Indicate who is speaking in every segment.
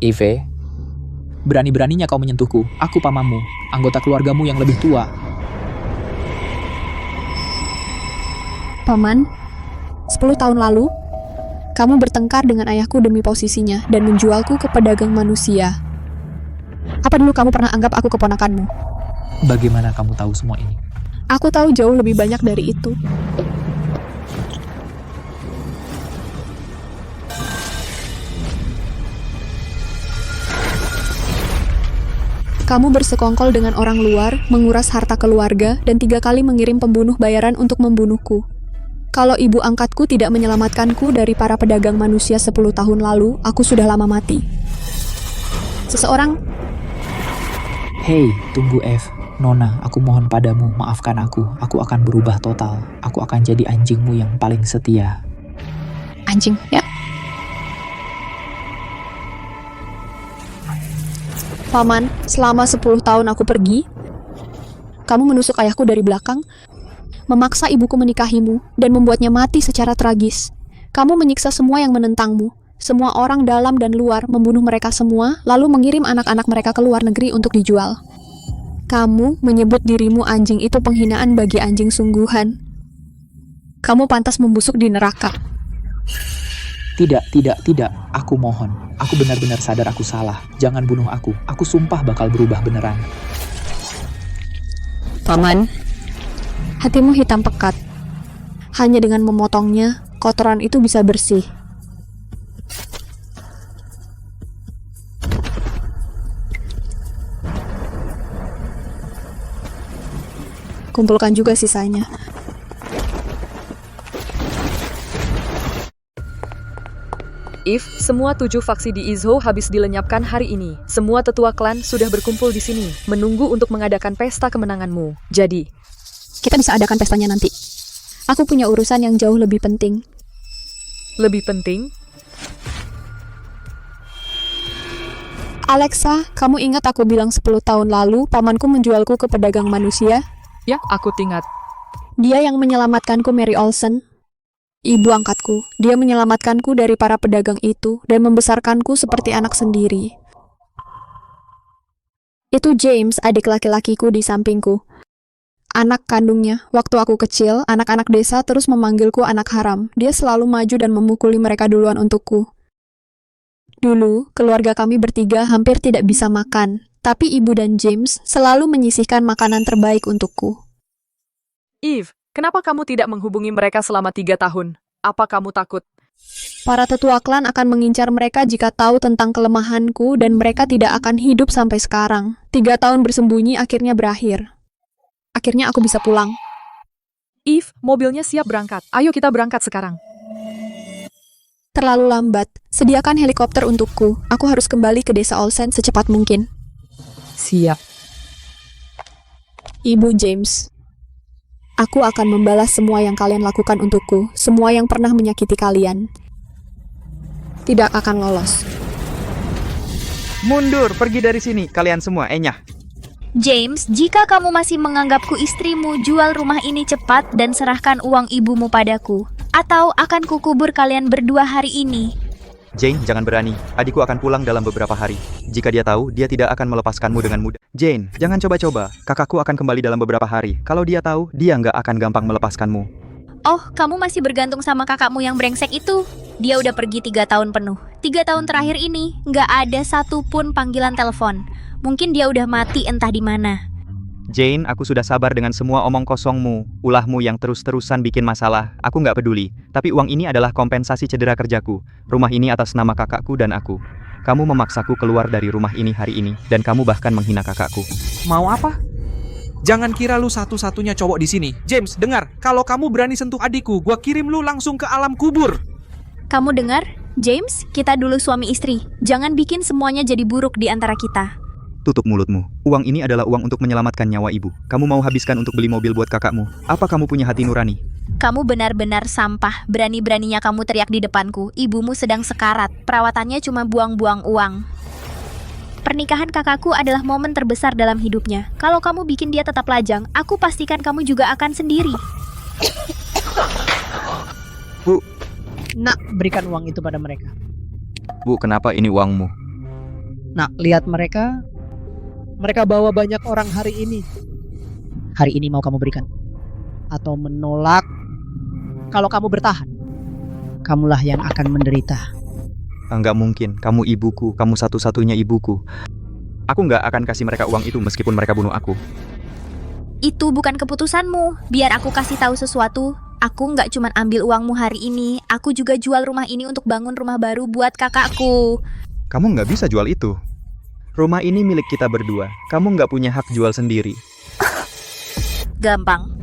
Speaker 1: Ive, berani-beraninya kau menyentuhku. Aku pamanmu, anggota keluargamu yang lebih tua.
Speaker 2: Paman, 10 tahun lalu, kamu bertengkar dengan ayahku demi posisinya dan menjualku ke pedagang manusia. Apa dulu kamu pernah anggap aku keponakanmu?
Speaker 1: Bagaimana kamu tahu semua ini?
Speaker 2: Aku tahu jauh lebih banyak dari itu. Kamu bersekongkol dengan orang luar, menguras harta keluarga, dan 3 kali mengirim pembunuh bayaran untuk membunuhku. Kalau ibu angkatku tidak menyelamatkanku dari para pedagang manusia 10 tahun lalu, aku sudah lama mati. Seseorang...
Speaker 1: Hei, tunggu Eve. Nona, aku mohon padamu, maafkan aku. Aku akan berubah total. Aku akan jadi anjingmu yang paling setia.
Speaker 2: Anjing, ya? Paman, selama 10 tahun aku pergi, kamu menusuk ayahku dari belakang, memaksa ibuku menikahimu, dan membuatnya mati secara tragis. Kamu menyiksa semua yang menentangmu, semua orang dalam dan luar, membunuh mereka semua, lalu mengirim anak-anak mereka ke luar negeri untuk dijual. Kamu menyebut dirimu anjing, itu penghinaan bagi anjing sungguhan. Kamu pantas membusuk di neraka.
Speaker 1: Tidak. Aku mohon. Aku benar-benar sadar aku salah. Jangan bunuh aku. Aku sumpah bakal berubah beneran.
Speaker 2: Paman, hatimu hitam pekat. Hanya dengan memotongnya, kotoran itu bisa bersih. Kumpulkan juga sisanya.
Speaker 3: If, semua 7 faksi di Izhou habis dilenyapkan hari ini. Semua tetua klan sudah berkumpul di sini, menunggu untuk mengadakan pesta kemenanganmu. Jadi,
Speaker 2: Kita bisa adakan pestanya nanti. Aku punya urusan yang jauh lebih penting.
Speaker 3: lebih penting,
Speaker 2: Alexa, kamu ingat aku bilang 10 tahun lalu pamanku menjualku ke pedagang manusia?
Speaker 3: ya aku ingat.
Speaker 2: Dia yang menyelamatkanku, Mary Olsen. Ibu angkatku, dia menyelamatkanku dari para pedagang itu dan membesarkanku seperti anak sendiri. Itu James, adik laki-lakiku di sampingku. Anak kandungnya, waktu aku kecil, anak-anak desa terus memanggilku anak haram. Dia selalu maju dan memukuli mereka duluan untukku. Dulu, keluarga kami bertiga hampir tidak bisa makan, tapi ibu dan James selalu menyisihkan makanan terbaik untukku.
Speaker 3: Eve, kenapa kamu tidak menghubungi mereka selama 3 tahun? Apa kamu takut?
Speaker 2: Para tetua klan akan mengincar mereka jika tahu tentang kelemahanku dan mereka tidak akan hidup sampai sekarang. 3 tahun bersembunyi akhirnya berakhir. Akhirnya aku bisa pulang.
Speaker 3: Eve, mobilnya siap berangkat. Ayo kita berangkat sekarang.
Speaker 2: Terlalu lambat. Sediakan helikopter untukku. Aku harus kembali ke desa Olsen secepat mungkin.
Speaker 3: Siap.
Speaker 2: Ibu James. Aku akan membalas semua yang kalian lakukan untukku. Semua yang pernah menyakiti kalian. Tidak akan lolos.
Speaker 4: Mundur, pergi dari sini, kalian semua, enyah.
Speaker 5: James, jika kamu masih menganggapku istrimu, jual rumah ini cepat dan serahkan uang ibumu padaku. Atau akan kukubur kalian berdua hari ini.
Speaker 4: Jane, jangan berani. Adikku akan pulang dalam beberapa hari. Jika dia tahu, dia tidak akan melepaskanmu dengan mudah. Jane, jangan coba-coba. Kakakku akan kembali dalam beberapa hari. Kalau dia tahu, dia nggak akan gampang melepaskanmu.
Speaker 5: Oh, kamu masih bergantung sama kakakmu yang brengsek itu? Dia udah pergi 3 tahun penuh. 3 tahun terakhir ini, nggak ada satupun panggilan telepon. Mungkin dia udah mati entah di mana.
Speaker 4: Jane, aku sudah sabar dengan semua omong kosongmu. Ulahmu yang terus-terusan bikin masalah. Aku nggak peduli. Tapi uang ini adalah kompensasi cedera kerjaku. Rumah ini atas nama kakakku dan aku. Kamu memaksaku keluar dari rumah ini hari ini, dan kamu bahkan menghina kakakku.
Speaker 6: Mau apa? Jangan kira lu satu-satunya cowok di sini. James, dengar. Kalau kamu berani sentuh adikku, gua kirim lu langsung ke alam kubur.
Speaker 5: Kamu dengar? James, kita dulu suami istri. Jangan bikin semuanya jadi buruk di antara kita.
Speaker 4: Tutup mulutmu. Uang ini adalah uang untuk menyelamatkan nyawa ibu. Kamu mau habiskan untuk beli mobil buat kakakmu. Apa kamu punya hati nurani?
Speaker 5: Kamu benar-benar sampah. Berani-beraninya kamu teriak di depanku. Ibumu sedang sekarat. Perawatannya cuma buang-buang uang. Pernikahan kakakku adalah momen terbesar dalam hidupnya. Kalau kamu bikin dia tetap lajang, aku pastikan kamu juga akan sendiri.
Speaker 4: Bu,
Speaker 7: Nak, berikan uang itu pada mereka.
Speaker 4: Bu, kenapa ini uangmu?
Speaker 7: Nah, lihat mereka. Mereka bawa banyak orang hari ini. Hari ini mau kamu berikan? Atau menolak? Kalau kamu bertahan, kamulah yang akan menderita.
Speaker 4: Enggak mungkin, kamu ibuku, kamu satu-satunya ibuku. Aku nggak akan kasih mereka uang itu meskipun mereka bunuh aku.
Speaker 5: Itu bukan keputusanmu. Biar aku kasih tahu sesuatu. Aku nggak cuma ambil uangmu hari ini. Aku juga jual rumah ini untuk bangun rumah baru buat kakakku.
Speaker 4: Kamu nggak bisa jual itu. Rumah ini milik kita berdua. Kamu nggak punya hak jual sendiri.
Speaker 5: Gampang.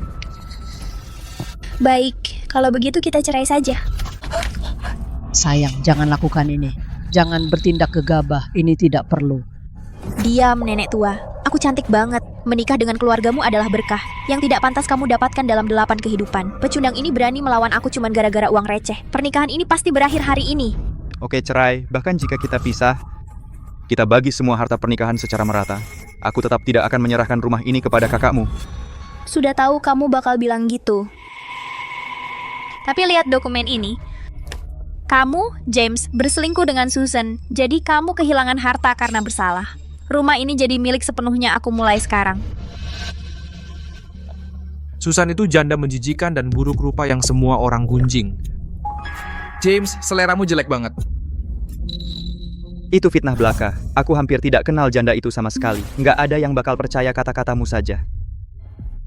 Speaker 5: Baik, kalau begitu kita cerai saja.
Speaker 7: Sayang, jangan lakukan ini. Jangan bertindak gegabah. Ini tidak perlu.
Speaker 5: Diam, nenek tua. Aku cantik banget. Menikah dengan keluargamu adalah berkah yang tidak pantas kamu dapatkan dalam 8 kehidupan. Pecundang ini berani melawan aku cuma gara-gara uang receh. Pernikahan ini pasti berakhir hari ini.
Speaker 4: Oke, cerai. Bahkan jika kita pisah, kita bagi semua harta pernikahan secara merata. Aku tetap tidak akan menyerahkan rumah ini kepada kakakmu.
Speaker 5: Sudah tahu kamu bakal bilang gitu. Tapi lihat dokumen ini. Kamu, James, berselingkuh dengan Susan. Jadi kamu kehilangan harta karena bersalah. Rumah ini jadi milik sepenuhnya aku mulai sekarang.
Speaker 6: Susan itu janda menjijikan dan buruk rupa yang semua orang gunjing. James, seleramu jelek banget.
Speaker 4: Itu fitnah belaka. Aku hampir tidak kenal janda itu sama sekali. Nggak ada yang bakal percaya kata-katamu saja.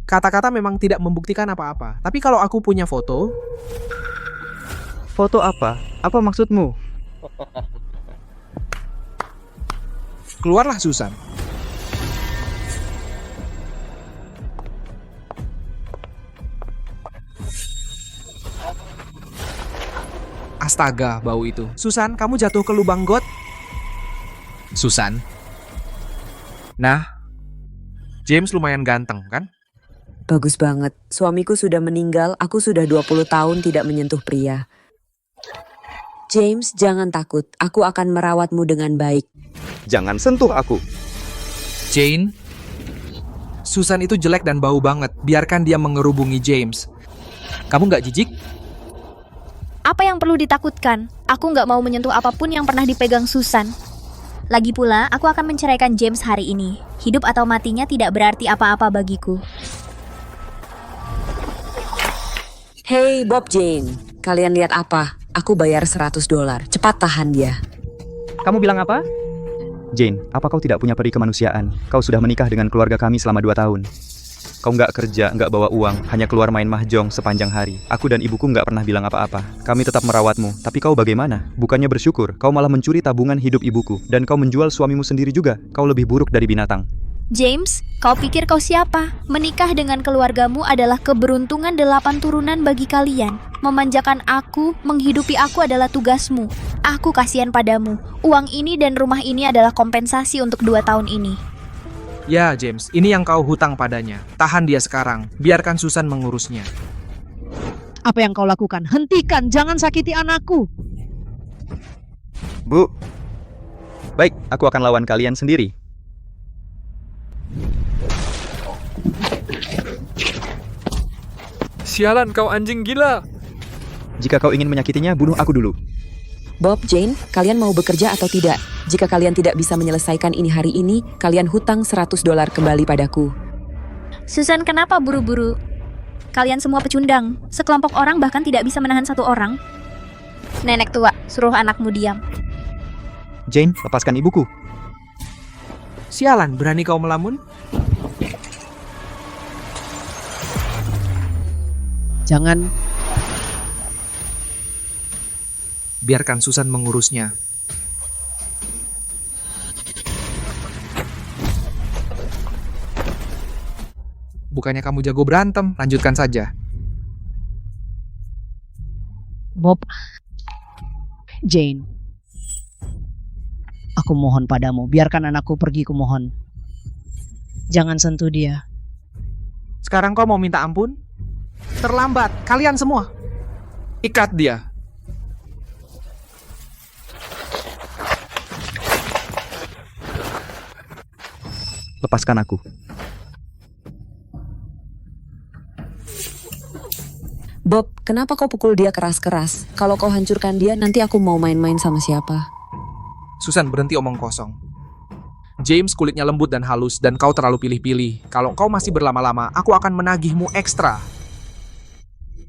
Speaker 6: Kata-kata memang tidak membuktikan apa-apa. Tapi kalau aku punya foto...
Speaker 4: Foto apa? Apa maksudmu?
Speaker 6: Keluarlah Susan. Astaga, bau itu. Susan, kamu jatuh ke lubang got. Susan. Nah, James lumayan ganteng, kan?
Speaker 8: Bagus banget. Suamiku sudah meninggal, aku sudah 20 tahun tidak menyentuh pria. James, jangan takut. Aku akan merawatmu dengan baik.
Speaker 4: Jangan sentuh aku.
Speaker 6: Jane, Susan itu jelek dan bau banget. Biarkan dia mengerubungi James. Kamu nggak jijik?
Speaker 5: Apa yang perlu ditakutkan? Aku nggak mau menyentuh apapun yang pernah dipegang Susan. Lagi pula, aku akan menceraikan James hari ini. Hidup atau matinya tidak berarti apa-apa bagiku.
Speaker 8: Hey Bob, Jane, kalian lihat apa? Aku bayar $100. Cepat tahan dia.
Speaker 4: Kamu bilang apa? Jane, apa kau tidak punya peri kemanusiaan? Kau sudah menikah dengan keluarga kami selama 2 tahun. Kau nggak kerja, nggak bawa uang, hanya keluar main mahjong sepanjang hari. Aku dan ibuku nggak pernah bilang apa-apa. Kami tetap merawatmu, tapi kau bagaimana? Bukannya bersyukur, kau malah mencuri tabungan hidup ibuku. Dan kau menjual suamimu sendiri juga. Kau lebih buruk dari binatang.
Speaker 5: James, kau pikir kau siapa? Menikah dengan keluargamu adalah keberuntungan 8 turunan bagi kalian. Memanjakan aku, menghidupi aku adalah tugasmu. Aku kasihan padamu. Uang ini dan rumah ini adalah kompensasi untuk 2 tahun ini.
Speaker 6: Ya, James, ini yang kau hutang padanya. Tahan dia sekarang. Biarkan Susan mengurusnya.
Speaker 7: Apa yang kau lakukan? Hentikan, jangan sakiti anakku.
Speaker 4: Bu. Baik, aku akan lawan kalian sendiri.
Speaker 9: Sialan kau anjing gila.
Speaker 4: Jika kau ingin menyakitinya, bunuh aku dulu.
Speaker 8: Bob, Jane, kalian mau bekerja atau tidak? Jika kalian tidak bisa menyelesaikan ini hari ini, kalian hutang $100 kembali padaku.
Speaker 5: Susan, kenapa buru-buru? Kalian semua pecundang. Sekelompok orang bahkan tidak bisa menahan 1 orang. Nenek tua, suruh anakmu diam.
Speaker 4: Jane, lepaskan ibuku.
Speaker 6: Sialan, berani kau melamun?
Speaker 7: Jangan.
Speaker 6: Biarkan Susan mengurusnya. Bukannya kamu jago berantem, lanjutkan saja.
Speaker 7: Bob. Jane. Aku mohon padamu, biarkan anakku pergi, kumohon. Jangan sentuh dia.
Speaker 6: Sekarang kau mau minta ampun? Terlambat, kalian semua. Ikat dia.
Speaker 4: Lepaskan aku.
Speaker 8: Bob, kenapa kau pukul dia keras-keras? Kalau kau hancurkan dia, nanti aku mau main-main sama siapa?
Speaker 6: Susan, berhenti omong kosong. James kulitnya lembut dan halus dan kau terlalu pilih-pilih. Kalau kau masih berlama-lama, aku akan menagihmu ekstra.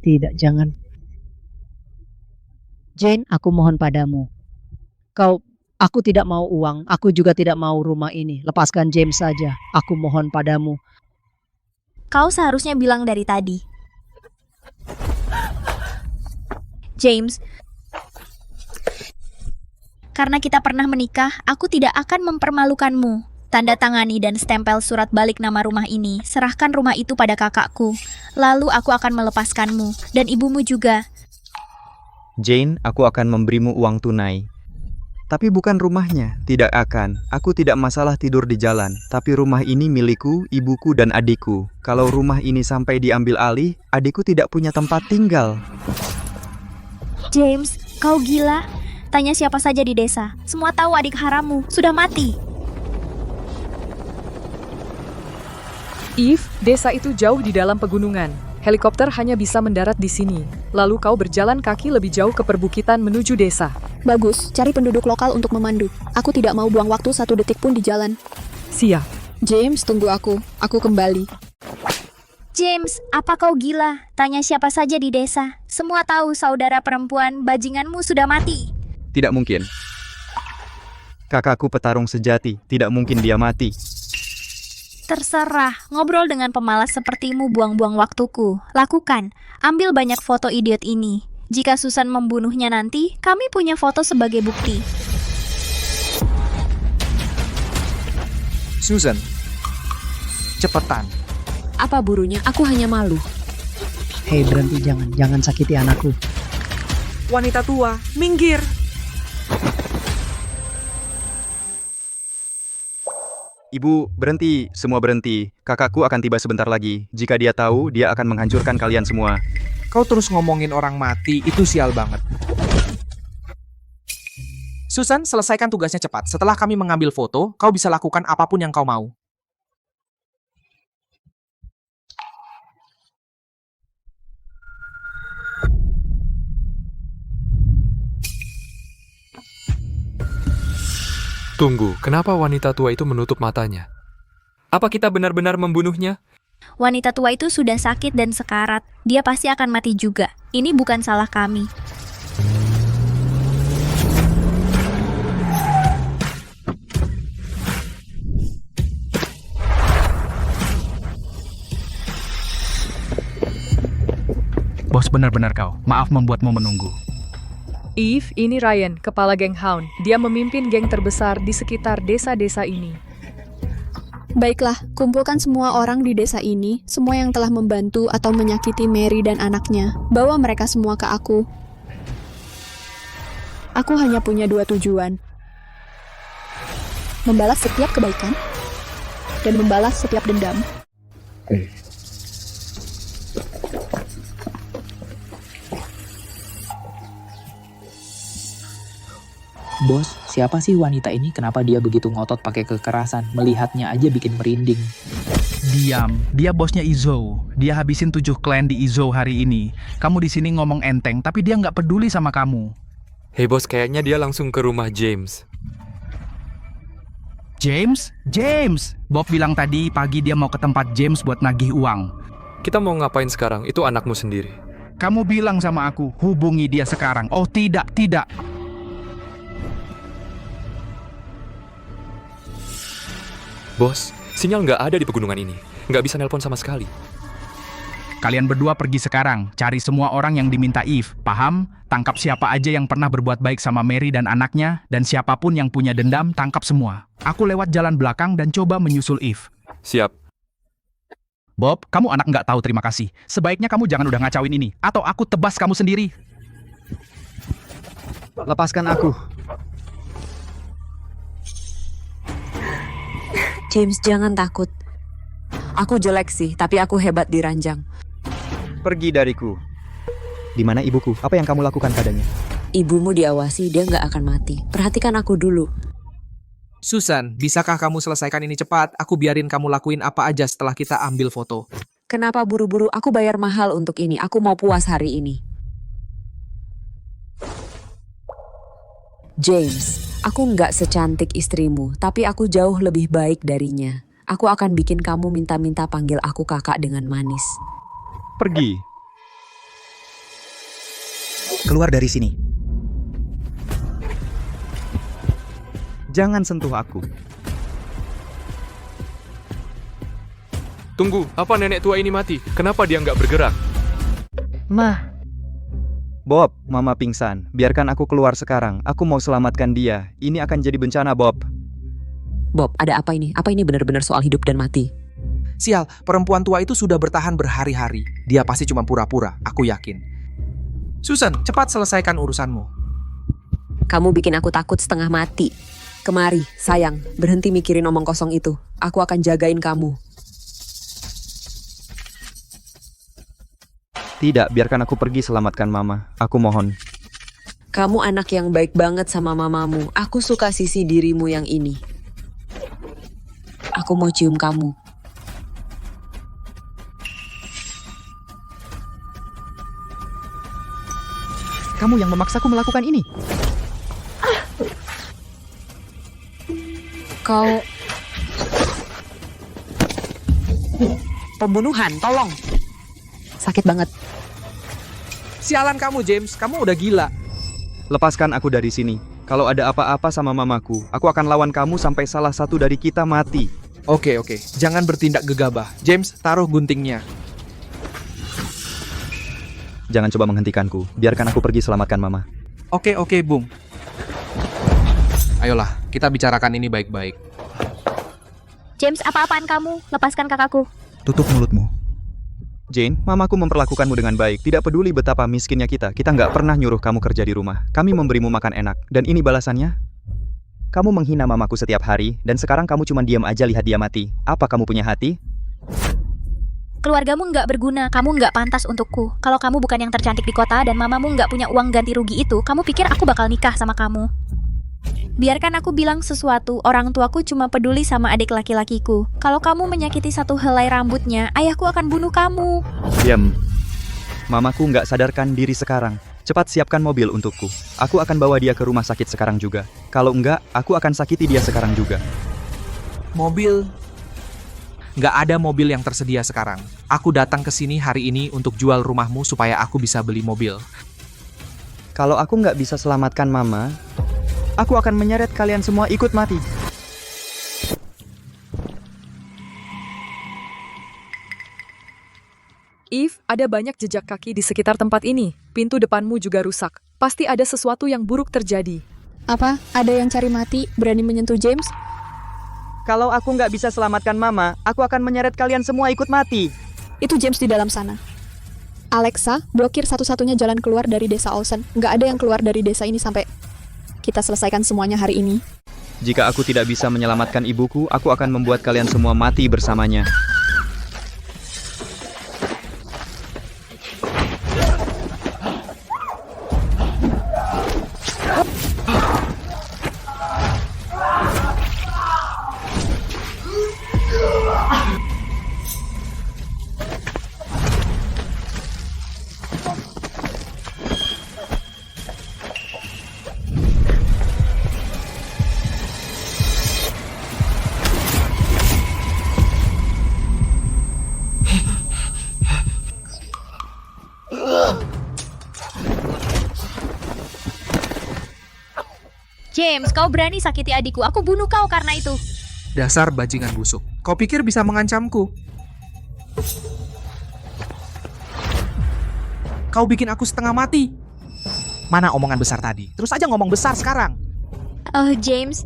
Speaker 7: Tidak, jangan. Jane, aku mohon padamu. Aku tidak mau uang, aku juga tidak mau rumah ini. Lepaskan James saja, aku mohon padamu.
Speaker 5: Kau seharusnya bilang dari tadi. James, karena kita pernah menikah, aku tidak akan mempermalukanmu. Tanda tangani dan stempel surat balik nama rumah ini. Serahkan rumah itu pada kakakku. Lalu aku akan melepaskanmu. Dan ibumu juga.
Speaker 4: Jane, aku akan memberimu uang tunai. Tapi bukan rumahnya, tidak akan. Aku tidak masalah tidur di jalan. Tapi rumah ini milikku, ibuku, dan adikku. Kalau rumah ini sampai diambil alih, adikku tidak punya tempat tinggal.
Speaker 5: James, kau gila? Tanya siapa saja di desa. Semua tahu adik harammu sudah mati.
Speaker 3: Eve, desa itu jauh di dalam pegunungan. Helikopter hanya bisa mendarat di sini. Lalu kau berjalan kaki lebih jauh ke perbukitan menuju desa.
Speaker 2: Bagus, cari penduduk lokal untuk memandu. Aku tidak mau buang waktu 1 detik pun di jalan.
Speaker 3: Siap.
Speaker 2: James, tunggu aku. Aku kembali.
Speaker 5: James, apa kau gila? Tanya siapa saja di desa. Semua tahu saudara perempuan bajinganmu sudah mati.
Speaker 4: Tidak mungkin. Kakakku petarung sejati, tidak mungkin dia mati.
Speaker 5: Terserah, ngobrol dengan pemalas sepertimu buang-buang waktuku. Lakukan, ambil banyak foto idiot ini. Jika Susan membunuhnya nanti, kami punya foto sebagai bukti.
Speaker 6: Susan, cepetan.
Speaker 8: Apa burunya? Aku hanya malu.
Speaker 7: Hei, berhenti, jangan sakiti anakku.
Speaker 6: Wanita tua, minggir.
Speaker 4: Ibu, berhenti. Semua berhenti. Kakakku akan tiba sebentar lagi. Jika dia tahu, dia akan menghancurkan kalian semua.
Speaker 6: Kau terus ngomongin orang mati, itu sial banget. Susan, selesaikan tugasnya cepat. Setelah kami mengambil foto, kau bisa lakukan apapun yang kau mau.
Speaker 9: Tunggu, kenapa wanita tua itu menutup matanya? Apa kita benar-benar membunuhnya?
Speaker 5: Wanita tua itu sudah sakit dan sekarat. Dia pasti akan mati juga. Ini bukan salah kami.
Speaker 10: Bos, benar-benar kau. Maaf membuatmu menunggu.
Speaker 3: Eve, ini Ryan, kepala geng Hound. Dia memimpin geng terbesar di sekitar desa-desa ini.
Speaker 2: Baiklah, kumpulkan semua orang di desa ini, semua yang telah membantu atau menyakiti Mary dan anaknya. Bawa mereka semua ke aku. Aku hanya punya 2 tujuan. Membalas setiap kebaikan dan membalas setiap dendam.
Speaker 1: Bos, siapa sih wanita ini? Kenapa dia begitu ngotot pakai kekerasan? Melihatnya aja bikin merinding.
Speaker 10: Diam, dia bosnya Izzo. Dia habisin 7 klien di Izzo hari ini. Kamu di sini ngomong enteng, tapi dia nggak peduli sama kamu.
Speaker 9: Hei bos, kayaknya dia langsung ke rumah James.
Speaker 10: James! Bob bilang tadi pagi dia mau ke tempat James buat nagih uang.
Speaker 9: Kita mau ngapain sekarang? Itu anakmu sendiri.
Speaker 10: Kamu bilang sama aku, hubungi dia sekarang. Oh tidak.
Speaker 9: Bos, sinyal nggak ada di pegunungan ini. Nggak bisa nelpon sama sekali.
Speaker 10: Kalian berdua pergi sekarang, cari semua orang yang diminta Eve, paham? Tangkap siapa aja yang pernah berbuat baik sama Mary dan anaknya, dan siapapun yang punya dendam, tangkap semua. Aku lewat jalan belakang dan coba menyusul Eve.
Speaker 9: Siap.
Speaker 10: Bob, kamu anak nggak tahu terima kasih. Sebaiknya kamu jangan udah ngacauin ini, atau aku tebas kamu sendiri.
Speaker 4: Lepaskan aku.
Speaker 8: James, jangan takut. Aku jelek sih, tapi aku hebat di ranjang.
Speaker 4: Pergi dariku. Di mana ibuku? Apa yang kamu lakukan padanya?
Speaker 8: Ibumu diawasi, dia nggak akan mati. Perhatikan aku dulu.
Speaker 6: Susan, bisakah kamu selesaikan ini cepat? Aku biarin kamu lakuin apa aja setelah kita ambil foto.
Speaker 8: Kenapa buru-buru? Aku bayar mahal untuk ini. Aku mau puas hari ini. James, Aku nggak secantik istrimu, tapi aku jauh lebih baik darinya. Aku akan bikin kamu minta-minta panggil aku kakak dengan manis.
Speaker 4: Pergi.
Speaker 11: Keluar dari sini.
Speaker 4: Jangan sentuh aku.
Speaker 9: Tunggu, apa nenek tua ini mati? Kenapa dia nggak bergerak?
Speaker 3: Mah,
Speaker 4: Bob, Mama pingsan. Biarkan aku keluar sekarang. Aku mau selamatkan dia. Ini akan jadi bencana, Bob.
Speaker 8: Bob, ada apa ini? Apa ini benar-benar soal hidup dan mati?
Speaker 6: Sial, perempuan tua itu sudah bertahan berhari-hari. Dia pasti cuma pura-pura, aku yakin. Susan, cepat selesaikan urusanmu.
Speaker 8: Kamu bikin aku takut setengah mati. Kemari, sayang, berhenti mikirin omong kosong itu. Aku akan jagain kamu.
Speaker 4: Tidak, biarkan aku pergi selamatkan Mama. Aku mohon.
Speaker 8: Kamu anak yang baik banget sama mamamu. Aku suka sisi dirimu yang ini. Aku mau cium kamu.
Speaker 11: Kamu yang memaksaku melakukan ini.
Speaker 8: Kau... Pembunuhan, tolong. Sakit banget.
Speaker 6: Sialan kamu, James. Kamu udah gila.
Speaker 4: Lepaskan aku dari sini. Kalau ada apa-apa sama mamaku, aku akan lawan kamu sampai salah satu dari kita mati.
Speaker 6: Oke. Jangan bertindak gegabah. James, taruh guntingnya.
Speaker 4: Jangan coba menghentikanku. Biarkan aku pergi selamatkan Mama.
Speaker 6: Oke, Bung. Ayolah, kita bicarakan ini baik-baik.
Speaker 5: James, apa-apaan kamu? Lepaskan kakakku.
Speaker 11: Tutup mulutmu.
Speaker 4: Jane, Mamaku memperlakukanmu dengan baik. Tidak peduli betapa miskinnya kita nggak pernah nyuruh kamu kerja di rumah. Kami memberimu makan enak. Dan ini balasannya? Kamu menghina Mamaku setiap hari, dan sekarang kamu cuma diam aja lihat dia mati. Apa kamu punya hati?
Speaker 5: Keluargamu nggak berguna, kamu nggak pantas untukku. Kalau kamu bukan yang tercantik di kota dan mamamu nggak punya uang ganti rugi itu, kamu pikir aku bakal nikah sama kamu? Biarkan aku bilang sesuatu, orang tuaku cuma peduli sama adik laki-lakiku. Kalau kamu menyakiti satu helai rambutnya, ayahku akan bunuh kamu.
Speaker 4: Diam. Mamaku nggak sadarkan diri sekarang. Cepat siapkan mobil untukku. Aku akan bawa dia ke rumah sakit sekarang juga. Kalau enggak, aku akan sakiti dia sekarang juga.
Speaker 6: Mobil? Nggak ada mobil yang tersedia sekarang. Aku datang ke sini hari ini untuk jual rumahmu supaya aku bisa beli mobil.
Speaker 4: Kalau aku nggak bisa selamatkan Mama, aku akan menyeret kalian semua ikut mati.
Speaker 3: Eve, ada banyak jejak kaki di sekitar tempat ini. Pintu depanmu juga rusak. Pasti ada sesuatu yang buruk terjadi.
Speaker 2: Apa? Ada yang cari mati, berani menyentuh James?
Speaker 4: Kalau aku nggak bisa selamatkan Mama, aku akan menyeret kalian semua ikut mati.
Speaker 2: Itu James di dalam sana. Alexa, blokir satu-satunya jalan keluar dari desa Olsen. Nggak ada yang keluar dari desa ini sampai kita selesaikan semuanya hari ini.
Speaker 4: Jika aku tidak bisa menyelamatkan ibuku, aku akan membuat kalian semua mati bersamanya.
Speaker 5: James, kau berani sakiti adikku. Aku bunuh kau karena itu.
Speaker 6: Dasar bajingan busuk. Kau pikir bisa mengancamku? Kau bikin aku setengah mati. Mana omongan besar tadi? Terus aja ngomong besar sekarang.
Speaker 5: Oh, James.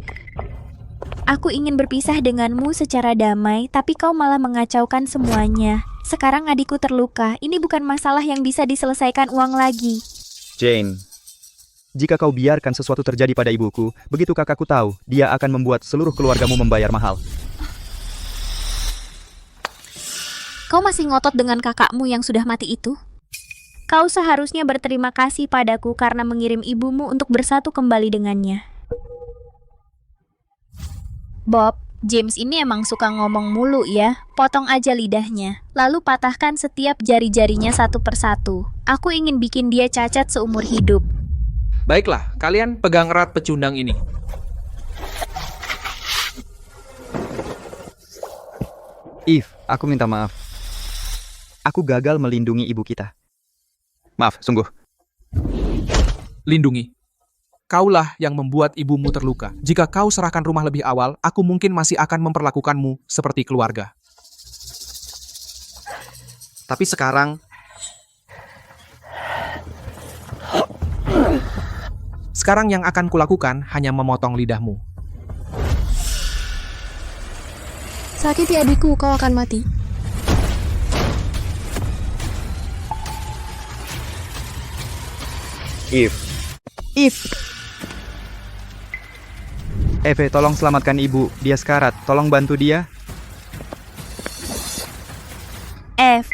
Speaker 5: Aku ingin berpisah denganmu secara damai, tapi kau malah mengacaukan semuanya. Sekarang adikku terluka. Ini bukan masalah yang bisa diselesaikan uang lagi.
Speaker 4: Jane, jika kau biarkan sesuatu terjadi pada ibuku, begitu kakakku tahu, dia akan membuat seluruh keluargamu membayar mahal.
Speaker 5: Kau masih ngotot dengan kakakmu yang sudah mati itu? Kau seharusnya berterima kasih padaku karena mengirim ibumu untuk bersatu kembali dengannya. Bob, James ini emang suka ngomong mulu ya. Potong aja lidahnya, lalu patahkan setiap jari-jarinya satu persatu. Aku ingin bikin dia cacat seumur hidup.
Speaker 6: Baiklah, kalian pegang erat pecundang ini.
Speaker 4: Eve, aku minta maaf. Aku gagal melindungi ibu kita. Maaf, sungguh.
Speaker 6: Lindungi. Kaulah yang membuat ibumu terluka. Jika kau serahkan rumah lebih awal, aku mungkin masih akan memperlakukanmu seperti keluarga. Tapi sekarang yang akan kulakukan hanya memotong lidahmu.
Speaker 2: Sakiti adikku, kau akan mati.
Speaker 4: Eve. Eve, tolong selamatkan ibu. Dia sekarat. Tolong bantu dia.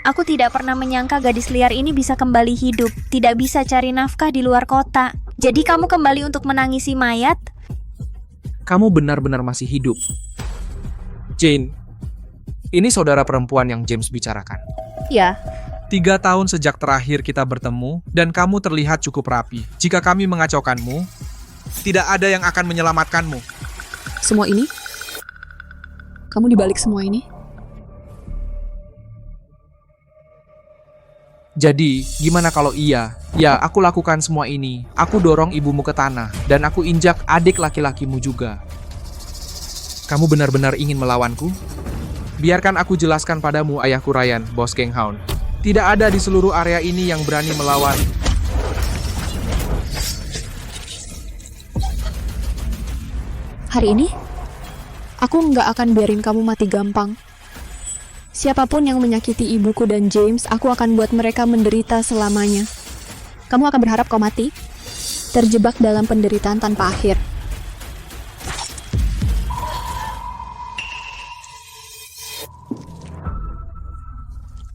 Speaker 5: Aku tidak pernah menyangka gadis liar ini bisa kembali hidup. Tidak bisa cari nafkah di luar kota. Jadi kamu kembali untuk menangisi mayat?
Speaker 6: Kamu benar-benar masih hidup. Jane, ini saudara perempuan yang James bicarakan.
Speaker 2: Ya,
Speaker 6: 3 tahun sejak terakhir kita bertemu, dan kamu terlihat cukup rapi. Jika kami mengacaukanmu, tidak ada yang akan menyelamatkanmu.
Speaker 2: semua ini? Kamu dibalik semua ini?
Speaker 6: Jadi, gimana kalau iya? Ya, aku lakukan semua ini. Aku dorong ibumu ke tanah, dan aku injak adik laki-lakimu juga. Kamu benar-benar ingin melawanku? Biarkan aku jelaskan padamu, ayahku Ryan, bos geng Hound. Tidak ada di seluruh area ini yang berani melawan.
Speaker 2: Hari ini, aku nggak akan biarin kamu mati gampang. Siapapun yang menyakiti ibuku dan James, aku akan buat mereka menderita selamanya. Kamu akan berharap kau mati? Terjebak dalam penderitaan tanpa akhir.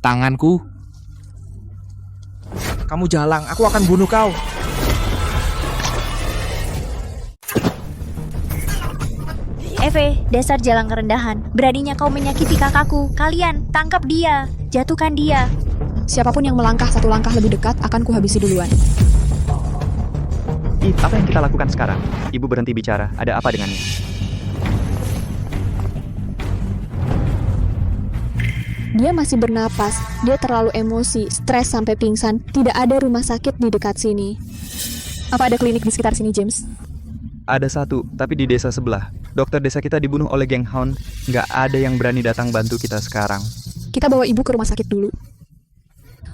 Speaker 6: Tanganku. Kamu jalang, aku akan bunuh kau.
Speaker 5: Eve, dasar jalang kerendahan. Beraninya kau menyakiti kakakku. Kalian, tangkap dia. Jatuhkan dia.
Speaker 2: Siapapun yang melangkah 1 langkah lebih dekat, akan kuhabisi duluan.
Speaker 4: Eve, apa yang kita lakukan sekarang? Ibu berhenti bicara. Ada apa dengannya?
Speaker 2: Dia masih bernapas. Dia terlalu emosi, stres sampai pingsan. Tidak ada rumah sakit di dekat sini. Apa ada klinik di sekitar sini, James?
Speaker 4: Ada 1, tapi di desa sebelah. Dokter desa kita dibunuh oleh geng Hound. Nggak ada yang berani datang bantu kita sekarang.
Speaker 2: Kita bawa ibu ke rumah sakit dulu.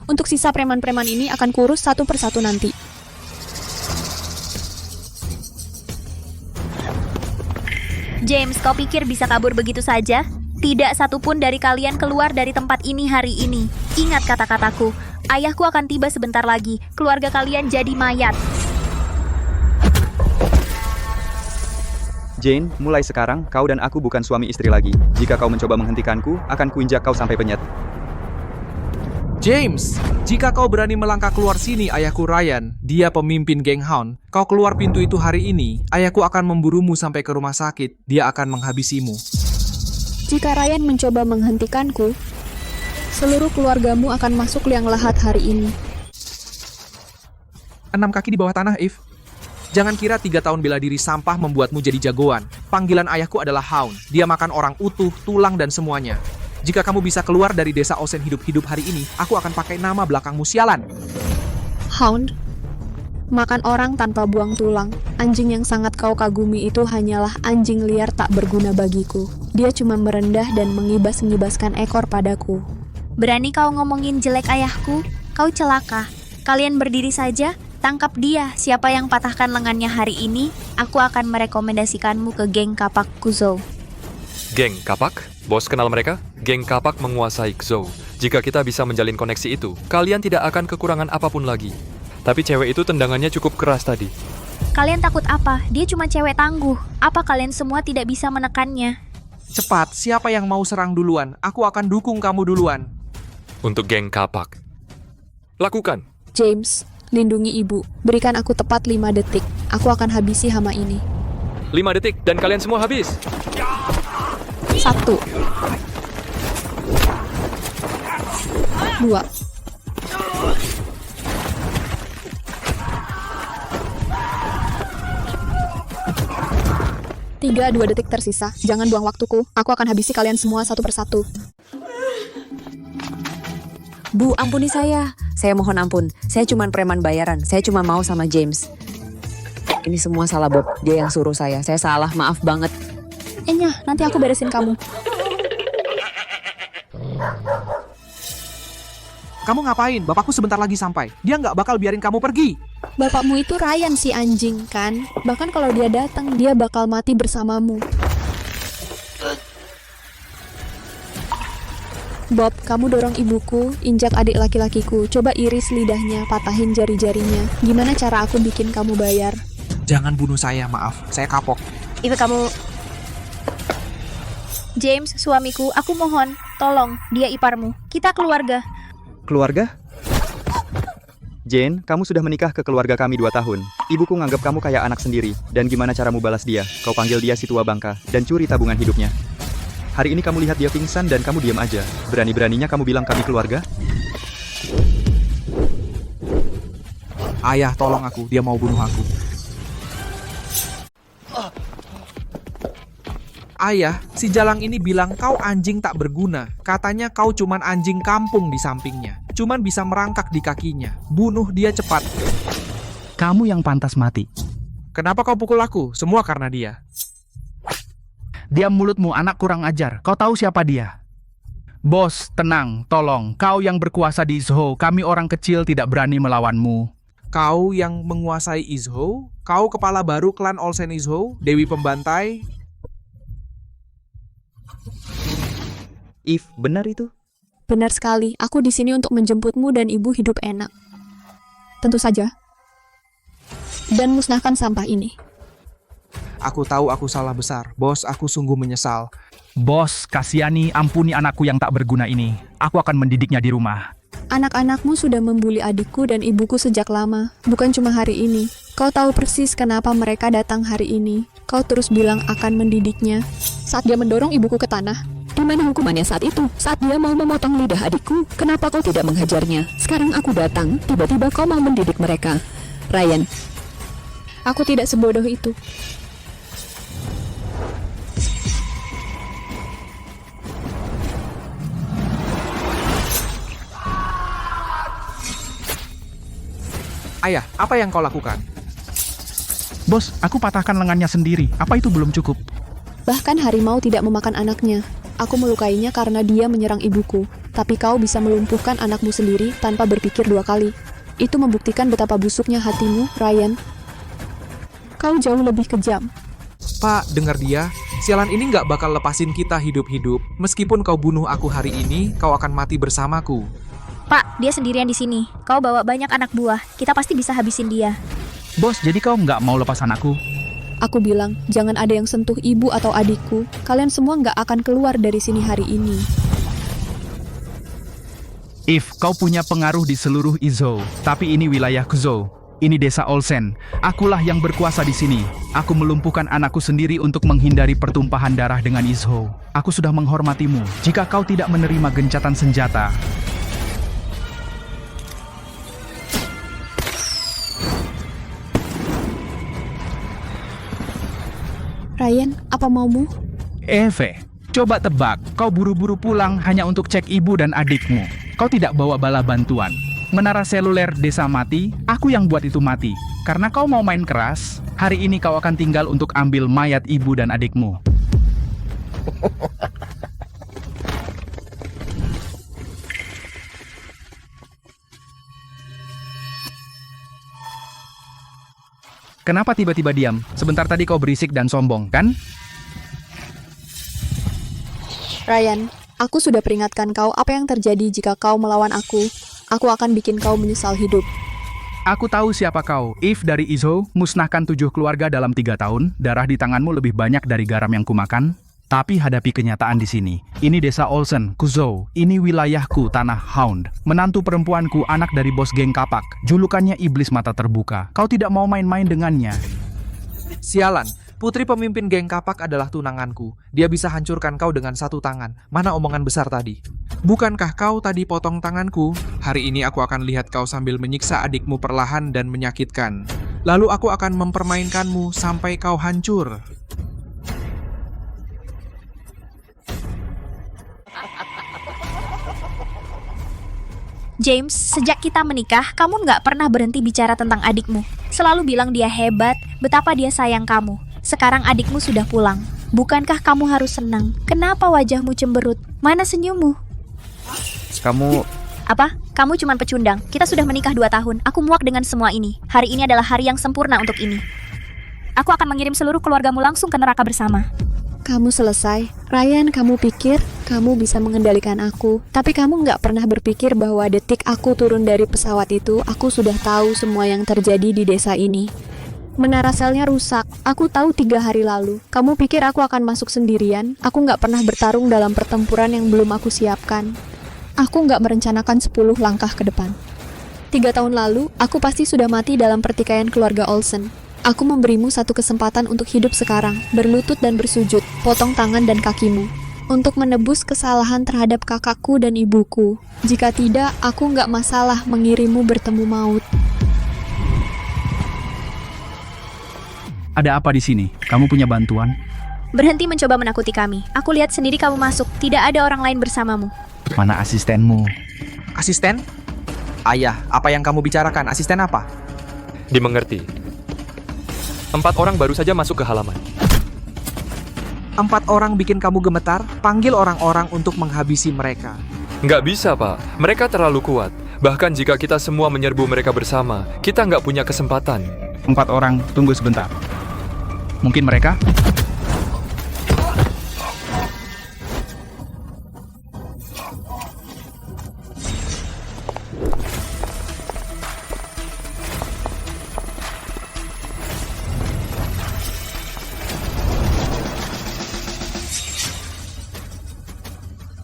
Speaker 2: Untuk sisa preman-preman ini akan kurus 1 persatu nanti.
Speaker 5: James, kau pikir bisa kabur begitu saja? Tidak satupun dari kalian keluar dari tempat ini hari ini. Ingat kata-kataku. Ayahku akan tiba sebentar lagi. Keluarga kalian jadi mayat.
Speaker 4: Jane, mulai sekarang, kau dan aku bukan suami istri lagi. Jika kau mencoba menghentikanku, akan kuinjak kau sampai penyet.
Speaker 6: James, jika kau berani melangkah keluar sini, ayahku Ryan, dia pemimpin geng Hound. Kau keluar pintu itu hari ini, ayahku akan memburumu sampai ke rumah sakit. Dia akan menghabisimu.
Speaker 2: Jika Ryan mencoba menghentikanku, seluruh keluargamu akan masuk liang lahat hari ini.
Speaker 6: 6 kaki di bawah tanah, Eve. Jangan kira 3 tahun bela diri sampah membuatmu jadi jagoan. Panggilan ayahku adalah Hound. Dia makan orang utuh, tulang, dan semuanya. Jika kamu bisa keluar dari desa Osen hidup-hidup hari ini, aku akan pakai nama belakangmu, sialan.
Speaker 2: Hound? Makan orang tanpa buang tulang. Anjing yang sangat kau kagumi itu hanyalah anjing liar tak berguna bagiku. Dia cuma merendah dan mengibas-ngibaskan ekor padaku.
Speaker 5: Berani kau ngomongin jelek ayahku? Kau celaka. Kalian berdiri saja. Tangkap dia. Siapa yang patahkan lengannya hari ini, aku akan merekomendasikanmu ke geng Kapak Kuzo.
Speaker 9: Geng Kapak? Bos kenal mereka? Geng Kapak menguasai Xou. Jika kita bisa menjalin koneksi itu, kalian tidak akan kekurangan apapun lagi. Tapi cewek itu tendangannya cukup keras tadi.
Speaker 5: Kalian takut apa? Dia cuma cewek tangguh. Apa kalian semua tidak bisa menekannya?
Speaker 6: Cepat, siapa yang mau serang duluan? Aku akan dukung kamu duluan.
Speaker 9: Untuk geng Kapak. Lakukan.
Speaker 2: James, lindungi ibu. Berikan aku tepat 5 detik. Aku akan habisi hama ini.
Speaker 9: 5 detik dan kalian semua habis.
Speaker 2: 1 2 3, 2 detik tersisa. Jangan buang waktuku. Aku akan habisi kalian semua 1 persatu.
Speaker 8: Bu, ampuni saya. Saya mohon ampun. Saya cuma preman bayaran. Saya cuma mau sama James. Ini semua salah Bob. Dia yang suruh saya. Saya salah, maaf banget.
Speaker 2: Nyah, nanti aku beresin kamu.
Speaker 6: Kamu ngapain? Bapakku sebentar lagi sampai. Dia nggak bakal biarin kamu pergi.
Speaker 2: Bapakmu itu Ryan si anjing, kan? Bahkan kalau dia datang, dia bakal mati bersamamu. Bob, kamu dorong ibuku, injak adik laki-lakiku. Coba iris lidahnya, patahin jari-jarinya. Gimana cara aku bikin kamu bayar?
Speaker 6: Jangan bunuh saya, maaf. Saya kapok.
Speaker 5: Itu kamu... James, suamiku, aku mohon, tolong, dia iparmu. Kita keluarga.
Speaker 4: Keluarga? Jane, kamu sudah menikah ke keluarga kami 2 tahun. Ibuku nganggap kamu kayak anak sendiri. Dan gimana caramu balas dia? Kau panggil dia si tua bangka dan curi tabungan hidupnya. Hari ini kamu lihat dia pingsan dan kamu diam aja. Berani-beraninya kamu bilang kami keluarga?
Speaker 6: Ayah, tolong aku. Dia mau bunuh aku. Ayah, si Jalang ini bilang kau anjing tak berguna. Katanya kau cuman anjing kampung di sampingnya. Cuman bisa merangkak di kakinya. Bunuh dia cepat.
Speaker 10: Kamu yang pantas mati.
Speaker 6: Kenapa kau pukul aku? Semua karena dia.
Speaker 10: Diam mulutmu, anak kurang ajar. Kau tahu siapa dia? Bos, tenang, tolong. Kau yang berkuasa di Izho, kami orang kecil tidak berani melawanmu.
Speaker 6: Kau yang menguasai Izho? Kau kepala baru klan Olsen Izho? Dewi Pembantai?
Speaker 4: Eve, benar itu?
Speaker 2: Benar sekali, aku di sini untuk menjemputmu dan ibu hidup enak. Tentu saja. Dan musnahkan sampah ini.
Speaker 6: Aku tahu aku salah besar. Bos, aku sungguh menyesal.
Speaker 10: Bos, kasihani, ampuni anakku yang tak berguna ini. Aku akan mendidiknya di rumah.
Speaker 2: Anak-anakmu sudah membuli adikku dan ibuku sejak lama. Bukan cuma hari ini. Kau tahu persis kenapa mereka datang hari ini. Kau terus bilang akan mendidiknya. Saat dia mendorong ibuku ke tanah.
Speaker 12: Di mana hukumannya saat itu? Saat dia mau memotong lidah adikku, kenapa kau tidak menghajarnya? Sekarang aku datang, tiba-tiba kau mau mendidik mereka. Ryan.
Speaker 2: Aku tidak sebodoh itu.
Speaker 6: Ayah, apa yang kau lakukan?
Speaker 10: Bos, aku patahkan lengannya sendiri. Apa itu belum cukup?
Speaker 2: Bahkan harimau tidak memakan anaknya. Aku melukainya karena dia menyerang ibuku. Tapi kau bisa melumpuhkan anakmu sendiri tanpa berpikir 2 kali. Itu membuktikan betapa busuknya hatimu, Ryan. Kau jauh lebih kejam.
Speaker 6: Pak, dengar dia. Sialan ini nggak bakal lepasin kita hidup-hidup. Meskipun kau bunuh aku hari ini, kau akan mati bersamaku.
Speaker 5: Pak, dia sendirian di sini. Kau bawa banyak anak buah. Kita pasti bisa habisin dia.
Speaker 10: Bos, jadi kau nggak mau lepas anakku?
Speaker 2: Aku bilang, jangan ada yang sentuh ibu atau adikku. Kalian semua nggak akan keluar dari sini hari ini.
Speaker 10: Eve, kau punya pengaruh di seluruh Izho. Tapi ini wilayah Kuzo. Ini desa Olsen. Akulah yang berkuasa di sini. Aku melumpuhkan anakku sendiri untuk menghindari pertumpahan darah dengan Izho. Aku sudah menghormatimu. Jika kau tidak menerima gencatan senjata,
Speaker 2: Ryan, apa maumu?
Speaker 10: Eve, coba tebak. Kau buru-buru pulang hanya untuk cek ibu dan adikmu. Kau tidak bawa bala bantuan. Menara seluler desa mati, aku yang buat itu mati. Karena kau mau main keras, hari ini kau akan tinggal untuk ambil mayat ibu dan adikmu. Kenapa tiba-tiba diam? Sebentar tadi kau berisik dan sombong, kan?
Speaker 2: Ryan, aku sudah peringatkan kau apa yang terjadi jika kau melawan aku. Aku akan bikin kau menyesal hidup.
Speaker 10: Aku tahu siapa kau. Eve dari Izho, musnahkan 7 keluarga dalam 3 tahun. Darah di tanganmu lebih banyak dari garam yang kumakan. Tapi hadapi kenyataan di sini. Ini desa Olsen, Kuzo. Ini wilayahku, tanah Hound. Menantu perempuanku, anak dari bos geng kapak. Julukannya iblis mata terbuka. Kau tidak mau main-main dengannya.
Speaker 6: Sialan, putri pemimpin geng kapak adalah tunanganku. Dia bisa hancurkan kau dengan 1 tangan. Mana omongan besar tadi? Bukankah kau tadi potong tanganku? Hari ini aku akan lihat kau sambil menyiksa adikmu perlahan dan menyakitkan. Lalu aku akan mempermainkanmu sampai kau hancur.
Speaker 5: James, sejak kita menikah, kamu nggak pernah berhenti bicara tentang adikmu. Selalu bilang dia hebat, betapa dia sayang kamu. Sekarang adikmu sudah pulang. Bukankah kamu harus senang? Kenapa wajahmu cemberut? Mana senyummu?
Speaker 4: Kamu...
Speaker 5: Apa? Kamu cuma pecundang. Kita sudah menikah 2 tahun. Aku muak dengan semua ini. Hari ini adalah hari yang sempurna untuk ini. Aku akan mengirim seluruh keluargamu langsung ke neraka bersama.
Speaker 2: Kamu selesai. Ryan, kamu pikir kamu bisa mengendalikan aku. Tapi kamu nggak pernah berpikir bahwa detik aku turun dari pesawat itu, aku sudah tahu semua yang terjadi di desa ini. Menara selnya rusak. Aku tahu 3 hari lalu. Kamu pikir aku akan masuk sendirian? Aku nggak pernah bertarung dalam pertempuran yang belum aku siapkan. Aku nggak merencanakan 10 langkah ke depan. 3 tahun lalu, aku pasti sudah mati dalam pertikaian keluarga Olsen. Aku memberimu satu kesempatan untuk hidup sekarang, berlutut dan bersujud, potong tangan dan kakimu, untuk menebus kesalahan terhadap kakakku dan ibuku. Jika tidak, aku nggak masalah mengirimmu bertemu maut.
Speaker 10: Ada apa di sini? Kamu punya bantuan?
Speaker 5: Berhenti mencoba menakuti kami. Aku lihat sendiri kamu masuk. Tidak ada orang lain bersamamu.
Speaker 10: Mana asistenmu?
Speaker 6: Asisten? Ayah, apa yang kamu bicarakan? Asisten apa?
Speaker 9: Dimengerti. 4 orang baru saja masuk ke halaman.
Speaker 6: 4 orang bikin kamu gemetar? Panggil orang-orang untuk menghabisi mereka.
Speaker 9: Nggak bisa, Pak. Mereka terlalu kuat. Bahkan jika kita semua menyerbu mereka bersama, kita nggak punya kesempatan.
Speaker 10: 4 orang, tunggu sebentar. Mungkin mereka?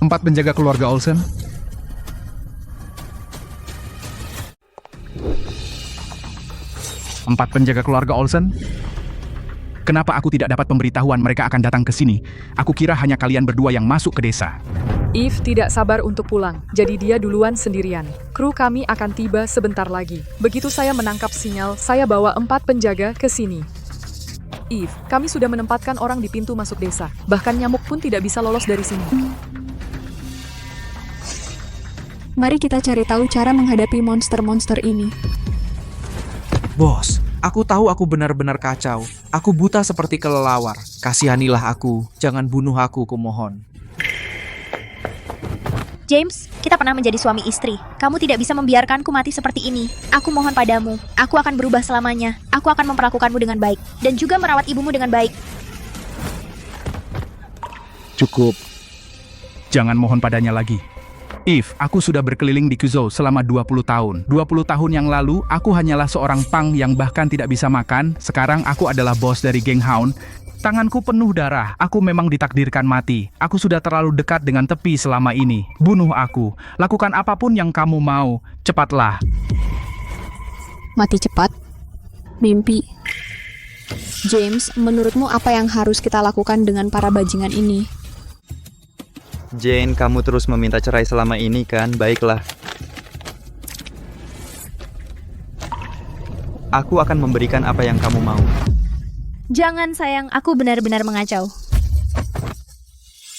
Speaker 10: Empat penjaga keluarga Olsen. Empat penjaga keluarga Olsen. Kenapa aku tidak dapat pemberitahuan mereka akan datang ke sini? Aku kira hanya kalian berdua yang masuk ke desa.
Speaker 3: Eve tidak sabar untuk pulang, jadi dia duluan sendirian. Kru kami akan tiba sebentar lagi. Begitu saya menangkap sinyal, saya bawa 4 penjaga ke sini. Eve, kami sudah menempatkan orang di pintu masuk desa. Bahkan nyamuk pun tidak bisa lolos dari sini.
Speaker 2: Mari kita cari tahu cara menghadapi monster-monster ini.
Speaker 6: Bos, aku tahu aku benar-benar kacau. Aku buta seperti kelelawar. Kasihanilah aku, jangan bunuh aku, kumohon.
Speaker 5: James, kita pernah menjadi suami istri. Kamu tidak bisa membiarkanku mati seperti ini. Aku mohon padamu. Aku akan berubah selamanya. Aku akan memperlakukanmu dengan baik. Dan juga merawat ibumu dengan baik.
Speaker 10: Cukup. Jangan mohon padanya lagi. Eve, aku sudah berkeliling di Kuzhou selama 20 tahun. 20 tahun yang lalu, aku hanyalah seorang pang yang bahkan tidak bisa makan. Sekarang aku adalah bos dari geng Hound. Tanganku penuh darah. Aku memang ditakdirkan mati. Aku sudah terlalu dekat dengan tepi selama ini. Bunuh aku. Lakukan apapun yang kamu mau. Cepatlah.
Speaker 2: Mati cepat. Mimpi. James, menurutmu apa yang harus kita lakukan dengan para bajingan ini?
Speaker 4: Jane, kamu terus meminta cerai selama ini kan? Baiklah. Aku akan memberikan apa yang kamu mau.
Speaker 5: Jangan sayang, aku benar-benar mengacau.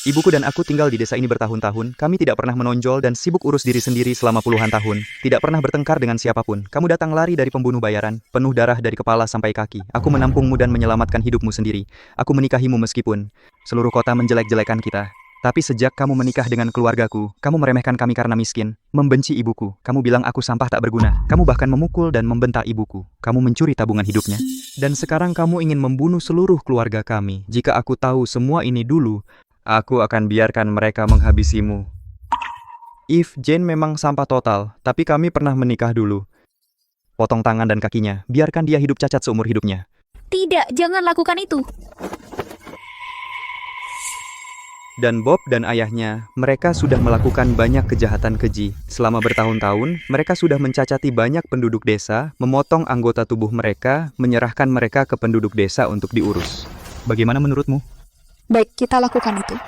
Speaker 4: Ibuku dan aku tinggal di desa ini bertahun-tahun. Kami tidak pernah menonjol dan sibuk urus diri sendiri selama puluhan tahun. Tidak pernah bertengkar dengan siapapun. Kamu datang lari dari pembunuh bayaran, penuh darah dari kepala sampai kaki. Aku menampungmu dan menyelamatkan hidupmu sendiri. Aku menikahimu meskipun seluruh kota menjelek-jelekan kita. Tapi sejak kamu menikah dengan keluargaku, kamu meremehkan kami karena miskin, membenci ibuku. Kamu bilang aku sampah tak berguna. Kamu bahkan memukul dan membentak ibuku. Kamu mencuri tabungan hidupnya. Dan sekarang kamu ingin membunuh seluruh keluarga kami. Jika aku tahu semua ini dulu, aku akan biarkan mereka menghabisimu. Eve, Jane memang sampah total, tapi kami pernah menikah dulu. Potong tangan dan kakinya, biarkan dia hidup cacat seumur hidupnya.
Speaker 5: Tidak, jangan lakukan itu.
Speaker 4: Dan Bob dan ayahnya, mereka sudah melakukan banyak kejahatan keji. Selama bertahun-tahun, mereka sudah mencacati banyak penduduk desa, memotong anggota tubuh mereka, menyerahkan mereka ke penduduk desa untuk diurus. Bagaimana menurutmu?
Speaker 2: Baik, kita lakukan itu.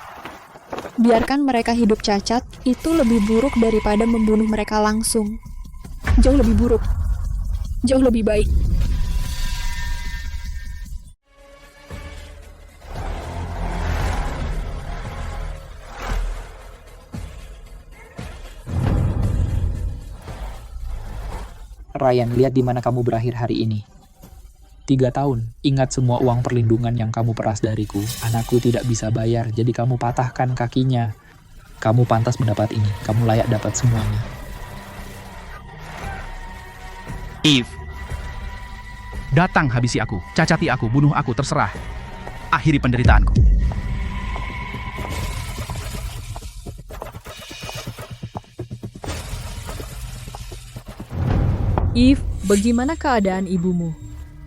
Speaker 2: Biarkan mereka hidup cacat, itu lebih buruk daripada membunuh mereka langsung. Jauh lebih buruk. Jauh lebih baik.
Speaker 1: Ryan, lihat di mana kamu berakhir hari ini. 3 tahun, ingat semua uang perlindungan yang kamu peras dariku. Anakku tidak bisa bayar, jadi kamu patahkan kakinya. Kamu pantas mendapat ini, kamu layak dapat semuanya.
Speaker 10: Eve, datang habisi aku, cacati aku, bunuh aku, terserah. Akhiri penderitaanku.
Speaker 3: Eve, bagaimana keadaan ibumu?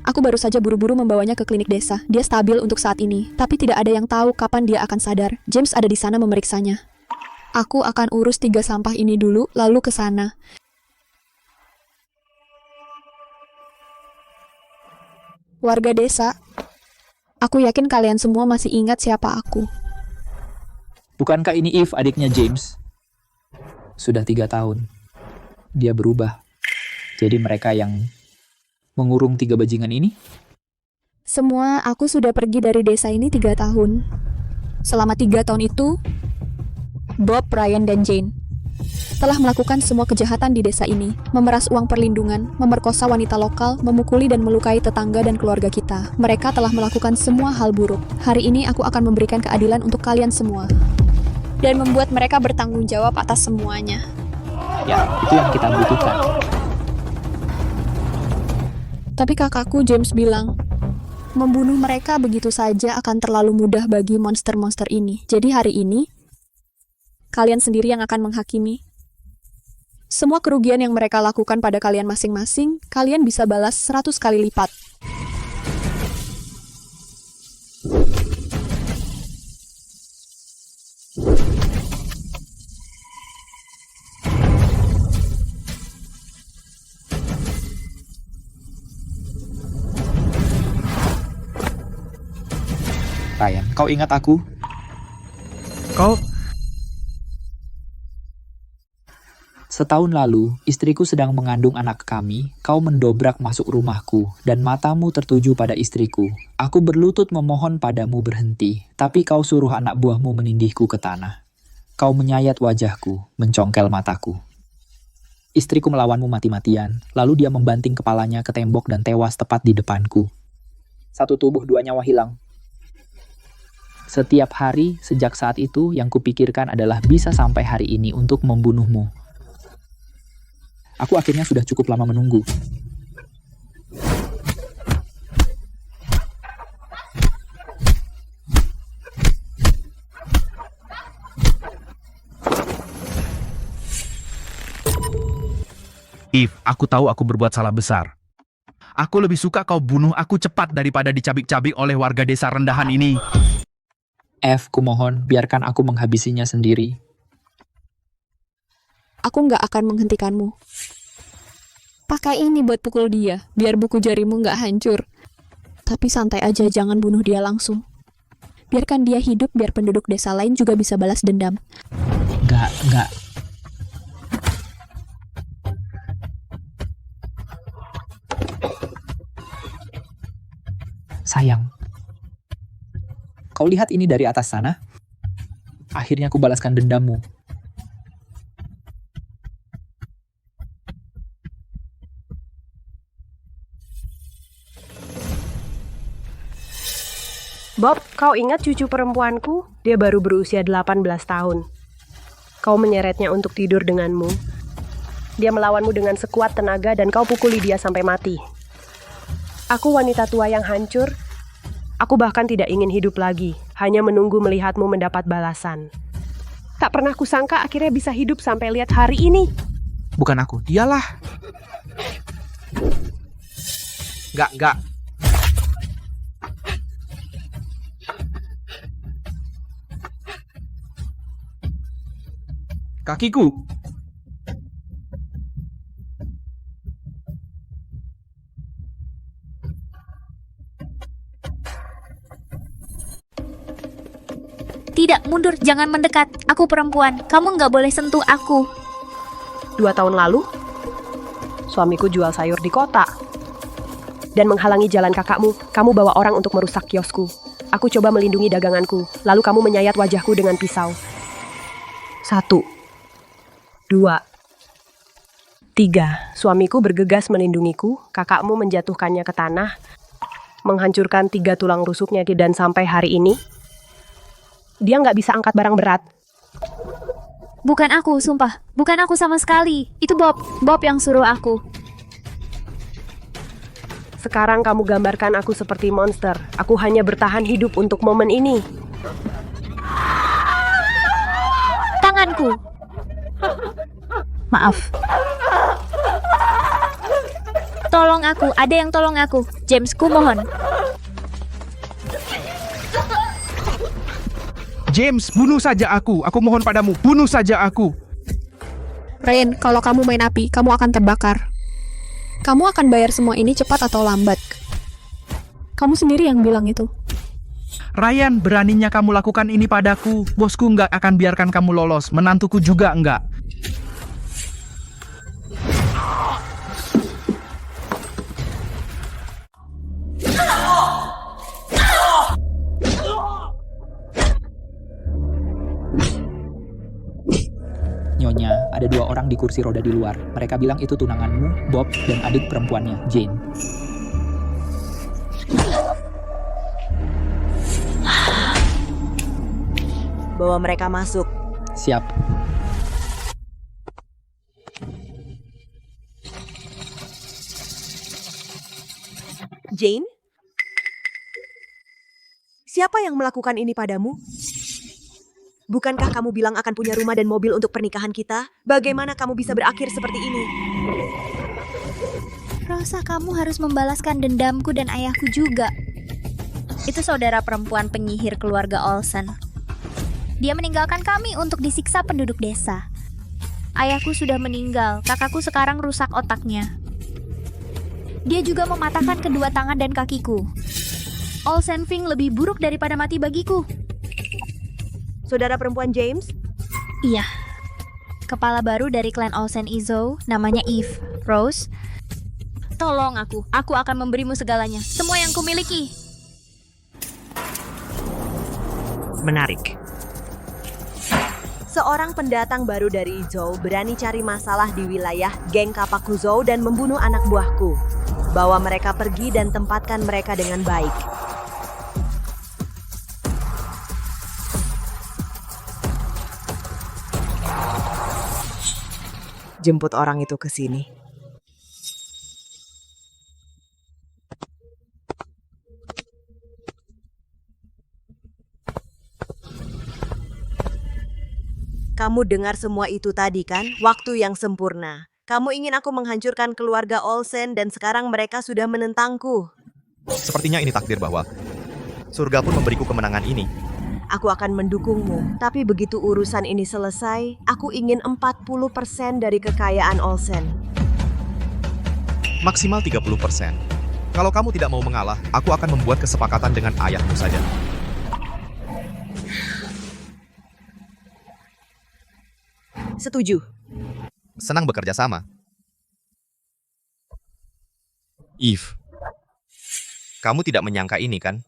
Speaker 2: Aku baru saja buru-buru membawanya ke klinik desa. Dia stabil untuk saat ini, tapi tidak ada yang tahu kapan dia akan sadar. James ada di sana memeriksanya. Aku akan urus 3 sampah ini dulu, lalu ke sana. Warga desa, aku yakin kalian semua masih ingat siapa aku.
Speaker 1: Bukankah ini Eve, adiknya James? Sudah 3 tahun. Dia berubah. Jadi mereka yang mengurung 3 bajingan ini?
Speaker 2: Semua aku sudah pergi dari desa ini 3 tahun. Selama 3 tahun itu, Bob, Ryan, dan Jane telah melakukan semua kejahatan di desa ini, memeras uang perlindungan, memerkosa wanita lokal, memukuli dan melukai tetangga dan keluarga kita. Mereka telah melakukan semua hal buruk. Hari ini aku akan memberikan keadilan untuk kalian semua. Dan membuat mereka bertanggung jawab atas semuanya.
Speaker 1: Ya, itu yang kita butuhkan.
Speaker 2: Tapi kakakku James bilang, membunuh mereka begitu saja akan terlalu mudah bagi monster-monster ini. Jadi hari ini, kalian sendiri yang akan menghakimi. Semua kerugian yang mereka lakukan pada kalian masing-masing, kalian bisa balas 100 kali lipat.
Speaker 1: Ryan, kau ingat aku?
Speaker 6: Kau...
Speaker 1: Setahun lalu, istriku sedang mengandung anak kami, kau mendobrak masuk rumahku, dan matamu tertuju pada istriku. Aku berlutut memohon padamu berhenti, tapi kau suruh anak buahmu menindihku ke tanah. Kau menyayat wajahku, mencongkel mataku. Istriku melawanmu mati-matian, lalu dia membanting kepalanya ke tembok dan tewas tepat di depanku. 1 tubuh 2 nyawa hilang. Setiap hari, sejak saat itu, yang kupikirkan adalah bisa sampai hari ini untuk membunuhmu. Aku akhirnya sudah cukup lama menunggu.
Speaker 10: Eve, aku tahu aku berbuat salah besar. Aku lebih suka kau bunuh aku cepat daripada dicabik-cabik oleh warga desa rendahan ini.
Speaker 1: F, kumohon, biarkan aku menghabisinya sendiri.
Speaker 2: Aku nggak akan menghentikanmu. Pakai ini buat pukul dia, biar buku jarimu nggak hancur. Tapi santai aja, jangan bunuh dia langsung. Biarkan dia hidup, biar penduduk desa lain juga bisa balas dendam.
Speaker 1: Nggak. Sayang. Kau lihat ini dari atas sana? Akhirnya aku balaskan dendammu.
Speaker 13: Bob, kau ingat cucu perempuanku? Dia baru berusia 18 tahun. Kau menyeretnya untuk tidur denganmu. Dia melawanmu dengan sekuat tenaga dan kau pukuli dia sampai mati. Aku wanita tua yang hancur. Aku bahkan tidak ingin hidup lagi, hanya menunggu melihatmu mendapat balasan. Tak pernah kusangka akhirnya bisa hidup sampai lihat hari ini.
Speaker 6: Bukan aku, dialah. Enggak. Kakiku.
Speaker 5: Tidak, mundur, jangan mendekat. Aku perempuan, kamu nggak boleh sentuh aku.
Speaker 13: 2 tahun lalu, suamiku jual sayur di kota. Dan menghalangi jalan kakakmu, kamu bawa orang untuk merusak kiosku. Aku coba melindungi daganganku, lalu kamu menyayat wajahku dengan pisau. 1, 2, 3. Suamiku bergegas melindungiku, kakakmu menjatuhkannya ke tanah, menghancurkan 3 tulang rusuknya, dan sampai hari ini, dia nggak bisa angkat barang berat.
Speaker 5: Bukan aku, sumpah. Bukan aku sama sekali. Itu Bob. Bob yang suruh aku.
Speaker 13: Sekarang kamu gambarkan aku seperti monster. Aku hanya bertahan hidup untuk momen ini.
Speaker 5: Tanganku. Maaf. Tolong aku. Ada yang tolong aku. James, ku mohon.
Speaker 10: James, bunuh saja aku. Aku mohon padamu, bunuh saja aku.
Speaker 2: Ryan, kalau kamu main api, kamu akan terbakar. Kamu akan bayar semua ini cepat atau lambat. Kamu sendiri yang bilang itu.
Speaker 10: Ryan, beraninya kamu lakukan ini padaku. Bosku nggak akan biarkan kamu lolos. Menantuku juga nggak.
Speaker 1: Nyonya, ada 2 orang di kursi roda di luar. Mereka bilang itu tunanganmu, Bob, dan adik perempuannya, Jane.
Speaker 8: Bawa mereka masuk.
Speaker 1: Siap.
Speaker 8: Jane? Siapa yang melakukan ini padamu? Bukankah kamu bilang akan punya rumah dan mobil untuk pernikahan kita? Bagaimana kamu bisa berakhir seperti ini?
Speaker 5: Rosa, kamu harus membalaskan dendamku dan ayahku juga. Itu saudara perempuan penyihir keluarga Olsen. Dia meninggalkan kami untuk disiksa penduduk desa. Ayahku sudah meninggal, kakakku sekarang rusak otaknya. Dia juga mematahkan kedua tangan dan kakiku. Olsenving lebih buruk daripada mati bagiku.
Speaker 8: Saudara perempuan James?
Speaker 5: Iya. Kepala baru dari klan Olsen Izo, namanya Eve. Rose, tolong aku. Aku akan memberimu segalanya. Semua yang kumiliki.
Speaker 8: Menarik. Seorang pendatang baru dari Izo berani cari masalah di wilayah geng Kapakuzo dan membunuh anak buahku. Bawa mereka pergi dan tempatkan mereka dengan baik. Jemput orang itu ke sini. Kamu dengar semua itu tadi kan? Waktu yang sempurna. Kamu ingin aku menghancurkan keluarga Olsen dan sekarang mereka sudah menentangku.
Speaker 4: Sepertinya ini takdir bahwa surga pun memberiku kemenangan ini.
Speaker 8: Aku akan mendukungmu, tapi begitu urusan ini selesai, aku ingin 40% dari kekayaan Olsen.
Speaker 4: Maksimal 30%. Kalau kamu tidak mau mengalah, aku akan membuat kesepakatan dengan ayahmu saja.
Speaker 8: Setuju.
Speaker 4: Senang bekerja sama. Eve, kamu tidak menyangka ini kan?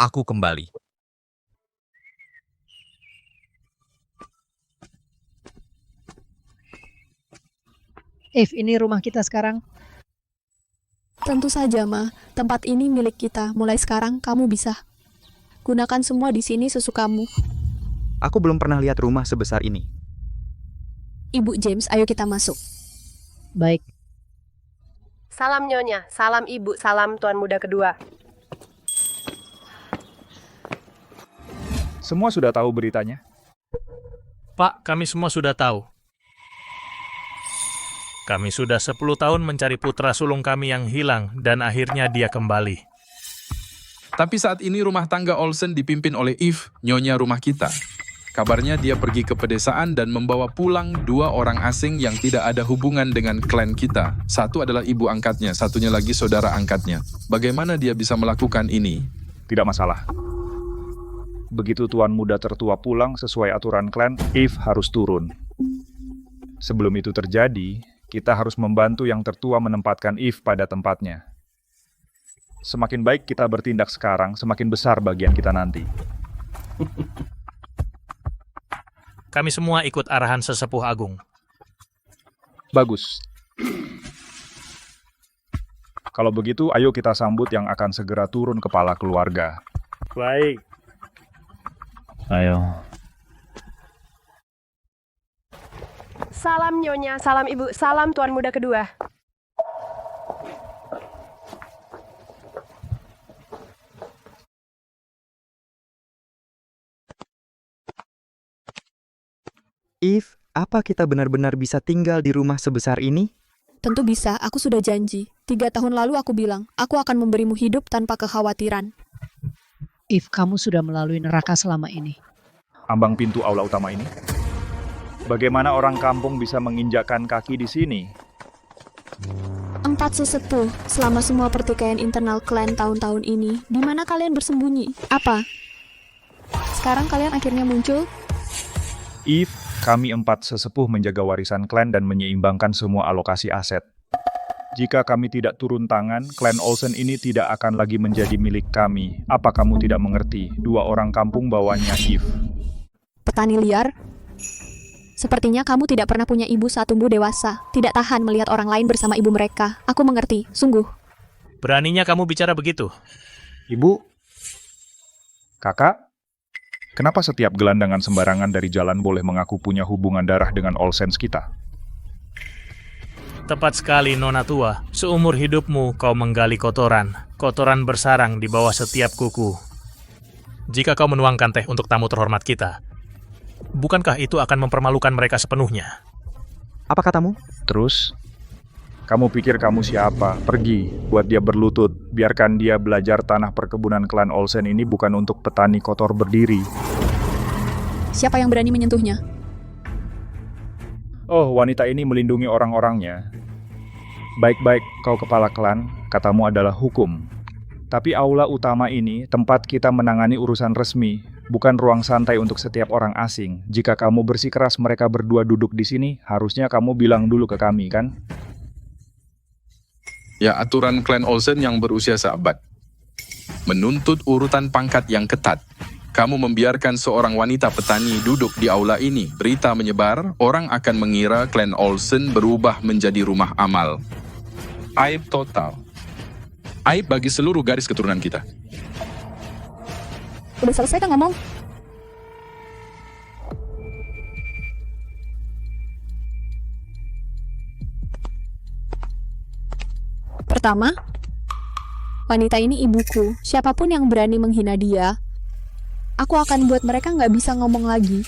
Speaker 4: Aku kembali.
Speaker 7: Eve, ini rumah kita sekarang.
Speaker 2: Tentu saja, Ma. Tempat ini milik kita. Mulai sekarang, kamu bisa. Gunakan semua di sini sesukamu.
Speaker 4: Aku belum pernah lihat rumah sebesar ini.
Speaker 2: Ibu James, ayo kita masuk.
Speaker 7: Baik.
Speaker 13: Salam Nyonya, salam Ibu, salam Tuan Muda kedua.
Speaker 14: Semua sudah tahu beritanya?
Speaker 15: Pak, kami semua sudah tahu. Kami sudah 10 tahun mencari putra sulung kami yang hilang dan akhirnya dia kembali.
Speaker 16: Tapi saat ini rumah tangga Olsen dipimpin oleh Eve, nyonya rumah kita. Kabarnya dia pergi ke pedesaan dan membawa pulang 2 orang asing yang tidak ada hubungan dengan klan kita. Satu adalah ibu angkatnya, satunya lagi saudara angkatnya. Bagaimana dia bisa melakukan ini?
Speaker 14: Tidak masalah. Begitu tuan muda tertua pulang sesuai aturan klan, Eve harus turun. Sebelum itu terjadi, kita harus membantu yang tertua menempatkan Eve pada tempatnya. Semakin baik kita bertindak sekarang, semakin besar bagian kita nanti.
Speaker 15: Kami semua ikut arahan sesepuh agung.
Speaker 14: Bagus. Kalau begitu, ayo kita sambut yang akan segera turun kepala keluarga.
Speaker 15: Baik.
Speaker 14: Ayo.
Speaker 13: Salam Nyonya, salam Ibu, salam Tuan Muda kedua.
Speaker 4: Eve, apa kita benar-benar bisa tinggal di rumah sebesar ini?
Speaker 2: Tentu bisa, aku sudah janji. 3 tahun lalu aku bilang, aku akan memberimu hidup tanpa kekhawatiran.
Speaker 7: If kamu sudah melalui neraka selama ini.
Speaker 14: Ambang pintu aula utama ini. Bagaimana orang kampung bisa menginjakkan kaki di sini?
Speaker 2: 4 sesepuh, selama semua pertikaian internal klan tahun-tahun ini, di mana kalian bersembunyi? Apa? Sekarang kalian akhirnya muncul?
Speaker 14: Eve, kami 4 sesepuh menjaga warisan klan dan menyeimbangkan semua alokasi aset. Jika kami tidak turun tangan, klan Olsen ini tidak akan lagi menjadi milik kami. Apa kamu tidak mengerti? 2 orang kampung bawahnya Eve.
Speaker 2: Petani liar? Sepertinya kamu tidak pernah punya ibu saat tumbuh dewasa. Tidak tahan melihat orang lain bersama ibu mereka. Aku mengerti, sungguh.
Speaker 15: Beraninya kamu bicara begitu?
Speaker 14: Ibu? Kakak? Kenapa setiap gelandangan sembarangan dari jalan boleh mengaku punya hubungan darah dengan Olsens kita?
Speaker 15: Tepat sekali, Nona tua. Seumur hidupmu kau menggali kotoran. Kotoran bersarang di bawah setiap kuku. Jika kau menuangkan teh untuk tamu terhormat kita, bukankah itu akan mempermalukan mereka sepenuhnya?
Speaker 4: Apa katamu?
Speaker 14: Terus? Kamu pikir kamu siapa? Pergi, buat dia berlutut. Biarkan dia belajar tanah perkebunan klan Olsen ini bukan untuk petani kotor berdiri.
Speaker 2: Siapa yang berani menyentuhnya?
Speaker 14: Oh, wanita ini melindungi orang-orangnya. Baik-baik, kau kepala klan, katamu adalah hukum. Tapi aula utama ini tempat kita menangani urusan resmi, bukan ruang santai untuk setiap orang asing. Jika kamu bersikeras mereka berdua duduk di sini, harusnya kamu bilang dulu ke kami, kan?
Speaker 16: Ya, aturan klan Olsen yang berusia seabad. Menuntut urutan pangkat yang ketat. Kamu membiarkan seorang wanita petani duduk di aula ini. Berita menyebar, orang akan mengira klan Olsen berubah menjadi rumah amal. Aib total. Aib bagi seluruh garis keturunan kita.
Speaker 2: Udah selesai kan ngomong? Pertama, wanita ini ibuku. Siapapun yang berani menghina dia, aku akan buat mereka nggak bisa ngomong lagi.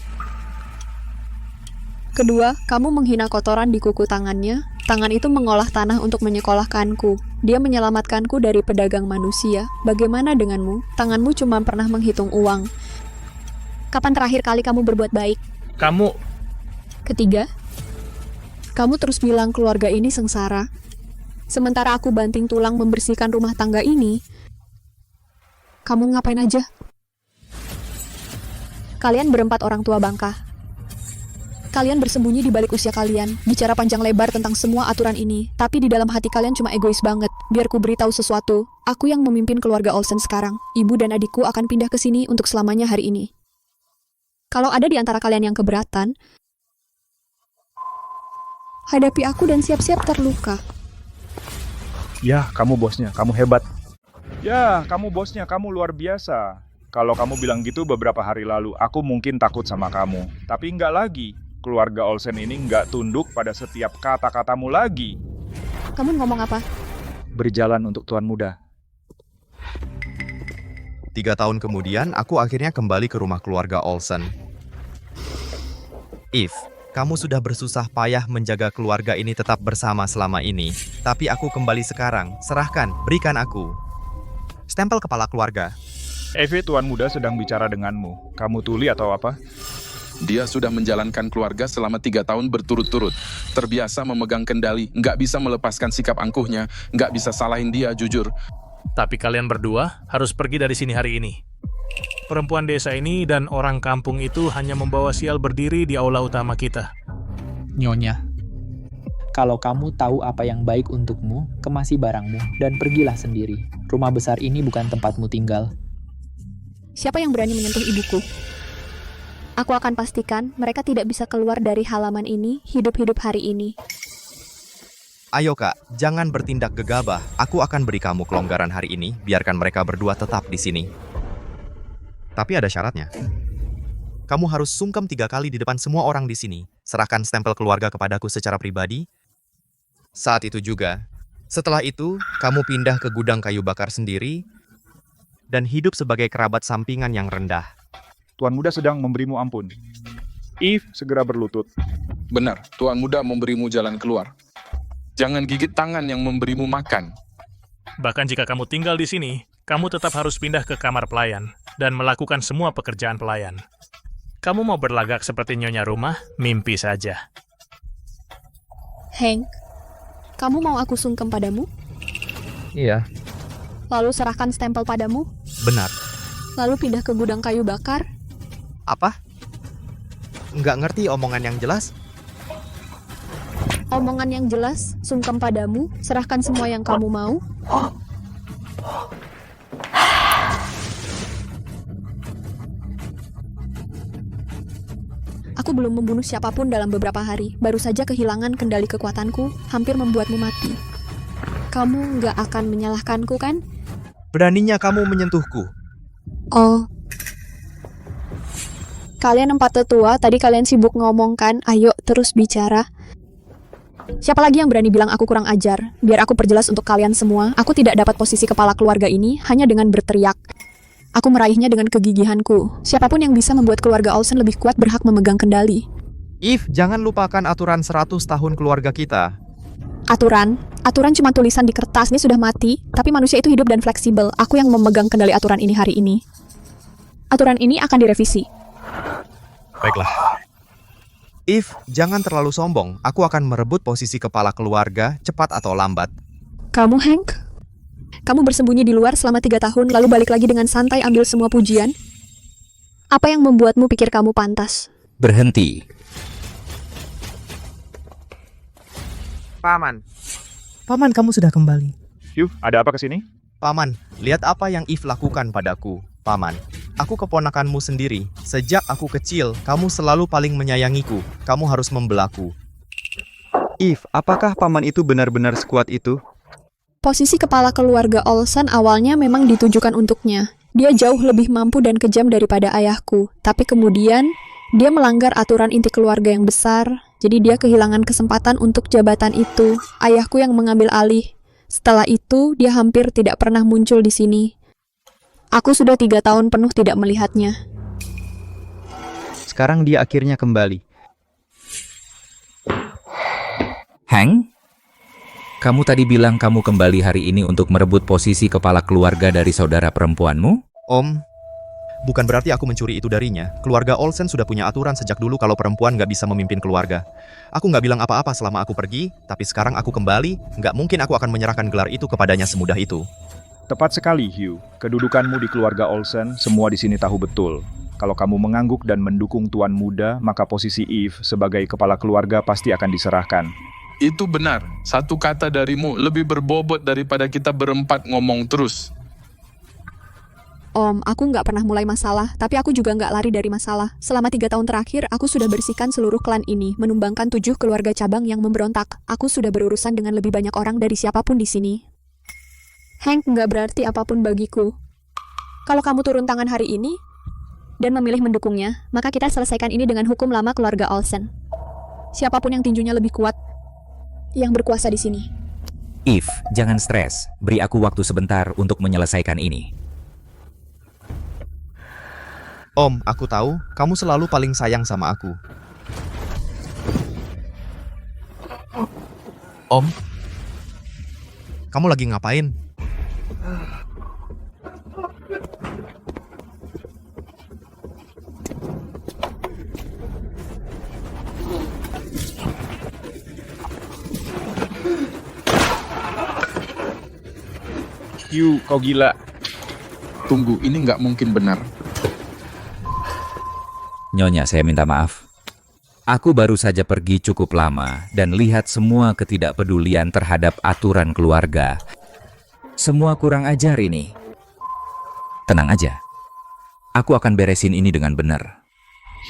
Speaker 2: Kedua, kamu menghina kotoran di kuku tangannya. Tangan itu mengolah tanah untuk menyekolahkanku. Dia menyelamatkanku dari pedagang manusia. Bagaimana denganmu? Tanganmu cuma pernah menghitung uang. Kapan terakhir kali kamu berbuat baik?
Speaker 15: Kamu...
Speaker 2: Ketiga, kamu terus bilang keluarga ini sengsara. Sementara aku banting tulang membersihkan rumah tangga ini, kamu ngapain aja? Kalian berempat orang tua bangka. Kalian bersembunyi di balik usia kalian, bicara panjang lebar tentang semua aturan ini, tapi di dalam hati kalian cuma egois banget. Biar ku beritahu sesuatu, aku yang memimpin keluarga Olsen sekarang. Ibu dan adikku akan pindah ke sini untuk selamanya hari ini. Kalau ada di antara kalian yang keberatan, hadapi aku dan siap-siap terluka.
Speaker 14: Ya, kamu bosnya, kamu hebat. Ya, kamu bosnya, kamu luar biasa. Kalau kamu bilang gitu beberapa hari lalu, aku mungkin takut sama kamu. Tapi enggak lagi. Keluarga Olsen ini enggak tunduk pada setiap kata-katamu lagi.
Speaker 2: Kamu ngomong apa?
Speaker 14: Berjalan untuk Tuan Muda.
Speaker 17: 3 tahun kemudian, aku akhirnya kembali ke rumah keluarga Olsen. Eve, kamu sudah bersusah payah menjaga keluarga ini tetap bersama selama ini. Tapi aku kembali sekarang. Serahkan, berikan aku stempel kepala keluarga.
Speaker 14: Eve, Tuan Muda sedang bicara denganmu. Kamu tuli atau apa?
Speaker 16: Dia sudah menjalankan keluarga selama 3 tahun berturut-turut. Terbiasa memegang kendali, nggak bisa melepaskan sikap angkuhnya, nggak bisa salahin dia jujur.
Speaker 15: Tapi kalian berdua harus pergi dari sini hari ini. Perempuan desa ini dan orang kampung itu hanya membawa sial berdiri di aula utama kita.
Speaker 1: Nyonya, kalau kamu tahu apa yang baik untukmu, kemasi barangmu dan pergilah sendiri. Rumah besar ini bukan tempatmu tinggal.
Speaker 2: Siapa yang berani menyentuh ibuku? Aku akan pastikan mereka tidak bisa keluar dari halaman ini hidup-hidup hari ini.
Speaker 17: Ayo kak, jangan bertindak gegabah. Aku akan beri kamu kelonggaran hari ini, biarkan mereka berdua tetap di sini. Tapi ada syaratnya. Kamu harus sungkem 3 kali di depan semua orang di sini. Serahkan stempel keluarga kepadaku secara pribadi. Saat itu juga, setelah itu, kamu pindah ke gudang kayu bakar sendiri dan hidup sebagai kerabat sampingan yang rendah.
Speaker 14: Tuan Muda sedang memberimu ampun. Eve segera berlutut.
Speaker 16: Benar, Tuan Muda memberimu jalan keluar. Jangan gigit tangan yang memberimu makan.
Speaker 15: Bahkan jika kamu tinggal di sini, kamu tetap harus pindah ke kamar pelayan dan melakukan semua pekerjaan pelayan. Kamu mau berlagak seperti nyonya rumah? Mimpi saja.
Speaker 2: Hank, kamu mau aku sungkem padamu?
Speaker 17: Iya.
Speaker 2: Lalu serahkan stempel padamu?
Speaker 17: Benar.
Speaker 2: Lalu pindah ke gudang kayu bakar?
Speaker 17: Apa? Nggak ngerti omongan yang jelas?
Speaker 2: Omongan yang jelas, sungkem padamu, serahkan semua yang kamu mau. Aku belum membunuh siapapun dalam beberapa hari. Baru saja kehilangan kendali kekuatanku, hampir membuatmu mati. Kamu nggak akan menyalahkanku, kan?
Speaker 17: Beraninya kamu menyentuhku.
Speaker 2: Oh. Kalian 4 tetua, tadi kalian sibuk ngomong kan? Ayo, terus bicara. Siapa lagi yang berani bilang aku kurang ajar? Biar aku perjelas untuk kalian semua, aku tidak dapat posisi kepala keluarga ini hanya dengan berteriak. Aku meraihnya dengan kegigihanku. Siapapun yang bisa membuat keluarga Olsen lebih kuat berhak memegang kendali.
Speaker 17: Eve, jangan lupakan aturan 100 tahun keluarga kita.
Speaker 2: Aturan cuma tulisan di kertas, ini sudah mati, tapi manusia itu hidup dan fleksibel. Aku yang memegang kendali aturan ini hari ini. Aturan ini akan direvisi.
Speaker 17: Baiklah. Eve, jangan terlalu sombong. Aku akan merebut posisi kepala keluarga, cepat atau lambat.
Speaker 2: Kamu, Hank? Kamu bersembunyi di luar selama 3 tahun, lalu balik lagi dengan santai ambil semua pujian? Apa yang membuatmu pikir kamu pantas?
Speaker 18: Berhenti.
Speaker 6: Paman.
Speaker 11: Paman, kamu sudah kembali.
Speaker 14: Hugh, ada apa kesini?
Speaker 17: Paman, lihat apa yang Eve lakukan padaku. Paman, aku keponakanmu sendiri. Sejak aku kecil, kamu selalu paling menyayangiku. Kamu harus membelaku.
Speaker 4: Eve, apakah paman itu benar-benar sekuat itu?
Speaker 2: Posisi kepala keluarga Olsen awalnya memang ditujukan untuknya. Dia jauh lebih mampu dan kejam daripada ayahku. Tapi kemudian, dia melanggar aturan inti keluarga yang besar. Jadi dia kehilangan kesempatan untuk jabatan itu. Ayahku yang mengambil alih. Setelah itu, dia hampir tidak pernah muncul di sini. Aku sudah 3 tahun penuh tidak melihatnya.
Speaker 4: Sekarang dia akhirnya kembali.
Speaker 18: Hank? Kamu tadi bilang kamu kembali hari ini untuk merebut posisi kepala keluarga dari saudara perempuanmu?
Speaker 17: Om, bukan berarti aku mencuri itu darinya. Keluarga Olsen sudah punya aturan sejak dulu kalau perempuan nggak bisa memimpin keluarga. Aku nggak bilang apa-apa selama aku pergi, tapi sekarang aku kembali, nggak mungkin aku akan menyerahkan gelar itu kepadanya semudah itu.
Speaker 14: Tepat sekali, Hugh. Kedudukanmu di keluarga Olsen, semua di sini tahu betul. Kalau kamu mengangguk dan mendukung Tuan Muda, maka posisi Eve sebagai kepala keluarga pasti akan diserahkan.
Speaker 16: Itu benar. Satu kata darimu lebih berbobot daripada kita berempat ngomong terus.
Speaker 2: Om, aku nggak pernah mulai masalah, tapi aku juga nggak lari dari masalah. Selama 3 tahun terakhir, aku sudah bersihkan seluruh klan ini, menumbangkan 7 keluarga cabang yang memberontak. Aku sudah berurusan dengan lebih banyak orang dari siapapun di sini. Hank nggak berarti apapun bagiku. Kalau kamu turun tangan hari ini dan memilih mendukungnya, maka kita selesaikan ini dengan hukum lama keluarga Olsen. Siapapun yang tinjunya lebih kuat, yang berkuasa di sini.
Speaker 18: Eve, jangan stres. Beri aku waktu sebentar untuk menyelesaikan ini.
Speaker 17: Om, aku tahu kamu selalu paling sayang sama aku. Om, kamu lagi ngapain?
Speaker 14: Hugh, kau gila.
Speaker 16: Tunggu, ini nggak mungkin benar.
Speaker 18: Nyonya, saya minta maaf. Aku baru saja pergi cukup lama dan lihat semua ketidakpedulian terhadap aturan keluarga. Semua kurang ajar ini. Tenang aja. Aku akan beresin ini dengan benar.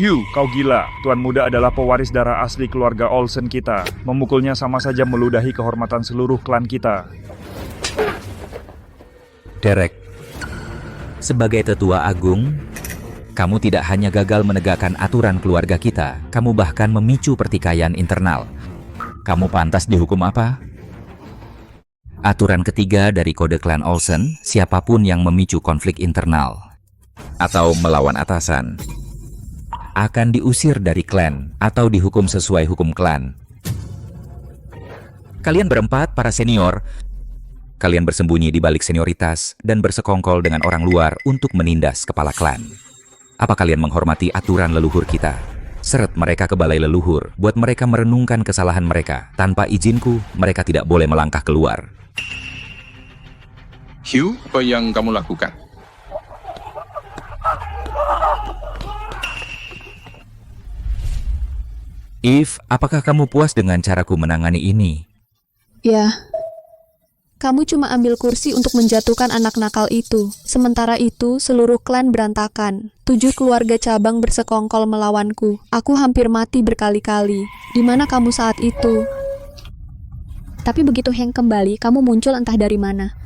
Speaker 14: Hugh, kau gila. Tuan Muda adalah pewaris darah asli keluarga Olsen kita. Memukulnya sama saja meludahi kehormatan seluruh klan kita.
Speaker 18: Derek, sebagai tetua agung, kamu tidak hanya gagal menegakkan aturan keluarga kita, kamu bahkan memicu pertikaian internal. Kamu pantas dihukum apa? Aturan ketiga dari kode klan Olsen, siapapun yang memicu konflik internal atau melawan atasan akan diusir dari klan atau dihukum sesuai hukum klan. Kalian berempat, para senior, kalian bersembunyi di balik senioritas dan bersekongkol dengan orang luar untuk menindas kepala klan. Apa kalian menghormati aturan leluhur kita? Seret mereka ke balai leluhur, buat mereka merenungkan kesalahan mereka. Tanpa izinku, mereka tidak boleh melangkah keluar.
Speaker 16: Hugh, apa yang kamu lakukan?
Speaker 18: Eve, apakah kamu puas dengan caraku menangani ini?
Speaker 2: Ya, kamu cuma ambil kursi untuk menjatuhkan anak nakal itu. Sementara itu, seluruh klan berantakan. 7 keluarga cabang bersekongkol melawanku. Aku hampir mati berkali-kali. Di mana kamu saat itu? Tapi begitu Hank kembali, kamu muncul entah dari mana.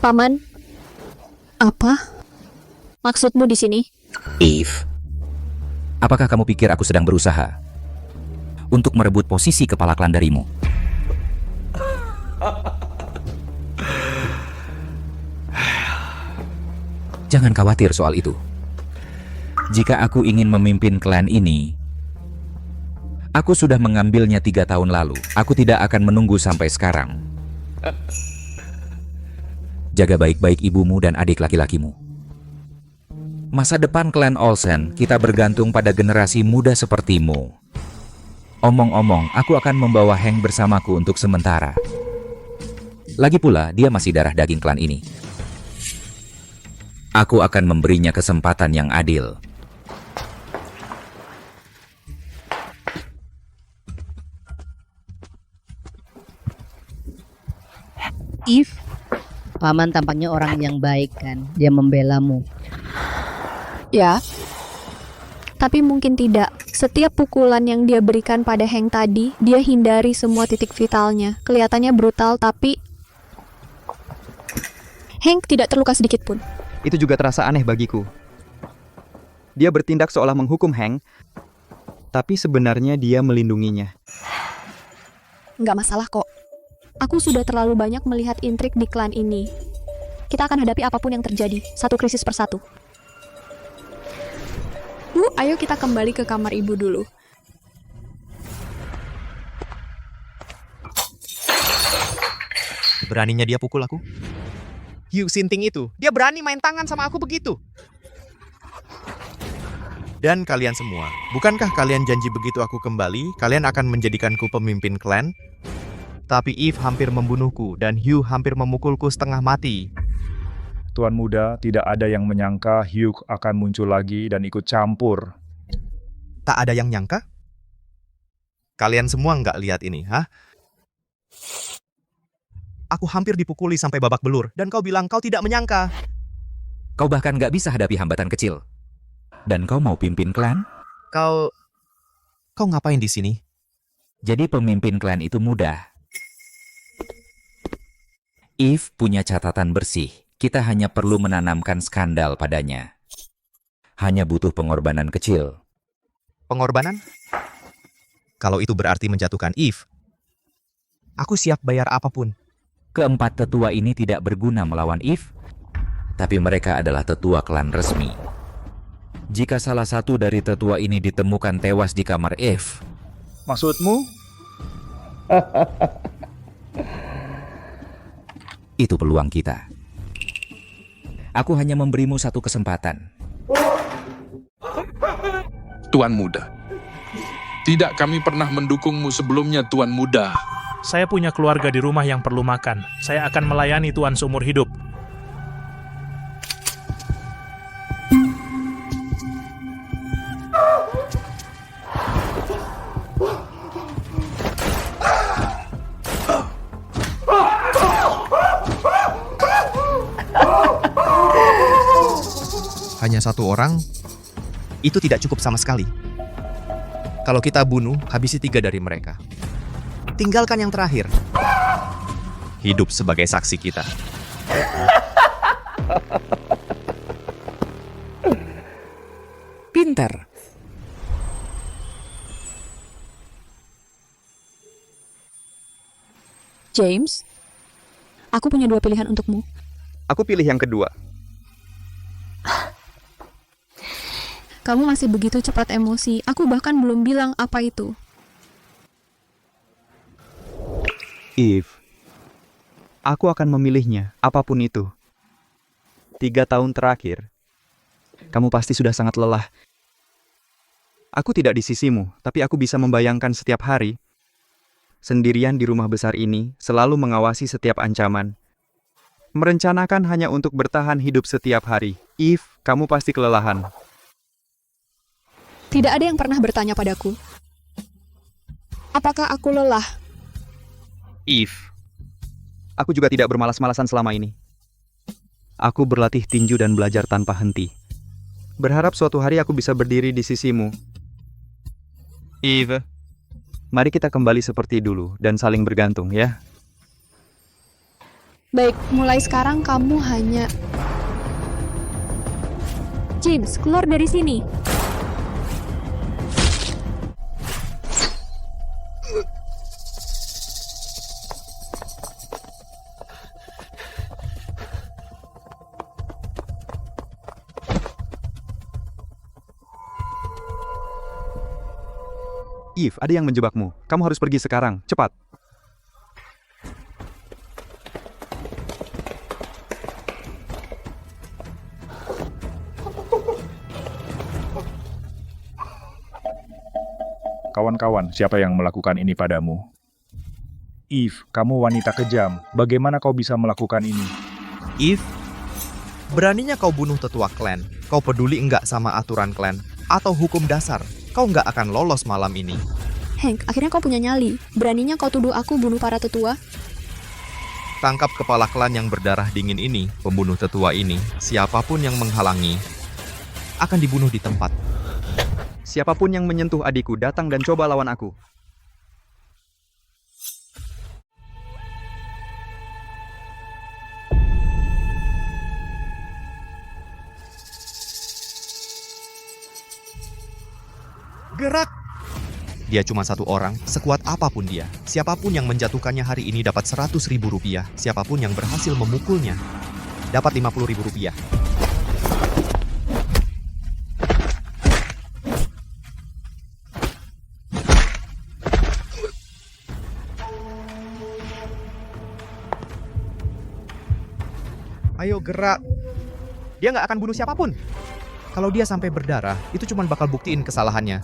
Speaker 2: Paman? Apa? Maksudmu di sini?
Speaker 18: Eve, apakah kamu pikir aku sedang berusaha untuk merebut posisi kepala klan darimu? Jangan khawatir soal itu. Jika aku ingin memimpin klan ini, aku sudah mengambilnya 3 tahun lalu. Aku tidak akan menunggu sampai sekarang. Jaga baik-baik ibumu dan adik laki-lakimu. Masa depan klan Olsen, kita bergantung pada generasi muda sepertimu. Omong-omong, aku akan membawa Hank bersamaku untuk sementara. Lagi pula, dia masih darah daging klan ini. Aku akan memberinya kesempatan yang adil.
Speaker 7: Eve, Paman tampaknya orang yang baik kan? Dia membelamu.
Speaker 2: Ya. Tapi mungkin tidak. Setiap pukulan yang dia berikan pada Hank tadi, dia hindari semua titik vitalnya. Kelihatannya brutal, tapi Hank tidak terluka sedikit pun.
Speaker 4: Itu juga terasa aneh bagiku. Dia bertindak seolah menghukum Hank, tapi sebenarnya dia melindunginya.
Speaker 2: Nggak masalah kok. Aku sudah terlalu banyak melihat intrik di klan ini. Kita akan hadapi apapun yang terjadi, satu krisis persatu. Bu, ayo kita kembali ke kamar ibu dulu.
Speaker 17: Beraninya dia pukul aku? Hugh Sinting itu, dia berani main tangan sama aku begitu. Dan kalian semua, bukankah kalian janji begitu aku kembali, kalian akan menjadikanku pemimpin klan? Tapi Eve hampir membunuhku dan Hugh hampir memukulku setengah mati.
Speaker 14: Tuan Muda, tidak ada yang menyangka Hugh akan muncul lagi dan ikut campur.
Speaker 17: Tak ada yang nyangka? Kalian semua nggak lihat ini, hah? Aku hampir dipukuli sampai babak belur, dan kau bilang kau tidak menyangka.
Speaker 18: Kau bahkan nggak bisa hadapi hambatan kecil. Dan kau mau pimpin klan?
Speaker 17: Kau ngapain di sini?
Speaker 18: Jadi pemimpin klan itu mudah. Eve punya catatan bersih. Kita hanya perlu menanamkan skandal padanya. Hanya butuh pengorbanan kecil.
Speaker 17: Pengorbanan? Kalau itu berarti menjatuhkan Eve, aku siap bayar apapun.
Speaker 18: Keempat tetua ini tidak berguna melawan Eve, tapi mereka adalah tetua klan resmi. Jika salah satu dari tetua ini ditemukan tewas di kamar Eve,
Speaker 14: maksudmu?
Speaker 18: Itu peluang kita. Aku hanya memberimu satu kesempatan.
Speaker 16: Tuan Muda. Tidak kami pernah mendukungmu sebelumnya, Tuan Muda.
Speaker 15: Saya punya keluarga di rumah yang perlu makan. Saya akan melayani Tuan seumur hidup.
Speaker 17: Hanya satu orang, Itu tidak cukup sama sekali. Kalau kita bunuh, habisi 3 dari mereka. Tinggalkan yang terakhir. Hidup sebagai saksi kita.
Speaker 1: Pintar.
Speaker 2: James, aku punya 2 pilihan untukmu.
Speaker 4: Aku pilih yang kedua.
Speaker 2: Kamu masih begitu cepat emosi. Aku bahkan belum bilang apa itu.
Speaker 4: Eve, aku akan memilihnya, apapun itu. 3 tahun terakhir, kamu pasti sudah sangat lelah. Aku tidak di sisimu, tapi aku bisa membayangkan setiap hari, sendirian di rumah besar ini, selalu mengawasi setiap ancaman. Merencanakan hanya untuk bertahan hidup setiap hari. Eve, kamu pasti kelelahan.
Speaker 2: Tidak ada yang pernah bertanya padaku. Apakah aku lelah?
Speaker 4: Eve, aku juga tidak bermalas-malasan selama ini. Aku berlatih tinju dan belajar tanpa henti. Berharap suatu hari aku bisa berdiri di sisimu. Eve, mari kita kembali seperti dulu dan saling bergantung, ya.
Speaker 2: Baik, mulai sekarang kamu hanya... James, keluar dari sini.
Speaker 4: Eve, ada yang menjebakmu. Kamu harus pergi sekarang. Cepat.
Speaker 14: Kawan-kawan, siapa yang melakukan ini padamu? Eve, kamu wanita kejam. Bagaimana kau bisa melakukan ini?
Speaker 17: Eve, beraninya kau bunuh tetua klan. Kau peduli enggak sama aturan klan atau hukum dasar? Kau nggak akan lolos malam ini.
Speaker 2: Hank, akhirnya kau punya nyali. Beraninya kau tuduh aku bunuh para tetua?
Speaker 17: Tangkap kepala klan yang berdarah dingin ini, pembunuh tetua ini. Siapapun yang menghalangi akan dibunuh di tempat.
Speaker 4: Siapapun yang menyentuh adikku, datang dan coba lawan aku.
Speaker 17: Gerak! Dia cuma 1 orang, sekuat apapun dia. Siapapun yang menjatuhkannya hari ini dapat 100.000 rupiah. Siapapun yang berhasil memukulnya dapat 50.000 rupiah. Ayo gerak! Dia nggak akan bunuh siapapun. Kalau dia sampai berdarah, itu cuma bakal buktiin kesalahannya.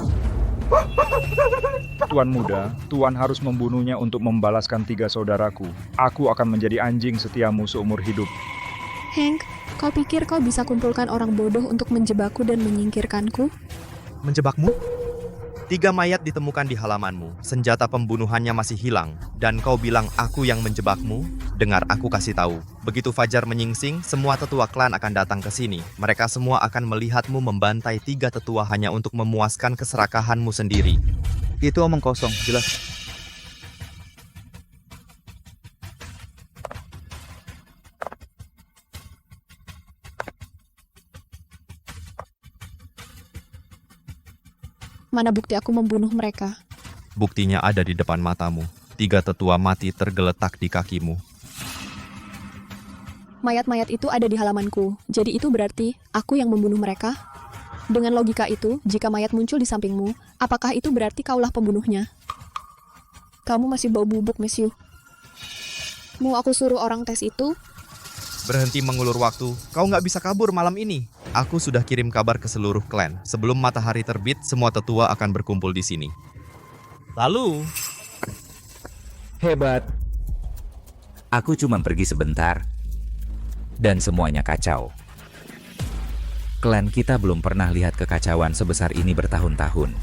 Speaker 14: Tuan muda, Tuan harus membunuhnya untuk membalaskan 3 saudaraku. Aku akan menjadi anjing setiamu seumur hidup.
Speaker 2: Hank, kau pikir kau bisa kumpulkan orang bodoh untuk menjebakku dan menyingkirkanku?
Speaker 17: Menjebakmu? 3 mayat ditemukan di halamanmu. Senjata pembunuhannya masih hilang. Dan kau bilang aku yang menjebakmu? Dengar, aku kasih tahu. Begitu fajar menyingsing, semua tetua klan akan datang ke sini. Mereka semua akan melihatmu membantai 3 tetua hanya untuk memuaskan keserakahanmu sendiri.
Speaker 4: Itu omong kosong, jelas.
Speaker 2: Mana bukti aku membunuh mereka?
Speaker 17: Buktinya ada di depan matamu. 3 tetua mati tergeletak di kakimu.
Speaker 2: Mayat-mayat itu ada di halamanku. Jadi itu berarti aku yang membunuh mereka? Dengan logika itu, jika mayat muncul di sampingmu, apakah itu berarti kaulah pembunuhnya? Kamu masih bau bubuk, Monsieur. Mau aku suruh orang tes itu?
Speaker 17: Berhenti mengulur waktu. Kau nggak bisa kabur malam ini. Aku sudah kirim kabar ke seluruh klan. Sebelum matahari terbit, semua tetua akan berkumpul di sini. Lalu...
Speaker 18: Hebat. Aku cuma pergi sebentar. Dan semuanya kacau. Klan kita belum pernah lihat kekacauan sebesar ini bertahun-tahun.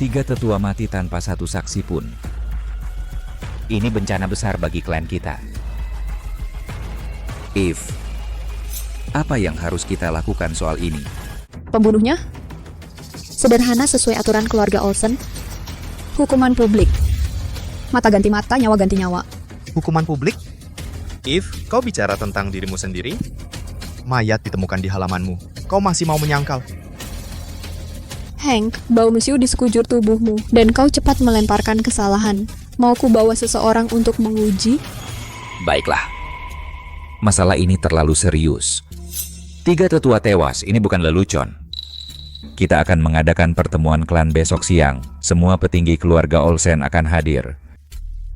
Speaker 18: 3 tetua mati tanpa 1 saksi pun. Ini bencana besar bagi klan kita. Eve, apa yang harus kita lakukan soal ini?
Speaker 2: Pembunuhnya? Sederhana sesuai aturan keluarga Olsen. Hukuman publik. Mata ganti mata, nyawa ganti nyawa.
Speaker 17: Hukuman publik? Eve, kau bicara tentang dirimu sendiri? Mayat ditemukan di halamanmu. Kau masih mau menyangkal?
Speaker 2: Hank, bau mesiu di sekujur tubuhmu, dan kau cepat melemparkan kesalahan. Mau ku bawa seseorang untuk menguji?
Speaker 18: Baiklah. Masalah ini terlalu serius. 3 tetua tewas, ini bukan lelucon. Kita akan mengadakan pertemuan klan besok siang. Semua petinggi keluarga Olsen akan hadir.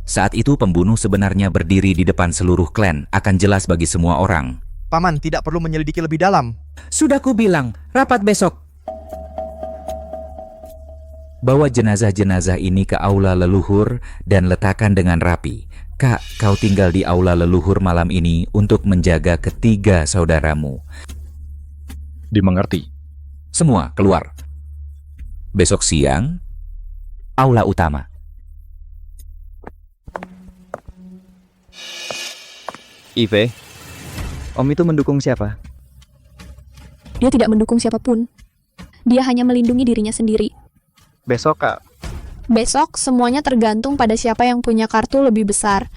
Speaker 18: Saat itu pembunuh sebenarnya berdiri di depan seluruh klan, akan jelas bagi semua orang.
Speaker 17: Paman tidak perlu menyelidiki lebih dalam.
Speaker 19: Sudah ku bilang, rapat besok.
Speaker 18: Bawa jenazah-jenazah ini ke aula leluhur dan letakkan dengan rapi. Kak, kau tinggal di aula leluhur malam ini untuk menjaga ketiga saudaramu.
Speaker 14: Dimengerti.
Speaker 18: Semua keluar. Besok siang, aula utama.
Speaker 4: Ive, Om itu mendukung siapa?
Speaker 2: Dia tidak mendukung siapapun. Dia hanya melindungi dirinya sendiri.
Speaker 4: Besok, Kak.
Speaker 2: Besok, semuanya tergantung pada siapa yang punya kartu lebih besar.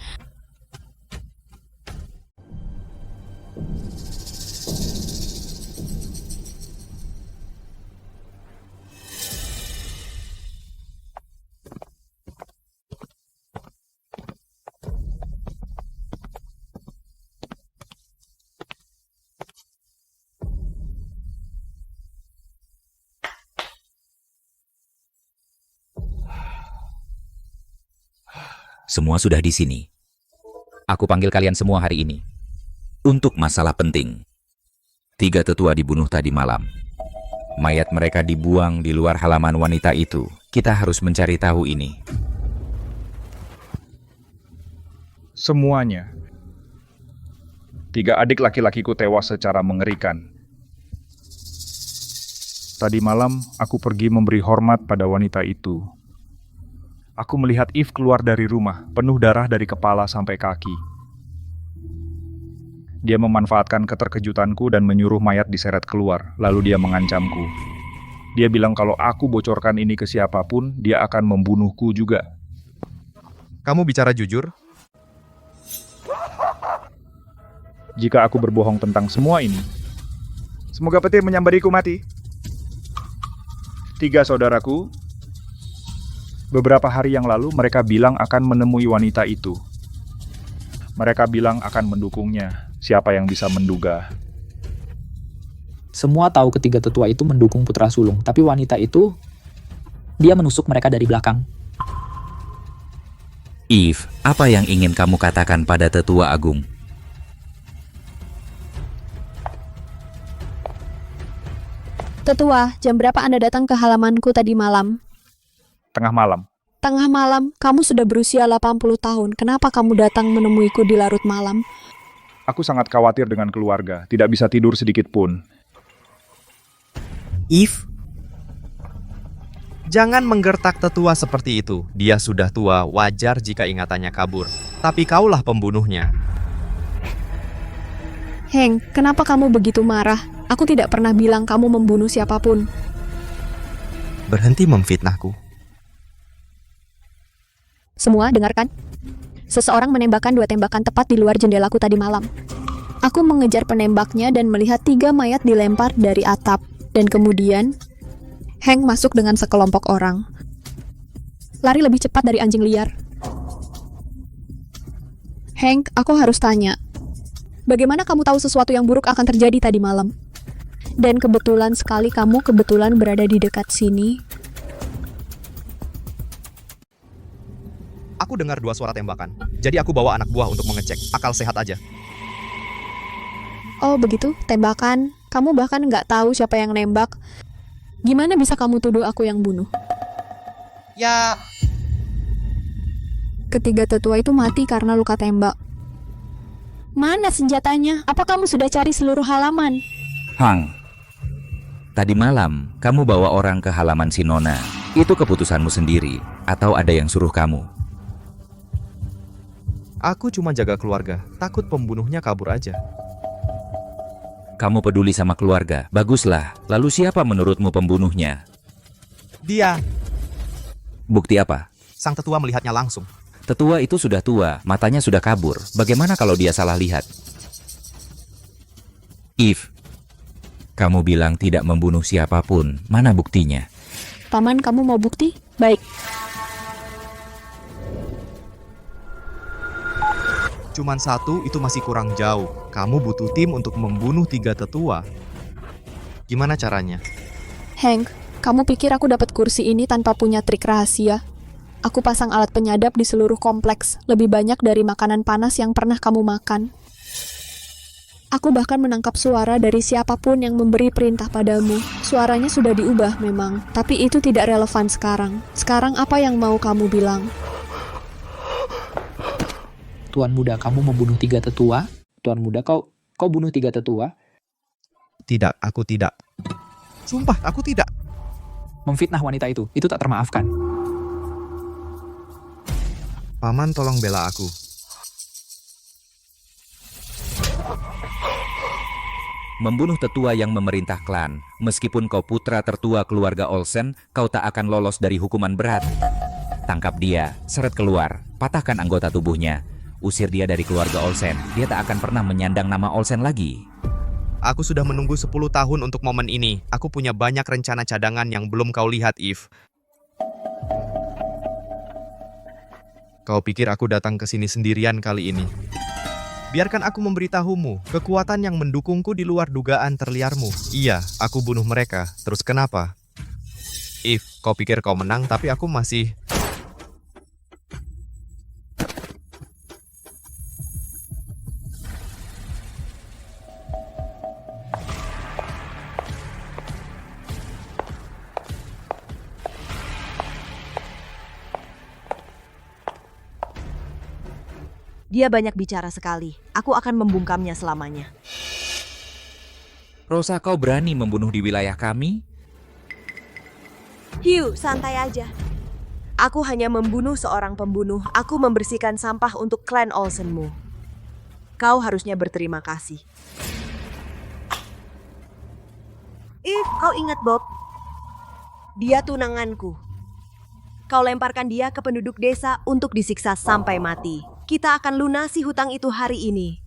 Speaker 18: Semua sudah di sini. Aku panggil kalian semua hari ini. Untuk masalah penting. 3 tetua dibunuh tadi malam. Mayat mereka dibuang di luar halaman wanita itu. Kita harus mencari tahu ini.
Speaker 14: Semuanya. 3 adik laki-lakiku tewas secara mengerikan. Tadi malam, aku pergi memberi hormat pada wanita itu. Aku melihat Eve keluar dari rumah, penuh darah dari kepala sampai kaki. Dia memanfaatkan keterkejutanku dan menyuruh mayat diseret keluar, lalu dia mengancamku. Dia bilang kalau aku bocorkan ini ke siapapun, dia akan membunuhku juga.
Speaker 17: Kamu bicara jujur?
Speaker 14: Jika aku berbohong tentang semua ini, semoga petir menyambariku mati. 3 saudaraku, beberapa hari yang lalu mereka bilang akan menemui wanita itu. Mereka bilang akan mendukungnya. Siapa yang bisa menduga?
Speaker 1: Semua tahu ketiga tetua itu mendukung putra sulung, tapi wanita itu, dia menusuk mereka dari belakang.
Speaker 18: Eve, apa yang ingin kamu katakan pada tetua agung?
Speaker 2: Tetua, jam berapa Anda datang ke halamanku tadi malam?
Speaker 14: Tengah malam.
Speaker 2: Tengah malam, kamu sudah berusia 80 tahun. Kenapa kamu datang menemuiku di larut malam?
Speaker 14: Aku sangat khawatir dengan keluarga, tidak bisa tidur sedikit pun.
Speaker 17: Eve, jangan menggertak tetua seperti itu. Dia sudah tua, wajar jika ingatannya kabur. Tapi kaulah pembunuhnya.
Speaker 2: Hank, kenapa kamu begitu marah? Aku tidak pernah bilang kamu membunuh siapapun.
Speaker 17: Berhenti memfitnahku.
Speaker 2: Semua dengarkan. Seseorang menembakkan 2 tembakan tepat di luar jendelaku tadi malam. Aku mengejar penembaknya dan melihat 3 mayat dilempar dari atap. Dan kemudian, Hank masuk dengan sekelompok orang. Lari lebih cepat dari anjing liar. Hank, aku harus tanya. Bagaimana kamu tahu sesuatu yang buruk akan terjadi tadi malam? Dan kebetulan sekali kamu kebetulan berada di dekat sini.
Speaker 17: Aku dengar 2 suara tembakan. Jadi aku bawa anak buah untuk mengecek. Akal sehat aja.
Speaker 2: Oh begitu, tembakan. Kamu bahkan nggak tahu siapa yang nembak. Gimana bisa kamu tuduh aku yang bunuh?
Speaker 17: Ya...
Speaker 2: Ketiga tetua itu mati karena luka tembak. Mana senjatanya? Apa kamu sudah cari seluruh halaman?
Speaker 18: Hang, tadi malam kamu bawa orang ke halaman si Nona. Itu keputusanmu sendiri, atau ada yang suruh kamu?
Speaker 17: Aku cuma jaga keluarga, takut pembunuhnya kabur aja.
Speaker 18: Kamu peduli sama keluarga, baguslah. Lalu siapa menurutmu pembunuhnya?
Speaker 17: Dia,
Speaker 18: Bukti apa?
Speaker 17: sang tetua melihatnya langsung.
Speaker 18: Tetua itu sudah tua, matanya sudah kabur. Bagaimana kalau dia salah lihat? Eve, kamu bilang tidak membunuh siapapun. Mana buktinya?
Speaker 2: Paman, kamu mau bukti? Baik.
Speaker 17: Cuman satu itu masih kurang jauh. Kamu butuh tim untuk membunuh 3 tetua. Gimana caranya?
Speaker 2: Hank, kamu pikir aku dapat kursi ini tanpa punya trik rahasia? Aku pasang alat penyadap di seluruh kompleks, lebih banyak dari makanan panas yang pernah kamu makan. Aku bahkan menangkap suara dari siapapun yang memberi perintah padamu. Suaranya sudah diubah memang, tapi itu tidak relevan sekarang. Sekarang apa yang mau kamu bilang?
Speaker 1: Tuan muda, kamu membunuh 3 tetua? Tuan muda, kau bunuh 3 tetua?
Speaker 17: Tidak, aku tidak. Sumpah, aku tidak.
Speaker 1: Memfitnah wanita itu tak termaafkan.
Speaker 17: Paman, tolong bela aku.
Speaker 18: Membunuh tetua yang memerintah klan. Meskipun kau putra tertua keluarga Olsen, kau tak akan lolos dari hukuman berat. Tangkap dia, seret keluar, patahkan anggota tubuhnya. Usir dia dari keluarga Olsen. Dia tak akan pernah menyandang nama Olsen lagi.
Speaker 17: Aku sudah menunggu 10 tahun untuk momen ini. Aku punya banyak rencana cadangan yang belum kau lihat, Eve. Kau pikir aku datang ke sini sendirian kali ini? Biarkan aku memberitahumu, kekuatan yang mendukungku di luar dugaan terliarmu. Iya, aku bunuh mereka. Terus kenapa? Eve, kau pikir kau menang, tapi aku masih...
Speaker 20: Dia banyak bicara sekali. Aku akan membungkamnya selamanya.
Speaker 18: Rosa, kau berani membunuh di wilayah kami?
Speaker 20: Hiu, santai aja. Aku hanya membunuh seorang pembunuh. Aku membersihkan sampah untuk klan Olsenmu. Kau harusnya berterima kasih. Kau ingat Bob? Dia tunanganku. Kau lemparkan dia ke penduduk desa untuk disiksa sampai mati. Kita akan lunasi hutang itu hari ini.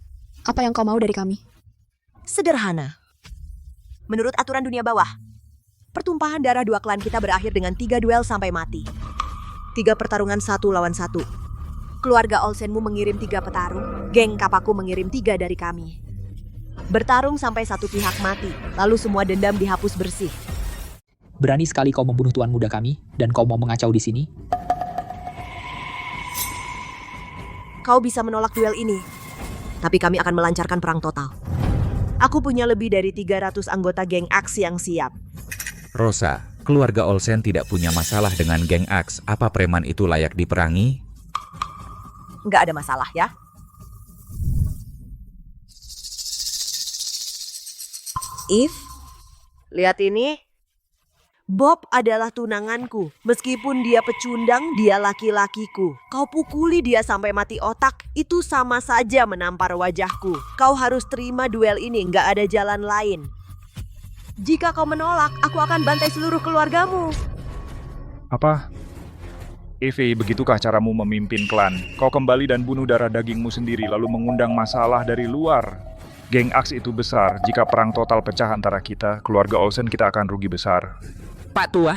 Speaker 2: Apa yang kau mau dari kami?
Speaker 20: Sederhana. Menurut aturan dunia bawah, pertumpahan darah 2 klan kita berakhir dengan 3 duel sampai mati. 3 pertarungan 1 lawan 1. Keluarga Olsenmu mengirim 3 petarung, geng Kapakku mengirim 3 dari kami. Bertarung sampai satu pihak mati, lalu semua dendam dihapus bersih.
Speaker 1: Berani sekali kau membunuh tuan muda kami, dan kau mau mengacau di sini?
Speaker 20: Kau bisa menolak duel ini, tapi kami akan melancarkan perang total. Aku punya lebih dari 300 anggota geng Axe yang siap.
Speaker 18: Rosa, keluarga Olsen tidak punya masalah dengan geng Axe. Apa preman itu layak diperangi?
Speaker 20: Nggak ada masalah ya. Eve, lihat ini. Bob adalah tunanganku. Meskipun dia pecundang, dia laki-lakiku. Kau pukuli dia sampai mati otak, itu sama saja menampar wajahku. Kau harus terima duel ini, nggak ada jalan lain. Jika kau menolak, aku akan bantai seluruh keluargamu.
Speaker 14: Apa? Eve, begitukah caramu memimpin klan? Kau kembali dan bunuh darah dagingmu sendiri, lalu mengundang masalah dari luar. Geng Axe itu besar. Jika perang total pecah antara kita, keluarga Olsen, kita akan rugi besar.
Speaker 18: Pak Tua.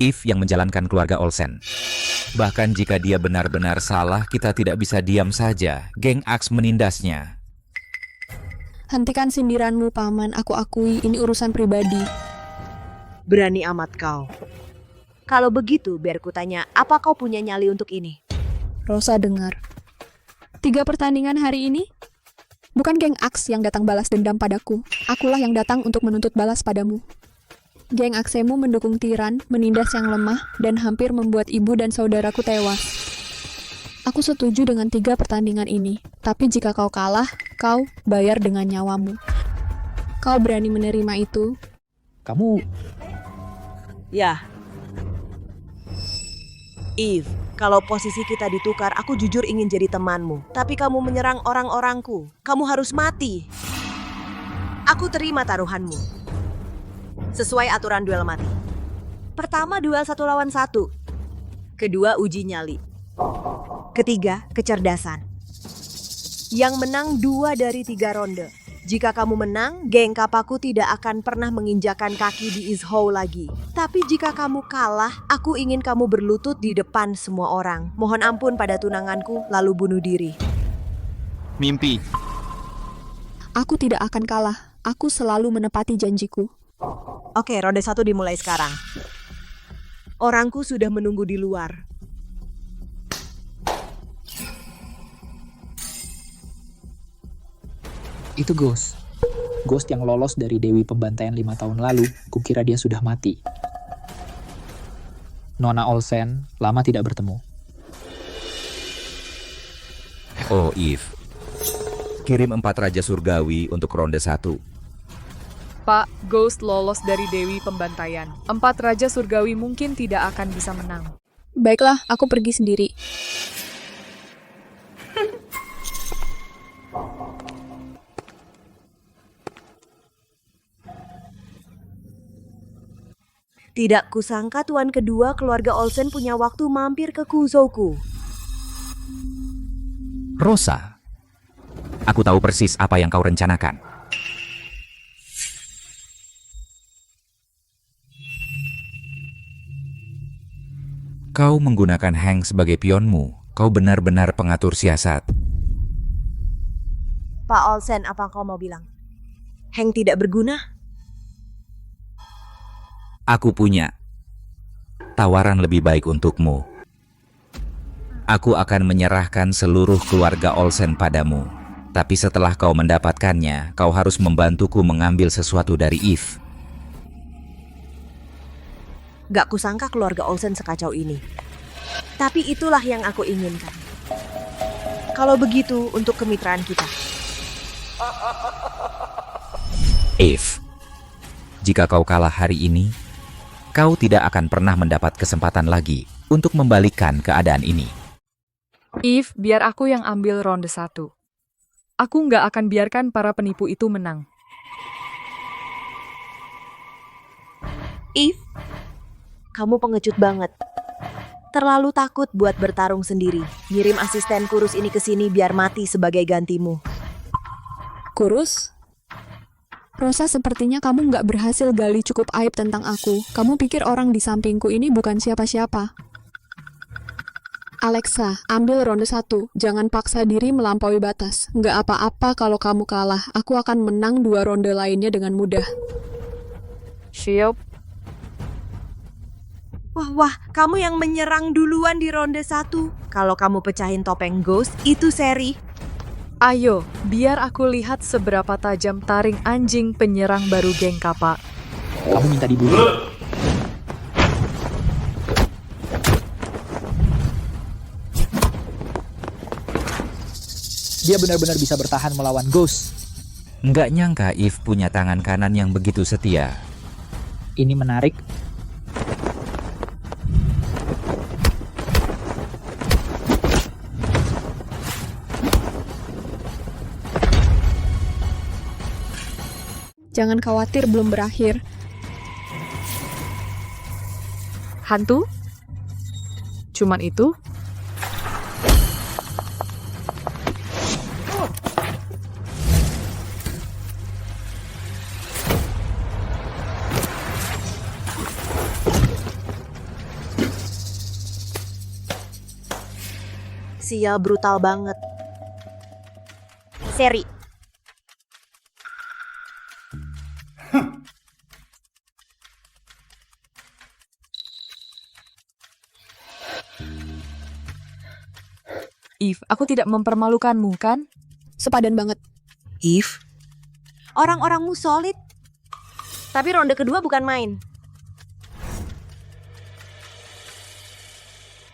Speaker 18: Eve yang menjalankan keluarga Olsen. Bahkan jika dia benar-benar salah, kita tidak bisa diam saja. Geng Axe menindasnya.
Speaker 2: Hentikan sindiranmu, Paman. Aku akui ini urusan pribadi.
Speaker 20: Berani amat kau. Kalau begitu, biar kutanya, apa kau punya nyali untuk ini?
Speaker 2: Rosa dengar. 3 pertandingan hari ini? Bukan geng Axe yang datang balas dendam padaku. Akulah yang datang untuk menuntut balas padamu. Geng Aksemu mendukung tiran, menindas yang lemah, dan hampir membuat ibu dan saudaraku tewas. Aku setuju dengan 3 pertandingan ini, tapi jika kau kalah, kau bayar dengan nyawamu. Kau berani menerima itu?
Speaker 1: Kamu...
Speaker 20: Ya. Eve, kalau posisi kita ditukar, aku jujur ingin jadi temanmu. Tapi kamu menyerang orang-orangku. Kamu harus mati. Aku terima taruhanmu. Sesuai aturan duel mati. Pertama, duel 1 lawan 1. Kedua, uji nyali. Ketiga, kecerdasan. Yang menang 2 dari 3 ronde. Jika kamu menang, geng Kapakku tidak akan pernah menginjakan kaki di Izhou lagi. Tapi jika kamu kalah, aku ingin kamu berlutut di depan semua orang. Mohon ampun pada tunanganku, lalu bunuh diri.
Speaker 17: Mimpi.
Speaker 2: Aku tidak akan kalah. Aku selalu menepati janjiku.
Speaker 20: Oke, ronde 1 dimulai sekarang. Orangku sudah menunggu di luar.
Speaker 1: Itu Ghost. Ghost yang lolos dari Dewi Pembantaian 5 tahun lalu, kukira dia sudah mati. Nona Olsen, lama tidak bertemu.
Speaker 18: Oh, Eve. Kirim 4 Raja Surgawi untuk ronde 1.
Speaker 3: Pak, Ghost lolos dari Dewi Pembantaian. 4 Raja Surgawi mungkin tidak akan bisa menang.
Speaker 2: Baiklah, aku pergi sendiri.
Speaker 20: Tidak kusangka tuan kedua keluarga Olsen punya waktu mampir ke Kuzouku.
Speaker 18: Rosa, aku tahu persis apa yang kau rencanakan. Kau menggunakan Hank sebagai pionmu. Kau benar-benar pengatur siasat.
Speaker 20: Pak Olsen, apa kau mau bilang? Hank tidak berguna?
Speaker 18: Aku punya tawaran lebih baik untukmu. Aku akan menyerahkan seluruh keluarga Olsen padamu. Tapi setelah kau mendapatkannya, kau harus membantuku mengambil sesuatu dari Eve.
Speaker 20: Gak kusangka keluarga Olsen sekacau ini. Tapi itulah yang aku inginkan. Kalau begitu, untuk kemitraan kita.
Speaker 18: Eve, jika kau kalah hari ini, kau tidak akan pernah mendapat kesempatan lagi untuk membalikkan keadaan ini.
Speaker 3: Eve, biar aku yang ambil ronde 1. Aku nggak akan biarkan para penipu itu menang.
Speaker 20: Eve, kamu pengecut banget. Terlalu takut buat bertarung sendiri. Ngirim asisten kurus ini ke sini biar mati sebagai gantimu.
Speaker 2: Kurus? Rosa, sepertinya kamu nggak berhasil gali cukup aib tentang aku. Kamu pikir orang di sampingku ini bukan siapa-siapa. Alexa, ambil ronde 1. Jangan paksa diri melampaui batas. Nggak apa-apa kalau kamu kalah. Aku akan menang 2 ronde lainnya dengan mudah.
Speaker 3: Siap.
Speaker 20: Wah, kamu yang menyerang duluan di ronde 1. Kalau kamu pecahin topeng Ghost, itu seri.
Speaker 3: Ayo, biar aku lihat seberapa tajam taring anjing penyerang baru geng Kapak.
Speaker 1: Kamu minta dibunuh. Dia benar-benar bisa bertahan melawan Ghost.
Speaker 18: Nggak nyangka Eve punya tangan kanan yang begitu setia.
Speaker 1: Ini menarik.
Speaker 2: Jangan khawatir, belum berakhir.
Speaker 3: Hantu? Cuman itu?
Speaker 20: Sial, brutal banget. Seri.
Speaker 3: Eve, aku tidak mempermalukanmu, kan?
Speaker 2: Sepadan banget.
Speaker 20: Eve, orang-orangmu solid. Tapi ronde kedua bukan main.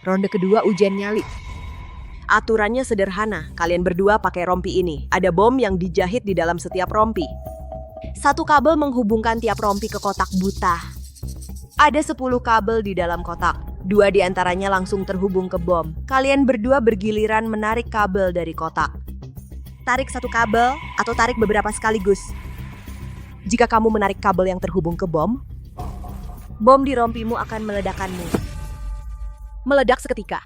Speaker 20: Ronde kedua ujian nyali. Aturannya sederhana, kalian berdua pakai rompi ini. Ada bom yang dijahit di dalam setiap rompi. 1 kabel menghubungkan tiap rompi ke kotak buta. Ada 10 kabel di dalam kotak. 2 di antaranya langsung terhubung ke bom. Kalian berdua bergiliran menarik kabel dari kotak. Tarik 1 kabel atau tarik beberapa sekaligus. Jika kamu menarik kabel yang terhubung ke bom, Bom di rompimu akan meledakkanmu. Meledak seketika.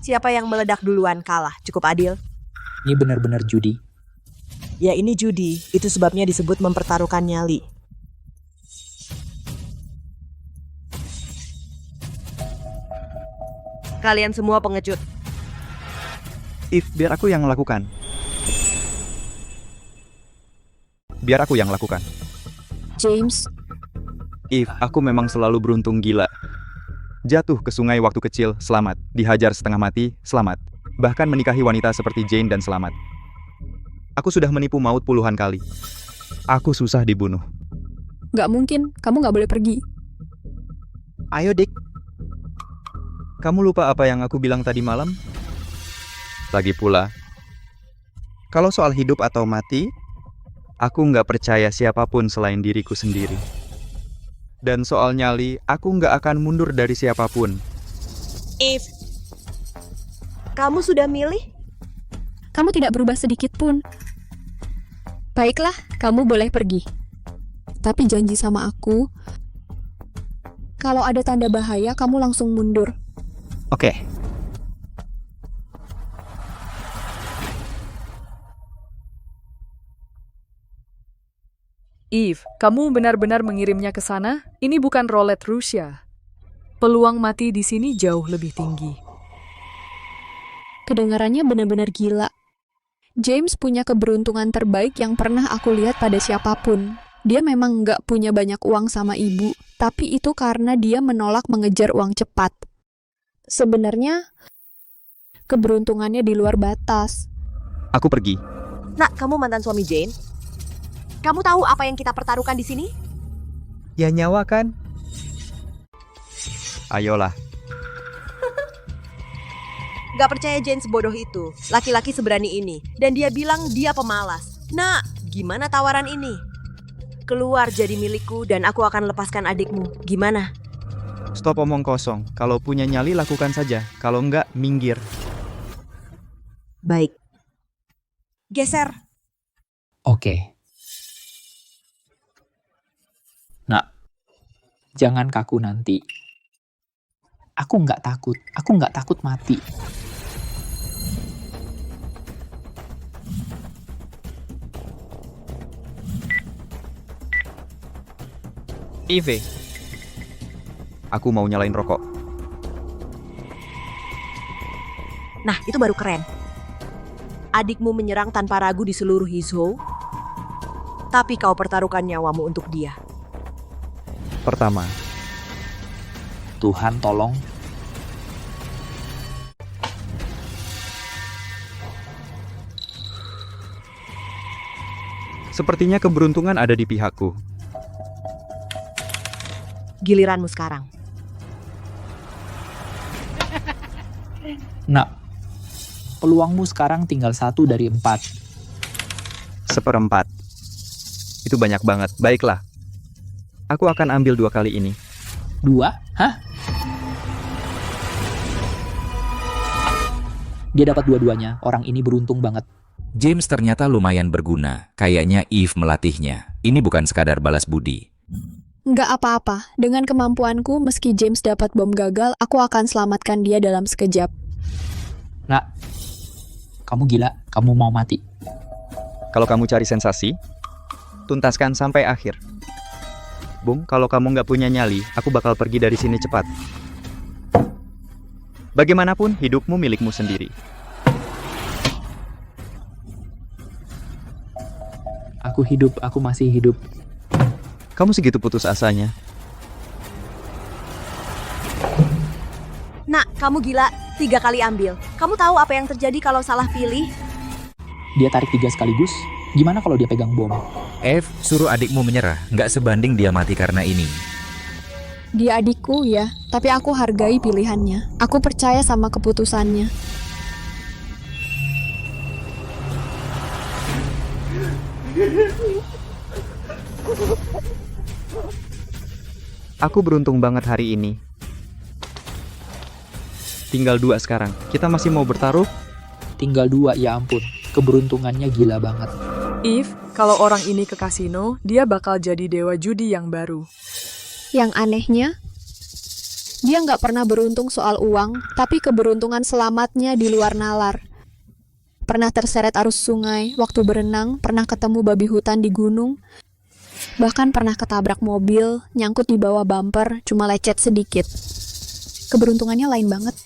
Speaker 20: Siapa yang meledak duluan kalah, cukup adil.
Speaker 1: Ini benar-benar judi.
Speaker 20: Ya ini judi, itu sebabnya disebut mempertaruhkan nyali. Kalian semua pengecut.
Speaker 4: If, biar aku yang lakukan. Biar aku yang lakukan.
Speaker 2: James,
Speaker 4: If, aku memang selalu beruntung gila. Jatuh ke sungai waktu kecil, selamat. Dihajar setengah mati, selamat. Bahkan menikahi wanita seperti Jane dan selamat. Aku sudah menipu maut puluhan kali. Aku susah dibunuh.
Speaker 2: nggak mungkin. Kamu nggak boleh pergi.
Speaker 4: Ayo, Dick. Kamu lupa apa yang aku bilang tadi malam? Lagi pula, kalau soal hidup atau mati, aku nggak percaya siapapun selain diriku sendiri. Dan soal nyali, aku nggak akan mundur dari siapapun.
Speaker 20: If kamu sudah milih?
Speaker 2: Kamu tidak berubah sedikit pun. Baiklah, kamu boleh pergi. Tapi janji sama aku, kalau ada tanda bahaya, kamu langsung mundur.
Speaker 4: Oke.
Speaker 3: Eve, kamu benar-benar mengirimnya ke sana? Ini bukan roulette Rusia. Peluang mati di sini jauh lebih tinggi.
Speaker 2: Kedengarannya benar-benar gila. James punya keberuntungan terbaik yang pernah aku lihat pada siapapun. Dia memang nggak punya banyak uang sama ibu, tapi itu karena dia menolak mengejar uang cepat. Sebenarnya, keberuntungannya di luar batas.
Speaker 4: Aku pergi.
Speaker 20: Nak, kamu mantan suami Jane? Kamu tahu apa yang kita pertaruhkan di sini?
Speaker 4: Ya nyawa kan? Ayolah.
Speaker 20: Gak percaya Jane sebodoh itu, laki-laki seberani ini. Dan dia bilang dia pemalas. Nah, gimana tawaran ini? Keluar jadi milikku dan aku akan lepaskan adikmu. Gimana?
Speaker 4: Stop omong kosong. Kalau punya nyali lakukan saja. Kalau enggak, minggir.
Speaker 20: Baik. Geser.
Speaker 1: Oke. Nak, jangan kaku nanti. Aku nggak takut mati.
Speaker 4: Eve, aku mau nyalain rokok.
Speaker 20: Nah, itu baru keren. Adikmu menyerang tanpa ragu di seluruh Hizhou, tapi kau pertaruhkan nyawamu untuk dia.
Speaker 4: Pertama,
Speaker 1: Tuhan tolong.
Speaker 4: sepertinya keberuntungan ada di pihakku.
Speaker 20: Giliranmu sekarang.
Speaker 1: Nak, peluangmu sekarang tinggal 1 dari 4.
Speaker 4: 1/4. Itu banyak banget. Baiklah. Aku akan ambil 2 kali ini.
Speaker 1: 2? Hah? Dia dapat dua-duanya. Orang ini beruntung banget.
Speaker 18: James ternyata lumayan berguna. Kayaknya Eve melatihnya. Ini bukan sekadar balas budi.
Speaker 2: Nggak apa-apa. Dengan kemampuanku, meski James dapat bom gagal, aku akan selamatkan dia dalam sekejap.
Speaker 1: Nak, kamu gila. Kamu mau mati.
Speaker 4: Kalau kamu cari sensasi, tuntaskan sampai akhir. Bung, kalau kamu nggak punya nyali, aku bakal pergi dari sini cepat. Bagaimanapun, hidupmu milikmu sendiri.
Speaker 1: Aku hidup, aku masih hidup.
Speaker 4: Kamu segitu putus asanya.
Speaker 20: Nak, kamu gila. 3 kali ambil. Kamu tahu apa yang terjadi kalau salah pilih?
Speaker 1: Dia tarik 3 sekaligus. Gimana kalau dia pegang bom?
Speaker 18: Eve, suruh adikmu menyerah. Nggak sebanding dia mati karena ini.
Speaker 2: Dia adikku ya, tapi aku hargai pilihannya. Aku percaya sama keputusannya.
Speaker 4: Aku beruntung banget hari ini. Tinggal 2 sekarang. Kita masih mau bertaruh?
Speaker 1: Tinggal 2, ya ampun. Keberuntungannya gila banget.
Speaker 3: Eve, kalau orang ini ke kasino, dia bakal jadi dewa judi yang baru.
Speaker 2: Yang anehnya, dia nggak pernah beruntung soal uang, tapi keberuntungan selamatnya di luar nalar. Pernah terseret arus sungai, waktu berenang, pernah ketemu babi hutan di gunung, bahkan pernah ketabrak mobil, nyangkut di bawah bumper, cuma lecet sedikit. Keberuntungannya lain banget.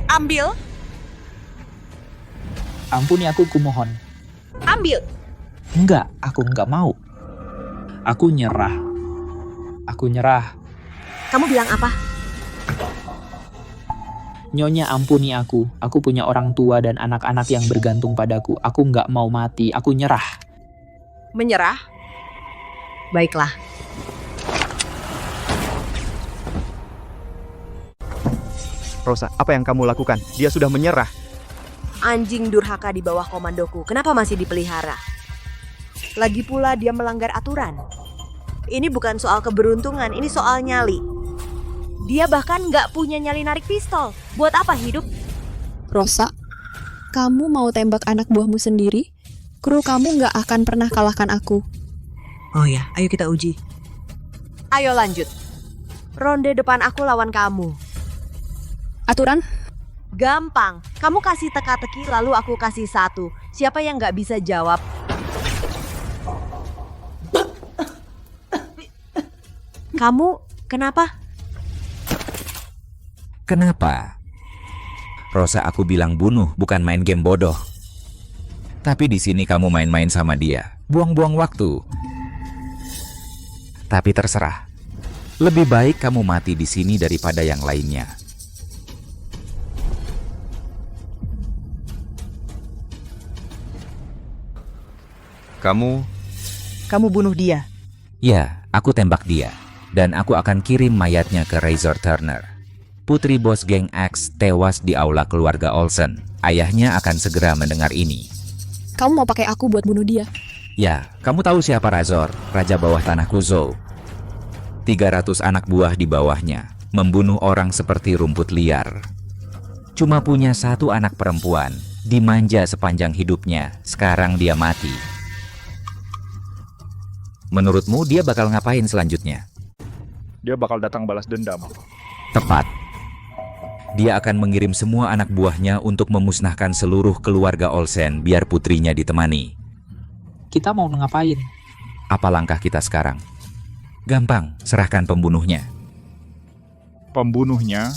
Speaker 20: Ambil.
Speaker 1: Ampuni aku kumohon.
Speaker 20: Ambil.
Speaker 1: Enggak, aku enggak mau. Aku nyerah. Aku nyerah.
Speaker 20: Kamu bilang apa?
Speaker 1: Nyonya ampuni aku. Aku punya orang tua dan anak-anak yang bergantung padaku. Aku enggak mau mati. Aku nyerah.
Speaker 20: Menyerah? Baiklah.
Speaker 4: Rosa, apa yang kamu lakukan? Dia sudah menyerah.
Speaker 20: Anjing durhaka di bawah komandoku. Kenapa masih dipelihara? Lagi pula dia melanggar aturan. Ini bukan soal keberuntungan, ini soal nyali. Dia bahkan nggak punya nyali narik pistol. Buat apa hidup?
Speaker 2: Rosa, kamu mau tembak anak buahmu sendiri? Kru kamu nggak akan pernah kalahkan aku.
Speaker 20: Oh ya, ayo kita uji. Ayo lanjut. Ronde depan aku lawan kamu.
Speaker 2: Aturan?
Speaker 20: Gampang. Kamu kasih teka-teki lalu aku kasih satu. Siapa yang nggak bisa jawab? Kamu kenapa?
Speaker 18: Kenapa? Rosa, aku bilang bunuh, bukan main game bodoh. Tapi di sini kamu main-main sama dia, buang-buang waktu. Tapi terserah. Lebih baik kamu mati di sini daripada yang lainnya.
Speaker 7: Kamu bunuh dia.
Speaker 18: Ya, aku tembak dia. Dan aku akan kirim mayatnya ke Razor Turner. Putri bos geng X tewas di aula keluarga Olsen. Ayahnya akan segera mendengar ini.
Speaker 2: Kamu mau pakai aku buat bunuh dia?
Speaker 18: Ya, kamu tahu siapa Razor, raja bawah tanah Kuzo. 300 anak buah di bawahnya, membunuh orang seperti rumput liar. Cuma punya satu anak perempuan, dimanja sepanjang hidupnya, sekarang dia mati. Menurutmu dia bakal ngapain selanjutnya?
Speaker 14: Dia bakal datang balas dendam.
Speaker 18: Tepat. Dia akan mengirim semua anak buahnya untuk memusnahkan seluruh keluarga Olsen biar putrinya ditemani.
Speaker 1: Kita mau ngapain?
Speaker 18: Apa langkah kita sekarang? Gampang, serahkan pembunuhnya.
Speaker 14: Pembunuhnya?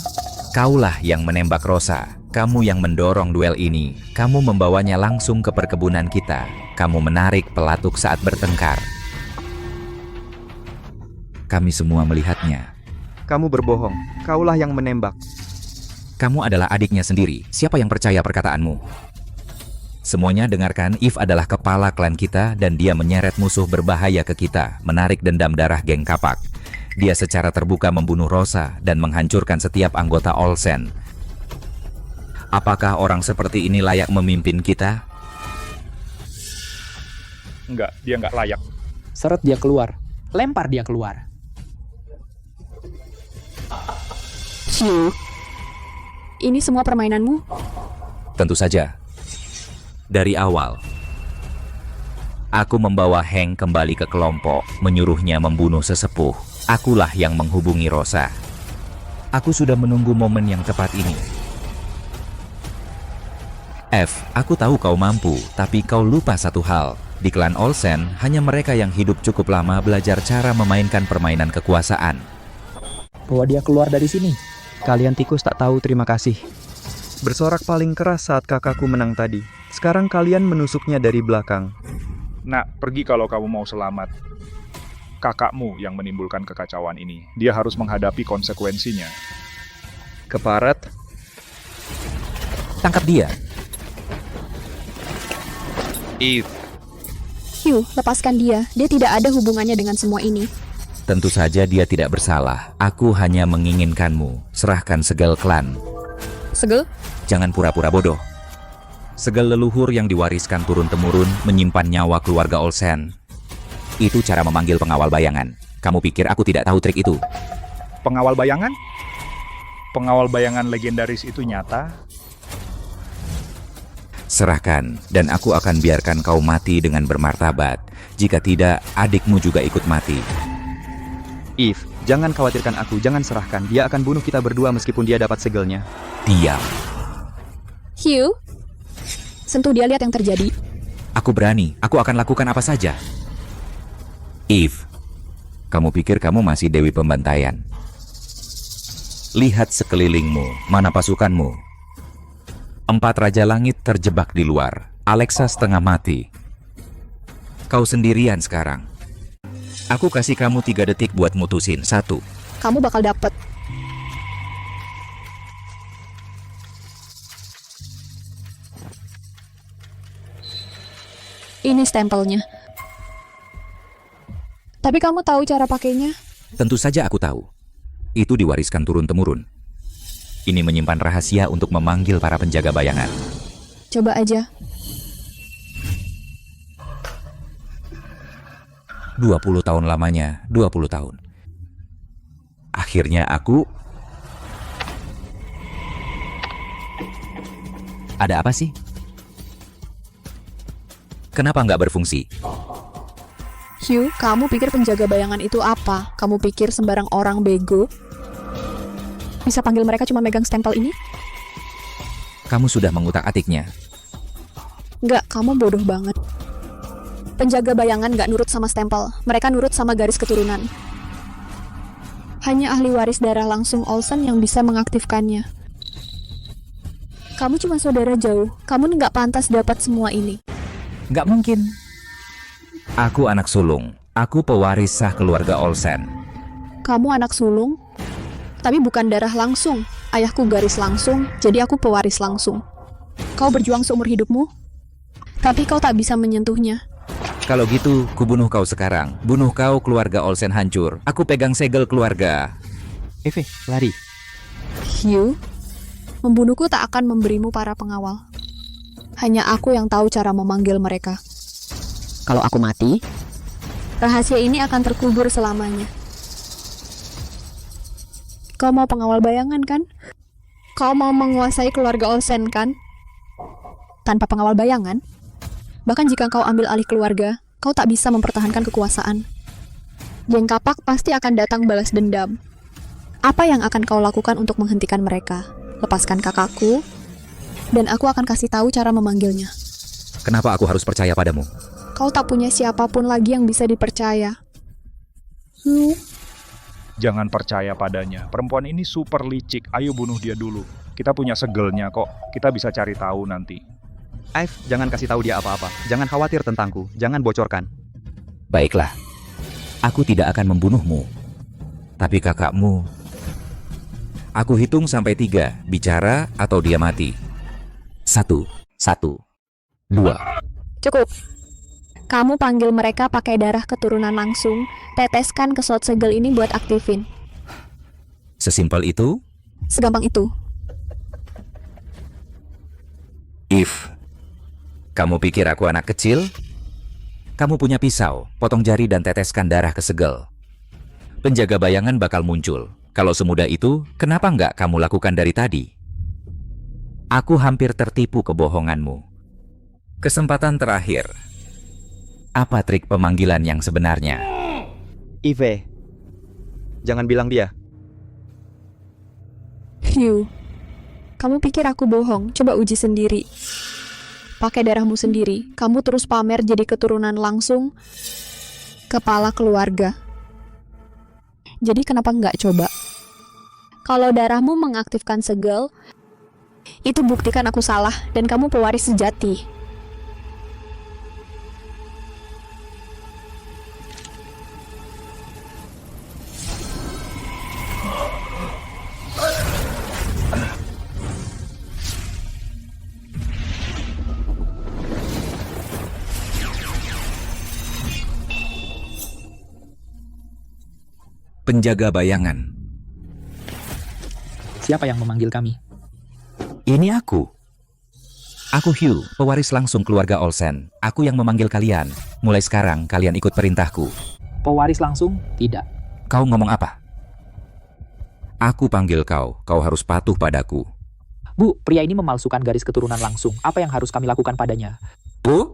Speaker 18: Kaulah yang menembak Rosa. Kamu yang mendorong duel ini. Kamu membawanya langsung ke perkebunan kita. Kamu menarik pelatuk saat bertengkar. Kami semua melihatnya.
Speaker 4: Kamu berbohong. Kaulah yang menembak.
Speaker 18: Kamu adalah adiknya sendiri. Siapa yang percaya perkataanmu? Semuanya dengarkan, Eve adalah kepala klan kita dan dia menyeret musuh berbahaya ke kita, menarik dendam darah geng Kapak. Dia secara terbuka membunuh Rosa dan menghancurkan setiap anggota Olsen. Apakah orang seperti ini layak memimpin kita?
Speaker 14: Enggak, dia enggak layak.
Speaker 1: Seret dia keluar. Lempar dia keluar.
Speaker 2: Ini semua permainanmu?
Speaker 18: Tentu saja. Dari awal, aku membawa Hank kembali ke kelompok, menyuruhnya membunuh sesepuh. Akulah yang menghubungi Rosa. Aku sudah menunggu momen yang tepat ini. F, aku tahu kau mampu, tapi kau lupa satu hal. Di klan Olsen, hanya mereka yang hidup cukup lama belajar cara memainkan permainan kekuasaan.
Speaker 1: Bawa dia keluar dari sini.
Speaker 4: Kalian tikus tak tahu terima kasih. Bersorak paling keras saat kakakku menang tadi. Sekarang kalian menusuknya dari belakang.
Speaker 14: Nak, pergi kalau kamu mau selamat. Kakakmu yang menimbulkan kekacauan ini. Dia harus menghadapi konsekuensinya.
Speaker 4: Keparat.
Speaker 18: Tangkap dia.
Speaker 4: Eve.
Speaker 2: Hugh, lepaskan dia. Dia tidak ada hubungannya dengan semua ini.
Speaker 18: Tentu saja dia tidak bersalah. Aku hanya menginginkanmu. Serahkan segel klan.
Speaker 2: Segel?
Speaker 18: Jangan pura-pura bodoh. Segel leluhur yang diwariskan turun-temurun menyimpan nyawa keluarga Olsen. Itu cara memanggil pengawal bayangan. Kamu pikir aku tidak tahu trik itu?
Speaker 14: Pengawal bayangan? Pengawal bayangan legendaris itu nyata?
Speaker 18: Serahkan, dan aku akan biarkan kau mati dengan bermartabat. Jika tidak, adikmu juga ikut mati.
Speaker 4: Eve, jangan khawatirkan aku, jangan serahkan. Dia akan bunuh kita berdua meskipun dia dapat segelnya.
Speaker 18: Diam.
Speaker 2: Hugh, sentuh dia, lihat yang terjadi.
Speaker 18: Aku berani, aku akan lakukan apa saja. Eve, kamu pikir kamu masih Dewi Pembantaian? Lihat sekelilingmu, mana pasukanmu? 4 Raja Langit terjebak di luar, Alexa setengah mati. Kau sendirian sekarang. Aku kasih kamu 3 detik buat mutusin. 1.
Speaker 2: Kamu bakal dapet. Ini stempelnya. Tapi kamu tahu cara pakainya?
Speaker 18: Tentu saja aku tahu. Itu diwariskan turun-temurun. Ini menyimpan rahasia untuk memanggil para penjaga bayangan.
Speaker 2: Coba aja.
Speaker 18: 20 tahun lamanya, 20 tahun. Akhirnya aku... Ada apa sih? Kenapa nggak berfungsi?
Speaker 2: Hugh, kamu pikir penjaga bayangan itu apa? Kamu pikir sembarang orang bego? Bisa panggil mereka cuma megang stempel ini?
Speaker 18: Kamu sudah mengutak-atiknya.
Speaker 2: Nggak, kamu bodoh banget. Penjaga bayangan nggak nurut sama stempel. Mereka nurut sama garis keturunan. Hanya ahli waris darah langsung Olsen yang bisa mengaktifkannya. Kamu cuma saudara jauh. Kamu nggak pantas dapat semua ini.
Speaker 18: Nggak mungkin. Aku anak sulung. Aku pewaris sah keluarga Olsen.
Speaker 2: Kamu anak sulung? Tapi bukan darah langsung. Ayahku garis langsung, jadi aku pewaris langsung. Kau berjuang seumur hidupmu, tapi kau tak bisa menyentuhnya.
Speaker 18: Kalau gitu, kubunuh kau sekarang. Bunuh kau, keluarga Olsen hancur. Aku pegang segel keluarga.
Speaker 4: Eve, lari.
Speaker 2: Hugh, membunuhku tak akan memberimu para pengawal. Hanya aku yang tahu cara memanggil mereka.
Speaker 7: Kalau aku mati,
Speaker 2: rahasia ini akan terkubur selamanya. Kau mau pengawal bayangan kan? Kau mau menguasai keluarga Olsen kan? Tanpa pengawal bayangan, bahkan jika kau ambil alih keluarga, kau tak bisa mempertahankan kekuasaan. Geng Kapak pasti akan datang balas dendam. Apa yang akan kau lakukan untuk menghentikan mereka? Lepaskan kakakku, dan aku akan kasih tahu cara memanggilnya.
Speaker 18: Kenapa aku harus percaya padamu?
Speaker 2: Kau tak punya siapapun lagi yang bisa dipercaya.
Speaker 14: Jangan percaya padanya. Perempuan ini super licik. Ayo bunuh dia dulu. Kita punya segelnya kok. Kita bisa cari tahu nanti.
Speaker 4: Eve, jangan kasih tahu dia apa-apa. Jangan khawatir tentangku. Jangan bocorkan.
Speaker 18: Baiklah. Aku tidak akan membunuhmu. Tapi kakakmu... Aku hitung sampai 3. Bicara atau dia mati. 1, 1, 2.
Speaker 2: Cukup. Kamu panggil mereka pakai darah keturunan langsung, teteskan ke slot segel ini buat aktifin.
Speaker 18: Sesimpel itu?
Speaker 2: Segampang itu.
Speaker 18: Eve, kamu pikir aku anak kecil? Kamu punya pisau, potong jari dan teteskan darah ke segel. Penjaga bayangan bakal muncul. Kalau semudah itu, kenapa nggak kamu lakukan dari tadi? Aku hampir tertipu kebohonganmu. Kesempatan terakhir. Apa trik pemanggilan yang sebenarnya?
Speaker 4: Eve, jangan bilang dia.
Speaker 2: Hugh, kamu pikir aku bohong? Coba uji sendiri. Pakai darahmu sendiri, kamu terus pamer jadi keturunan langsung kepala keluarga. Jadi kenapa nggak coba? Kalau darahmu mengaktifkan segel, itu buktikan aku salah dan kamu pewaris sejati.
Speaker 18: Penjaga bayangan.
Speaker 1: Siapa yang memanggil kami?
Speaker 18: Ini aku. Aku Hugh, pewaris langsung keluarga Olsen. Aku yang memanggil kalian. Mulai sekarang kalian ikut perintahku.
Speaker 1: Pewaris langsung? Tidak.
Speaker 18: Kau ngomong apa? Aku panggil kau. Kau harus patuh padaku.
Speaker 1: Bu, pria ini memalsukan garis keturunan langsung. Apa yang harus kami lakukan padanya?
Speaker 18: Bu?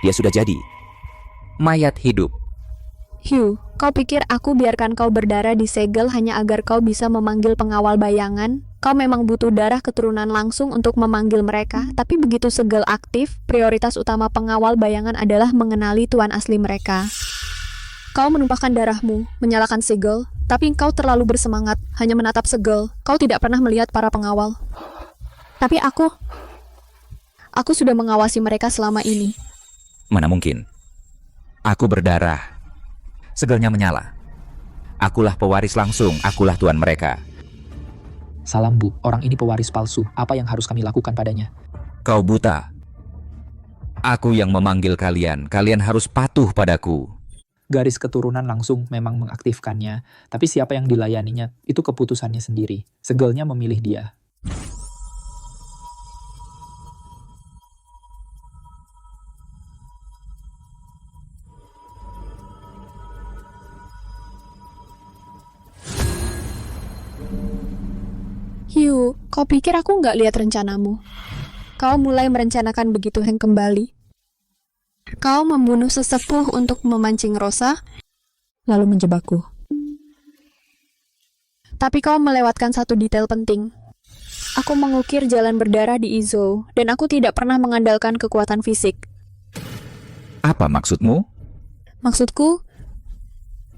Speaker 18: Dia sudah jadi. Mayat hidup.
Speaker 2: Hugh, kau pikir aku biarkan kau berdarah di segel hanya agar kau bisa memanggil pengawal bayangan? Kau memang butuh darah keturunan langsung untuk memanggil mereka, tapi begitu segel aktif, prioritas utama pengawal bayangan adalah mengenali tuan asli mereka. Kau menumpahkan darahmu, menyalakan segel, tapi kau terlalu bersemangat, hanya menatap segel. Kau tidak pernah melihat para pengawal. Tapi aku sudah mengawasi mereka selama ini.
Speaker 18: Mana mungkin? Aku berdarah. Segelnya menyala. Akulah pewaris langsung, akulah tuan mereka.
Speaker 1: Salam Bu, orang ini pewaris palsu. Apa yang harus kami lakukan padanya?
Speaker 18: Kau buta. Aku yang memanggil kalian, kalian harus patuh padaku.
Speaker 1: Garis keturunan langsung memang mengaktifkannya, tapi siapa yang dilayaninya, itu keputusannya sendiri. Segelnya memilih dia.
Speaker 2: Hugh, kau pikir aku nggak lihat rencanamu? Kau mulai merencanakan begitu Hank kembali. Kau membunuh sesepuh untuk memancing Rosa, lalu menjebakku. Tapi kau melewatkan satu detail penting. Aku mengukir jalan berdarah di Izo, dan aku tidak pernah mengandalkan kekuatan fisik.
Speaker 18: Apa maksudmu?
Speaker 2: Maksudku,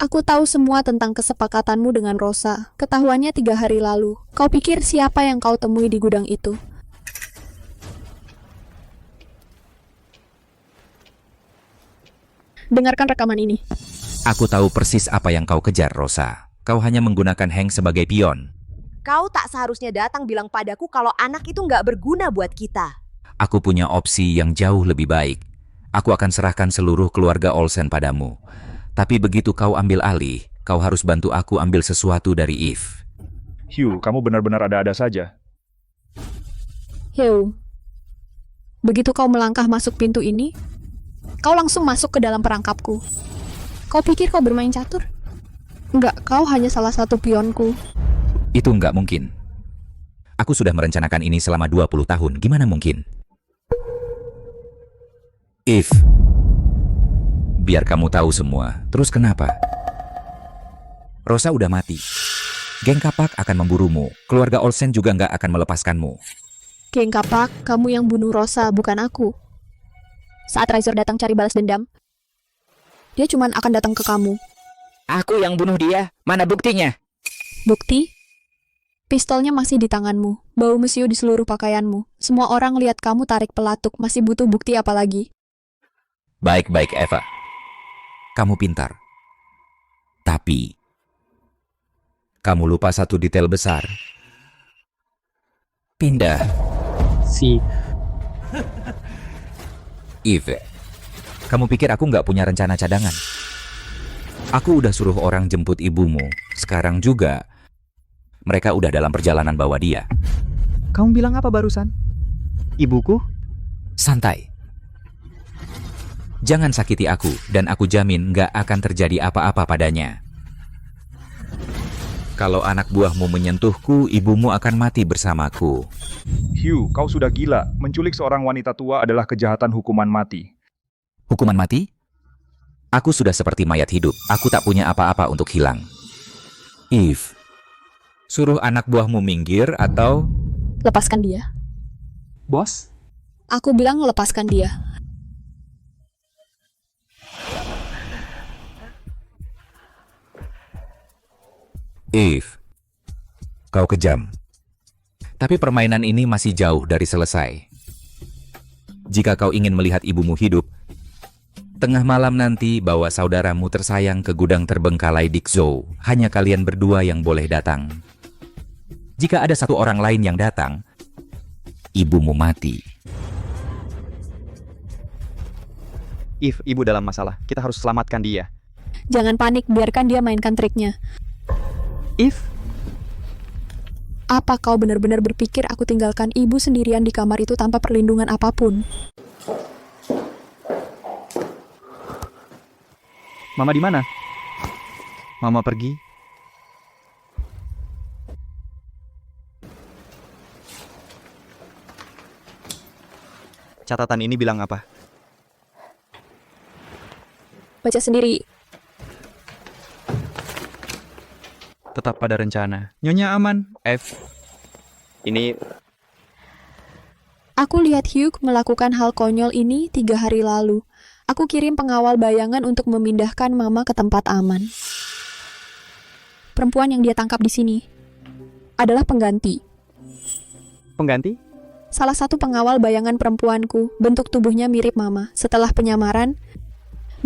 Speaker 2: aku tahu semua tentang kesepakatanmu dengan Rosa. Ketahuannya 3 hari lalu. Kau pikir siapa yang kau temui di gudang itu? Dengarkan rekaman ini.
Speaker 18: Aku tahu persis apa yang kau kejar, Rosa. Kau hanya menggunakan Hank sebagai pion.
Speaker 20: Kau tak seharusnya datang bilang padaku kalau anak itu nggak berguna buat kita.
Speaker 18: Aku punya opsi yang jauh lebih baik. Aku akan serahkan seluruh keluarga Olsen padamu. Tapi begitu kau ambil alih, kau harus bantu aku ambil sesuatu dari Eve.
Speaker 14: Hugh, kamu benar-benar ada-ada saja.
Speaker 2: Hugh, begitu kau melangkah masuk pintu ini, kau langsung masuk ke dalam perangkapku. Kau pikir kau bermain catur? Enggak, kau hanya salah satu pionku.
Speaker 18: Itu nggak mungkin. Aku sudah merencanakan ini selama 20 tahun. Gimana mungkin? Eve, biar kamu tahu semua. Terus kenapa? Rosa udah mati. Geng Kapak akan memburumu. Keluarga Olsen juga nggak akan melepaskanmu.
Speaker 2: Geng Kapak, kamu yang bunuh Rosa, bukan aku. Saat Razor datang cari balas dendam, dia cuma akan datang ke kamu.
Speaker 19: Aku yang bunuh dia. Mana buktinya?
Speaker 2: Bukti? Pistolnya masih di tanganmu. Bau mesiu di seluruh pakaianmu. Semua orang lihat kamu tarik pelatuk. Masih butuh bukti apa lagi?
Speaker 18: Baik-baik, Eva. Kamu pintar. Tapi, kamu lupa satu detail besar. Pindah. Eve, kamu pikir aku nggak punya rencana cadangan? Aku udah suruh orang jemput ibumu. Sekarang juga, mereka udah dalam perjalanan bawa dia.
Speaker 11: Kamu bilang apa barusan?
Speaker 4: Ibuku?
Speaker 18: Santai. Jangan sakiti aku, dan aku jamin nggak akan terjadi apa-apa padanya. Kalau anak buahmu menyentuhku, ibumu akan mati bersamaku.
Speaker 14: Hugh, kau sudah gila. Menculik seorang wanita tua adalah kejahatan hukuman mati.
Speaker 18: Hukuman mati? Aku sudah seperti mayat hidup. Aku tak punya apa-apa untuk hilang. Eve, suruh anak buahmu minggir atau...
Speaker 2: Lepaskan dia.
Speaker 1: Bos?
Speaker 2: Aku bilang lepaskan dia.
Speaker 18: Eve, kau kejam. Tapi permainan ini masih jauh dari selesai. Jika kau ingin melihat ibumu hidup, tengah malam nanti bawa saudaramu tersayang ke gudang terbengkalai Dikzo. Hanya kalian berdua yang boleh datang. Jika ada satu orang lain yang datang, ibumu mati.
Speaker 4: Eve, ibu dalam masalah. Kita harus selamatkan dia.
Speaker 2: Jangan panik, biarkan dia mainkan triknya.
Speaker 4: Eve?
Speaker 2: Apa kau benar-benar berpikir aku tinggalkan ibu sendirian di kamar itu tanpa perlindungan apapun?
Speaker 4: Mama di mana? Mama pergi. Catatan ini bilang apa?
Speaker 2: Baca sendiri.
Speaker 4: Tetap pada rencana. Nyonya aman, F. Ini
Speaker 2: Aku lihat Hugh melakukan hal konyol ini 3 hari lalu. Aku kirim pengawal bayangan untuk memindahkan Mama ke tempat aman. Perempuan yang dia tangkap di sini adalah pengganti.
Speaker 4: Pengganti?
Speaker 2: Salah satu pengawal bayangan perempuanku, bentuk tubuhnya mirip Mama. Setelah penyamaran,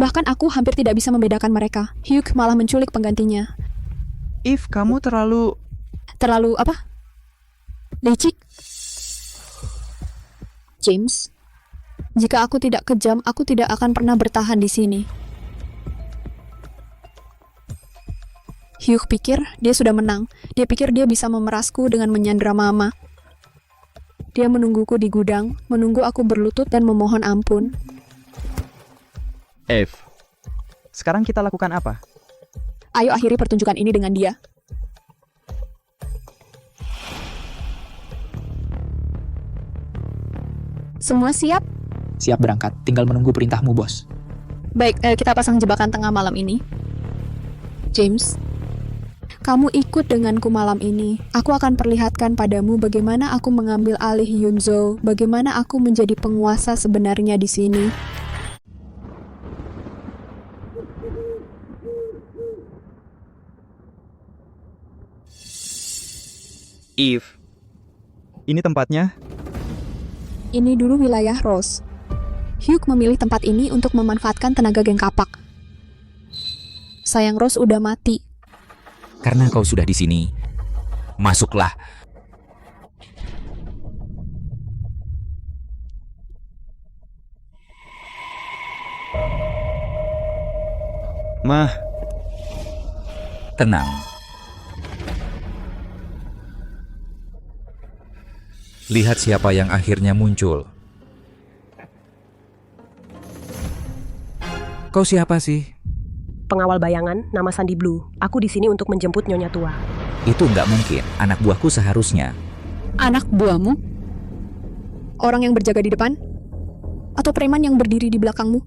Speaker 2: bahkan aku hampir tidak bisa membedakan mereka. Hugh malah menculik penggantinya.
Speaker 4: If, kamu terlalu
Speaker 2: apa? Licik? James, jika aku tidak kejam, aku tidak akan pernah bertahan di sini. Hugh pikir dia sudah menang. Dia pikir dia bisa memerasku dengan menyandera Mama. Dia menungguku di gudang, menunggu aku berlutut dan memohon ampun.
Speaker 4: F. Sekarang kita lakukan apa?
Speaker 2: Ayo akhiri pertunjukan ini dengan dia. Semua siap?
Speaker 1: Siap berangkat, tinggal menunggu perintahmu, bos.
Speaker 2: Baik, kita pasang jebakan tengah malam ini. James, kamu ikut denganku malam ini. Aku akan perlihatkan padamu bagaimana aku mengambil alih Yunzo, bagaimana aku menjadi penguasa sebenarnya di sini.
Speaker 4: Eve, ini tempatnya?
Speaker 2: Ini dulu wilayah Rose. Hugh memilih tempat ini untuk memanfaatkan tenaga geng kapak. Sayang Rose udah mati.
Speaker 18: Karena kau sudah di sini, masuklah.
Speaker 4: Mah.
Speaker 18: Tenang. Lihat siapa yang akhirnya muncul. Kau siapa sih?
Speaker 13: Pengawal bayangan, nama Sandy Blue. Aku di sini untuk menjemput Nyonya Tua.
Speaker 18: Itu nggak mungkin. Anak buahku seharusnya.
Speaker 2: Anak buahmu? Orang yang berjaga di depan? Atau preman yang berdiri di belakangmu?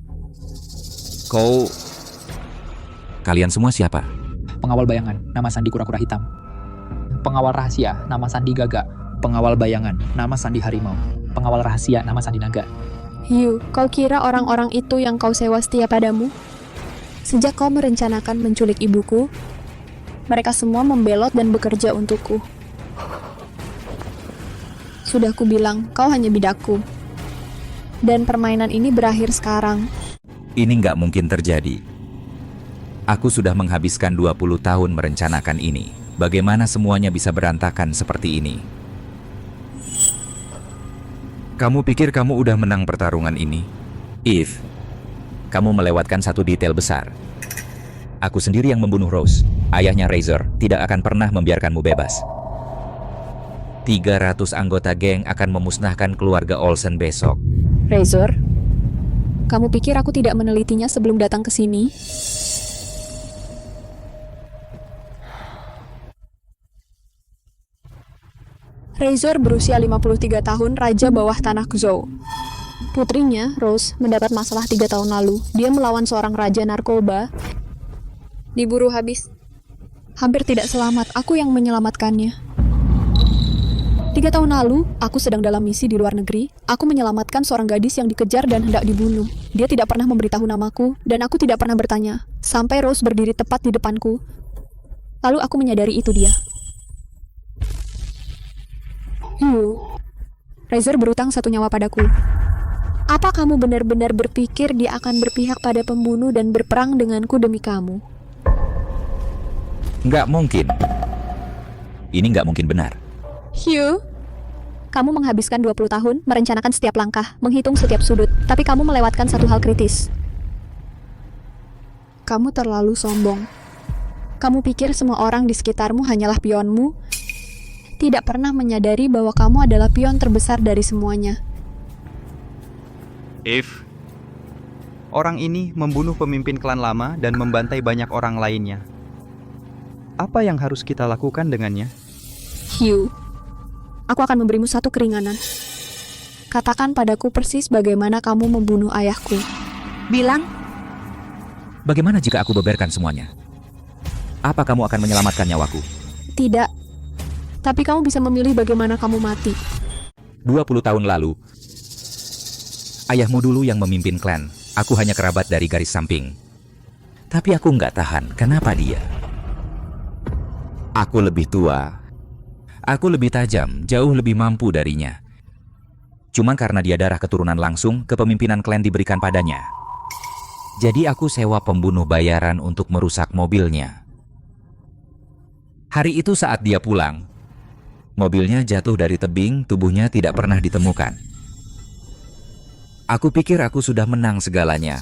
Speaker 18: Kalian semua siapa?
Speaker 1: Pengawal bayangan, nama Sandi Kura-Kura Hitam. Pengawal rahasia, nama Sandi Gaga. Pengawal bayangan, nama Sandi Harimau. Pengawal rahasia, nama Sandi Naga.
Speaker 2: Hugh, kau kira orang-orang itu yang kau sewa setia padamu? Sejak kau merencanakan menculik ibuku, mereka semua membelot dan bekerja untukku. Sudah kubilang, kau hanya bidaku. Dan permainan ini berakhir sekarang.
Speaker 18: Ini nggak mungkin terjadi. Aku sudah menghabiskan 20 tahun merencanakan ini. Bagaimana semuanya bisa berantakan seperti ini? Kamu pikir kamu udah menang pertarungan ini? Eve, kamu melewatkan satu detail besar. Aku sendiri yang membunuh Rose. Ayahnya Razor tidak akan pernah membiarkanmu bebas. 300 anggota geng akan memusnahkan keluarga Olsen besok.
Speaker 2: Razor, kamu pikir aku tidak menelitinya sebelum datang ke sini? Razor berusia 53 tahun, raja bawah tanah Zhou. Putrinya, Rose, mendapat masalah 3 tahun lalu. Dia melawan seorang raja narkoba. Diburu habis. Hampir tidak selamat, aku yang menyelamatkannya. 3 tahun lalu, aku sedang dalam misi di luar negeri. Aku menyelamatkan seorang gadis yang dikejar dan hendak dibunuh. Dia tidak pernah memberitahu namaku, dan aku tidak pernah bertanya. Sampai Rose berdiri tepat di depanku. Lalu aku menyadari itu dia. Razor berutang 1 nyawa padaku. Apa kamu benar-benar berpikir dia akan berpihak pada pembunuh dan berperang denganku demi kamu?
Speaker 18: Nggak mungkin. Ini nggak mungkin benar.
Speaker 2: Hugh, kamu menghabiskan 20 tahun merencanakan setiap langkah, menghitung setiap sudut, tapi kamu melewatkan satu hal kritis. Kamu terlalu sombong. Kamu pikir semua orang di sekitarmu hanyalah pionmu, tidak pernah menyadari bahwa kamu adalah pion terbesar dari semuanya.
Speaker 4: If orang ini membunuh pemimpin klan lama dan membantai banyak orang lainnya, apa yang harus kita lakukan dengannya?
Speaker 2: Hugh, aku akan memberimu satu keringanan. Katakan padaku persis bagaimana kamu membunuh ayahku.
Speaker 12: Bilang,
Speaker 18: Bagaimana jika aku beberkan semuanya? Apa kamu akan menyelamatkan nyawaku?
Speaker 2: Tidak. Tapi kamu bisa memilih bagaimana kamu mati.
Speaker 18: 20 tahun lalu, ayahmu dulu yang memimpin klan. Aku hanya kerabat dari garis samping. Tapi aku nggak tahan. Kenapa dia? Aku lebih tua. Aku lebih tajam, jauh lebih mampu darinya. Cuman karena dia darah keturunan langsung, kepemimpinan klan diberikan padanya. Jadi aku sewa pembunuh bayaran untuk merusak mobilnya. Hari itu saat dia pulang, mobilnya jatuh dari tebing, tubuhnya tidak pernah ditemukan. Aku pikir aku sudah menang segalanya.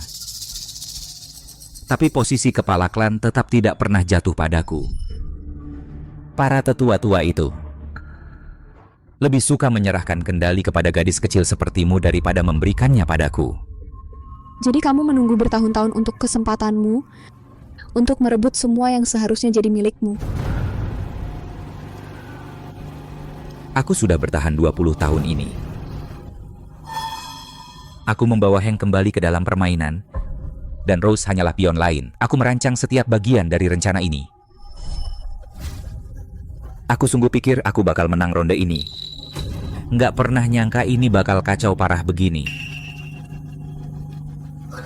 Speaker 18: Tapi posisi kepala klan tetap tidak pernah jatuh padaku. Para tetua-tua itu lebih suka menyerahkan kendali kepada gadis kecil sepertimu daripada memberikannya padaku.
Speaker 2: Jadi kamu menunggu bertahun-tahun untuk kesempatanmu, untuk merebut semua yang seharusnya jadi milikmu.
Speaker 18: Aku sudah bertahan 20 tahun ini. Aku membawa Hank kembali ke dalam permainan, dan Rose hanyalah pion lain. Aku merancang setiap bagian dari rencana ini. Aku sungguh pikir aku bakal menang ronde ini. Nggak pernah nyangka ini bakal kacau parah begini.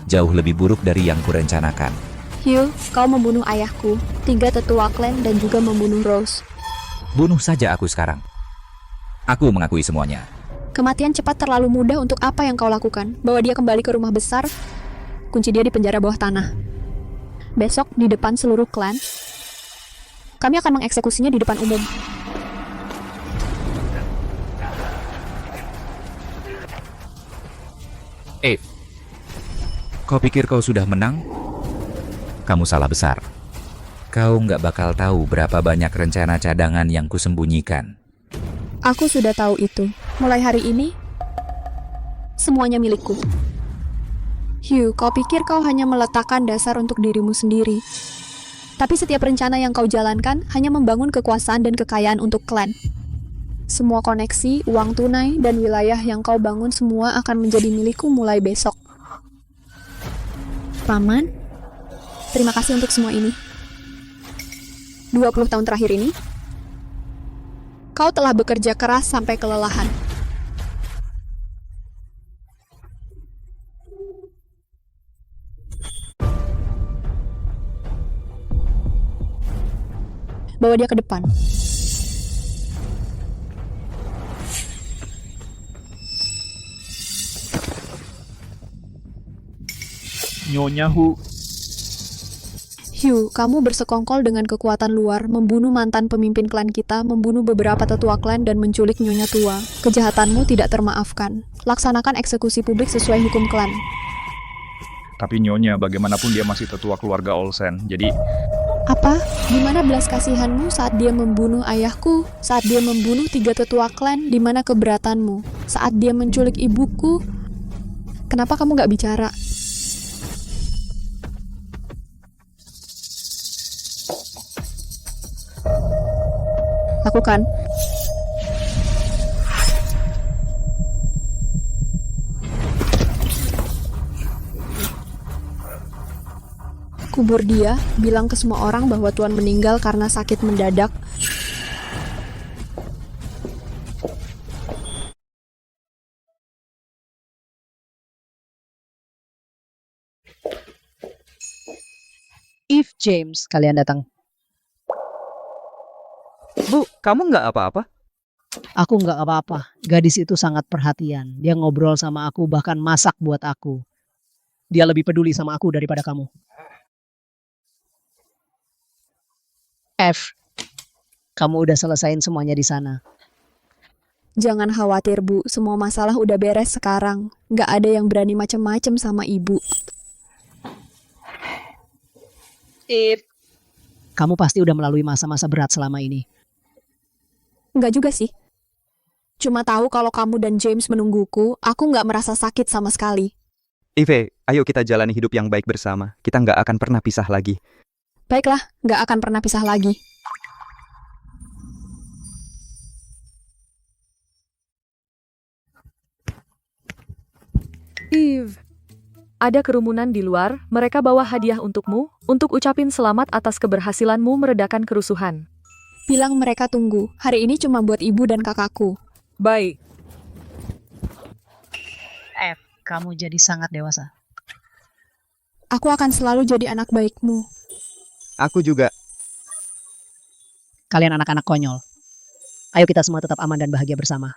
Speaker 18: Jauh lebih buruk dari yang kurencanakan.
Speaker 2: Hugh, kau membunuh ayahku, 3 tetua klan, dan juga membunuh Rose.
Speaker 18: Bunuh saja aku sekarang. Aku mengakui semuanya.
Speaker 2: Kematian cepat terlalu mudah untuk apa yang kau lakukan. Bawa dia kembali ke rumah besar, kunci dia di penjara bawah tanah. Besok, di depan seluruh klan, kami akan mengeksekusinya di depan umum.
Speaker 18: Kau pikir kau sudah menang? Kamu salah besar. Kau nggak bakal tahu berapa banyak rencana cadangan yang kusembunyikan.
Speaker 2: Aku sudah tahu itu. Mulai hari ini, semuanya milikku. Hugh, kau pikir kau hanya meletakkan dasar untuk dirimu sendiri. Tapi setiap rencana yang kau jalankan hanya membangun kekuasaan dan kekayaan untuk klan. Semua koneksi, uang tunai, dan wilayah yang kau bangun semua akan menjadi milikku mulai besok. Paman, terima kasih untuk semua ini. 20 tahun terakhir ini, kau telah bekerja keras sampai kelelahan. Bawa dia ke depan.
Speaker 14: Nyonya Hu.
Speaker 2: Hugh, kamu bersekongkol dengan kekuatan luar, membunuh mantan pemimpin klan kita, membunuh beberapa tetua klan, dan menculik nyonya tua. Kejahatanmu tidak termaafkan. Laksanakan eksekusi publik sesuai hukum klan.
Speaker 14: Tapi Nyonya, bagaimanapun dia masih tetua keluarga Olsen, jadi...
Speaker 2: Apa? Di mana belas kasihanmu saat dia membunuh ayahku? Saat dia membunuh 3 tetua klan? Di mana keberatanmu? Saat dia menculik ibuku? Kenapa kamu gak bicara? Lakukan. Kubur dia, bilang ke semua orang bahwa Tuan meninggal karena sakit mendadak.
Speaker 7: If James, kalian datang.
Speaker 4: Bu, kamu nggak apa-apa?
Speaker 7: Aku nggak apa-apa. Gadis itu sangat perhatian. Dia ngobrol sama aku, bahkan masak buat aku. Dia lebih peduli sama aku daripada kamu. F, kamu udah selesain semuanya di sana.
Speaker 2: Jangan khawatir, Bu. Semua masalah udah beres sekarang. Nggak ada yang berani macem-macem sama Ibu.
Speaker 7: If, kamu pasti udah melalui masa-masa berat selama ini.
Speaker 2: Nggak juga sih. Cuma tahu kalau kamu dan James menungguku, aku nggak merasa sakit sama sekali.
Speaker 4: Ive, ayo kita jalani hidup yang baik bersama. Kita nggak akan pernah pisah lagi.
Speaker 2: Baiklah, nggak akan pernah pisah lagi.
Speaker 3: Eve, ada kerumunan di luar, mereka bawa hadiah untukmu, untuk ucapin selamat atas keberhasilanmu meredakan kerusuhan.
Speaker 2: Bilang mereka tunggu, hari ini cuma buat ibu dan kakakku.
Speaker 3: Baik.
Speaker 7: Kamu jadi sangat dewasa.
Speaker 2: Aku akan selalu jadi anak baikmu.
Speaker 17: Aku juga.
Speaker 7: Kalian anak-anak konyol. Ayo kita semua tetap aman dan bahagia bersama.